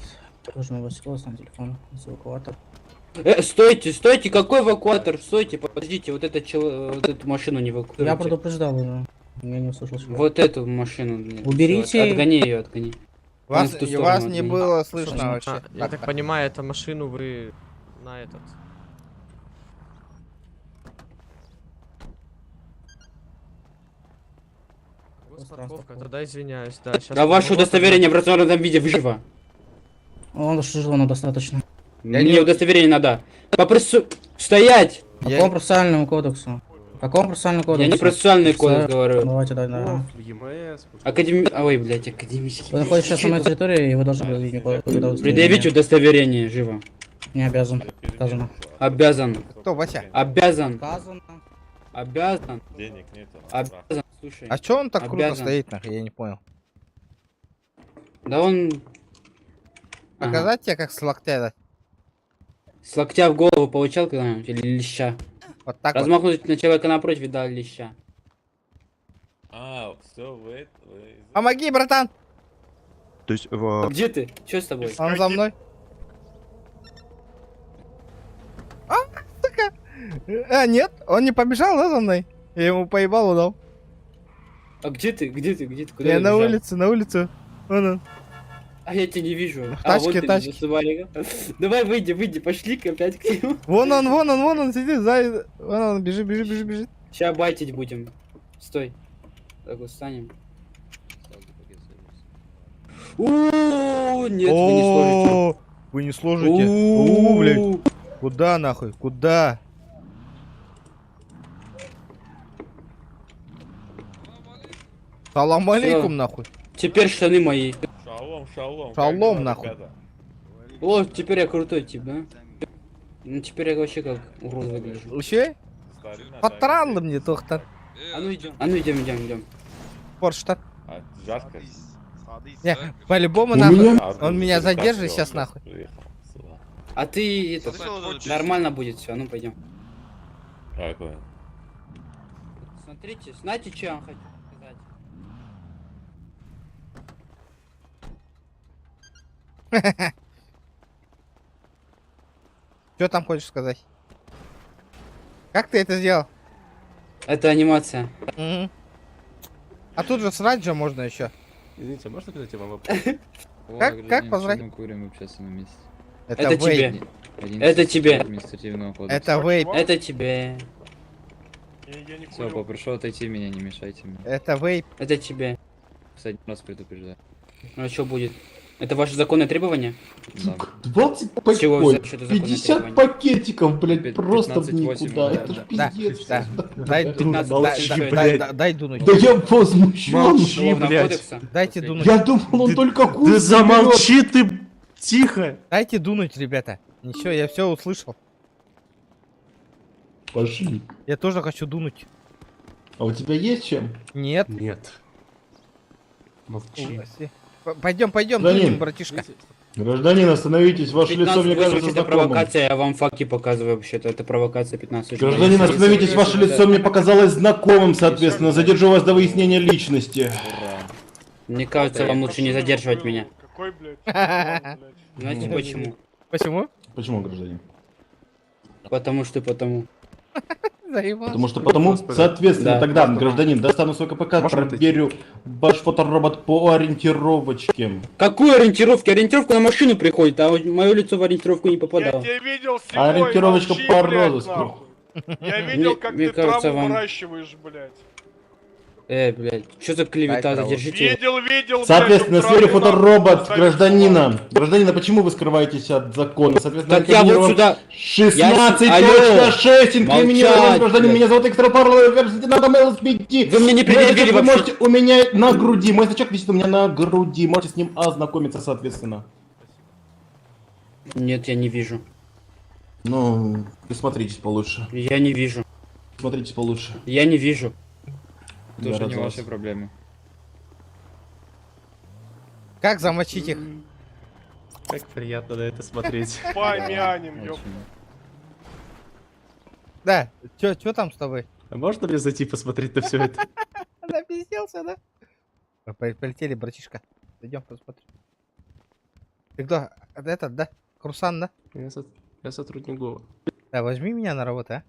Должен быть голос на телефон. Эвакуатор. Стойте, какой эвакуатор? Стойте, подождите, вот эту машину не эвакуируйте. Я предупреждал уже. Я не услышал. Вот эту машину. Уберите. Всё, отгони ее, отгони. Вас, Вон в ту и сторону вас не отгони. было слышно вообще. Я так понимаю, эту машину вы на этот... Парковка, тогда извиняюсь, да. Сейчас А ваше удостоверение в развернутом виде живо. Он оно достаточно. Мне удостоверение надо. Стоять! По какому процессуальному кодексу? По какому процессуальному кодексу? Я не процессуальный кодекс говорю. Давайте, да. Ой, блядь, академический. Вы находитесь сейчас на моей территории, и вы должны предъявить удостоверение. Предъявить удостоверение, живо. Не обязан. Сказано. Обязан. Кто, Вася? Обязан. Сказано. Обязан. Денег нет. Обязан, слушай. А чё он так круто Обязан. стоит, нахуй? Я не понял. Да он... Показать тебе, как с локтя дать? С локтя в голову получал когда-нибудь или леща? Вот так вот. Размахнуть на человека напротив и дал леща. понял. Все, вы... Помоги, братан! То есть, Где ты? Что с тобой? Он за мной. А, сука! Нет, он не побежал, да, за мной? Я ему поебалу дал. А где ты? Где ты? Где ты? Куда Я ты на бежал? улице, на улице. Вон он. А я тебя не вижу. Тачки, ты тачки. за Субарика. Давай выйди, пошли-ка опять к нему. Вон он сидит, сзади. Вон он, бежит. Сейчас байтить будем. Стой. Так вот встанем. Нет, вы не сложите. О, вы не сложите. О, блядь. Куда нахуй? Куда? Салам алейкум, нахуй. Теперь штаны мои. Шалом, шалом. Шалом, нахуй. О, теперь я крутой тип, да? Ну теперь я вообще как урод выгляжу. Вообще? Потранно мне, доктор. А ну идем. Порштадт. Жарко. Не, по-любому У нахуй. меня- Он меня задержит сейчас нахуй. А ты это, нормально будет все, ну пойдем. Какое? Смотрите, знаете, что я вам хочу сказать? Что там хочешь сказать? Как ты это сделал? Это анимация. Мгм. А тут же срать же можно еще. Извините, можно задать вам вопрос? Как поздравить? Курим общаться на месте. Это вейп. тебе. Это тебе. Административного кодекса. Это вейп. Это тебе. Все, попрошу отойти меня, не мешайте мне. Это вейп. Это тебе. Последний раз предупреждаю. Ну а что будет? Это ваши законные требования? Да. 25 Чего ой, взять, что это законные 50 требования? пакетиков, блядь, 15, просто в 8, никуда. да, Это ж Да, пиздец. да. Дай дунуть. 15, Молчи, блядь. Дай дунуть. Да я возмущен. Уголовного кодекса? Дайте дунуть. Я думал, он только курс Да замолчи ты! Тихо! Дайте дунуть, ребята. Ничего, я все услышал. Пошли. Я тоже хочу дунуть. А у тебя есть чем? Нет. Нет. Молчи. Пойдем, Гражданин. дунем, братишка. Гражданин, остановитесь, ваше лицо мне 15-8 кажется это знакомым. провокация, я вам факти показываю вообще-то. Это провокация 15. Гражданин, остановитесь, ваше лицо мне показалось знакомым, соответственно. Задержу вас до выяснения личности. Мне кажется, вам лучше не задерживать меня. Какой, блядь? Знаете почему? Почему? Почему, гражданин? Потому что потому. Заебал. Потому, соответственно, Да. тогда, гражданин, достану свой КПК, проверю ваш фоторобот по ориентировочке. Какую ориентировку? Ориентировка на машину приходит, а мое лицо в ориентировку не попадало. Я тебя видел А сегодня, ориентировочка молчи, по блядь, розыску. нахуй. Я видел, Мне- как мне ты кажется, траву вам- выращиваешь, блядь. Блядь, что за клевета, Дай траву. задержите. Видел, Соответственно, блядь, сфере траву фоторобот нахуй гражданина. Гражданина, почему вы скрываетесь от закона? Соответственно, Так я вот инкриминирован сюда... 16.6 инкриминирован Молчать, гражданин. блядь. Меня зовут Экстра Парло, лейтенантом ЛСПД. Вы мне не предъявили Вы вообще. можете у меня на груди. Мой значок висит у меня на груди. Можете с ним ознакомиться, соответственно. Нет, я не вижу. Ну, присмотритесь получше. Я не вижу. Смотритесь получше. Я не вижу. Я Тоже рад не за вас. ваши проблемы. Как замочить их? Как приятно на это смотреть. Помянем, ёп. Да, чё там с тобой? А можно мне зайти посмотреть на все это? Напизделся, да? Полетели, братишка. Идем посмотрим. Ты кто? Этот, да? Курсант, да? Я сотрудник ГОВа. Да, возьми меня на работу, а?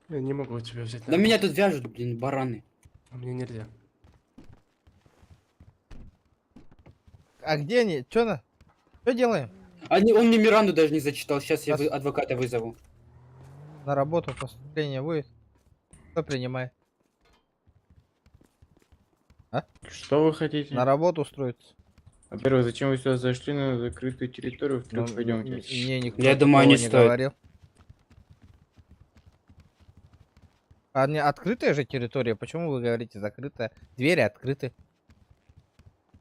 Я не могу тебя взять. Да меня тут вяжут, блин, бараны. Мне нельзя. А где они? Чё делаем? Он мне Миранду даже не зачитал. Сейчас я адвоката вызову. На работу поступление будет? Кто принимает? А? Что вы хотите? На работу устроиться? Во-первых, зачем вы сюда зашли на закрытую территорию? Ну, Вдруг пойдемте. Мне никто Я думаю, такого не стоит. говорил. А не открытая же территория? Почему вы говорите закрытая? Двери открыты.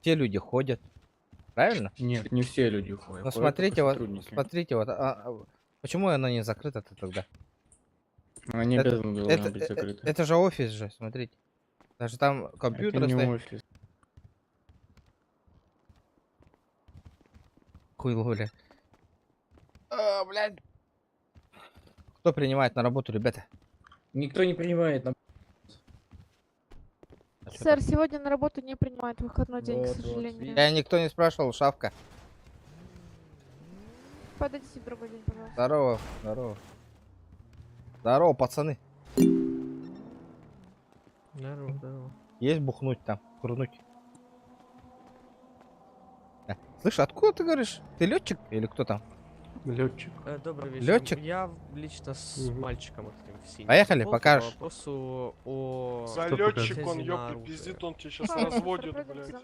Все люди ходят. Правильно? Нет, не все люди ходят. Ну ходят смотрите, только вот, сотрудники. смотрите, вот, почему она не закрыта-то тогда? Она не обязана должна быть закрыта. Это же офис же, смотрите. Даже там компьютер Это не стоит. офис. Хуйло, бля. Блядь. Кто принимает на работу, ребята? Никто не принимает. Сэр, сегодня на работу не принимают выходной день, к сожалению. Я никто не спрашивал, шавка. Подойдите в другой день, пожалуйста. Здорово, здорово. Здорово, пацаны. Здорово, здорово. Есть бухнуть там, курнуть. Слышь, откуда ты говоришь? Ты летчик или кто там? Летчик. Добрый вечер. Летчик? Я лично с мальчиком этим в синей Поехали, футболке покажешь. По вопросу о... Залетчик он, связи на ёпта, оружие. пиздит, он тебя сейчас разводит, блядь.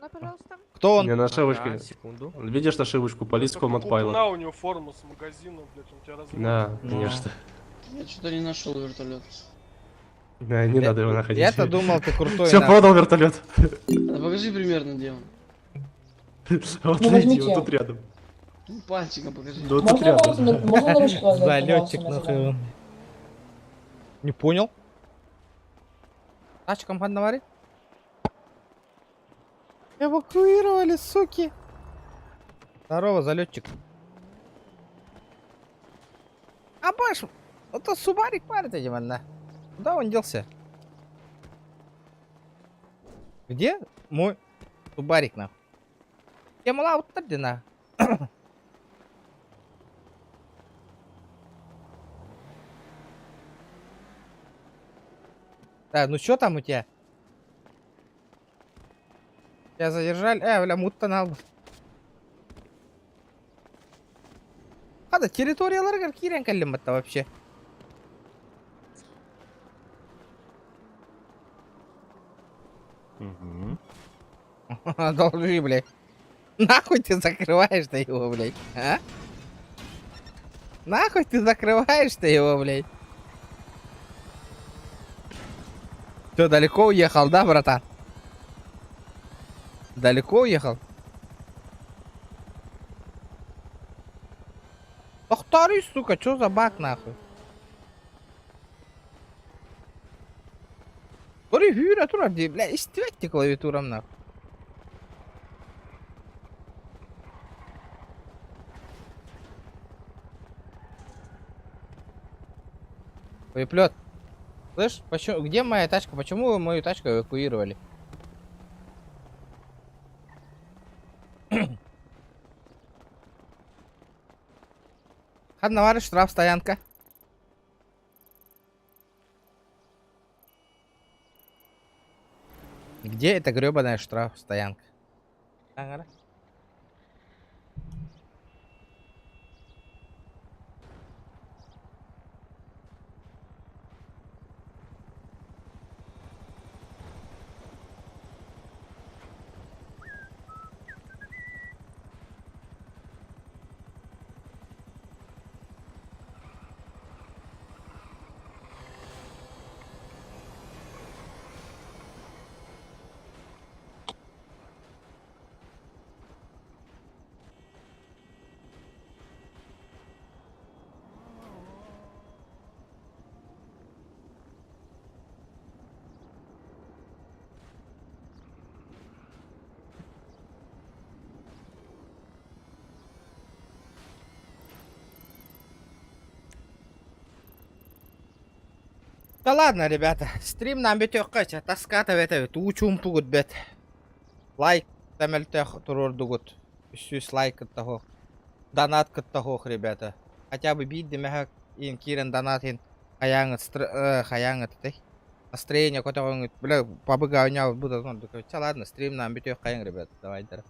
Кто он? Не на ошибочке. Секунду. Видишь ошибочку? Police Command Купна Pilot. у него форма с магазина, блядь, он тебя разводит. Да, конечно. Я что-то не нашел вертолет. Да, не надо его находить. Я-то думал, ты крутой. Все, продал вертолет. Покажи примерно, где он. Вот найди, он тут рядом. Пальчиком покажи. Да вот тут рядом. Залетчик нахуй он. Не понял? Тачкам поднавари? Эвакуировали, суки. Здорово, залетчик. А баш, это Субарик парит этим, да? Куда он делся? Где мой Субарик, нахуй? Я мала вот так, на. Да, ну что там у тебя? Тебя задержали? Бля, муттанал. Хада, территориялар кирен каллим это вообще. Должи, блядь. Нахуй ты закрываешь-то его, блядь, а? Нахуй ты закрываешь-то его, блядь? Ты далеко уехал, да, братан? Далеко уехал? Повтори, сука, что за баг, нахуй? Клавиатура, тура, бля, истевайте клавиатурам, нахуй. Хуеплет. Слышь, почему, где моя тачка? Почему вы мою тачку эвакуировали? Хаднавары, штраф, стоянка. Где эта гребаная штраф, стоянка? Ага. Да ладно, ребята, стрим нам бетёккача, таската ветевит, учум тугут бет. Лайк тамельтех турор дугут. Сюс лайк того. Донат того, ребята. Хотя бы бит демехак ин кирен донатин. Хаянgat ты. Настроение, которое, бля, побыгаю, буду, ну, ладно, стрим нам бетёккаем, ребята, давайте.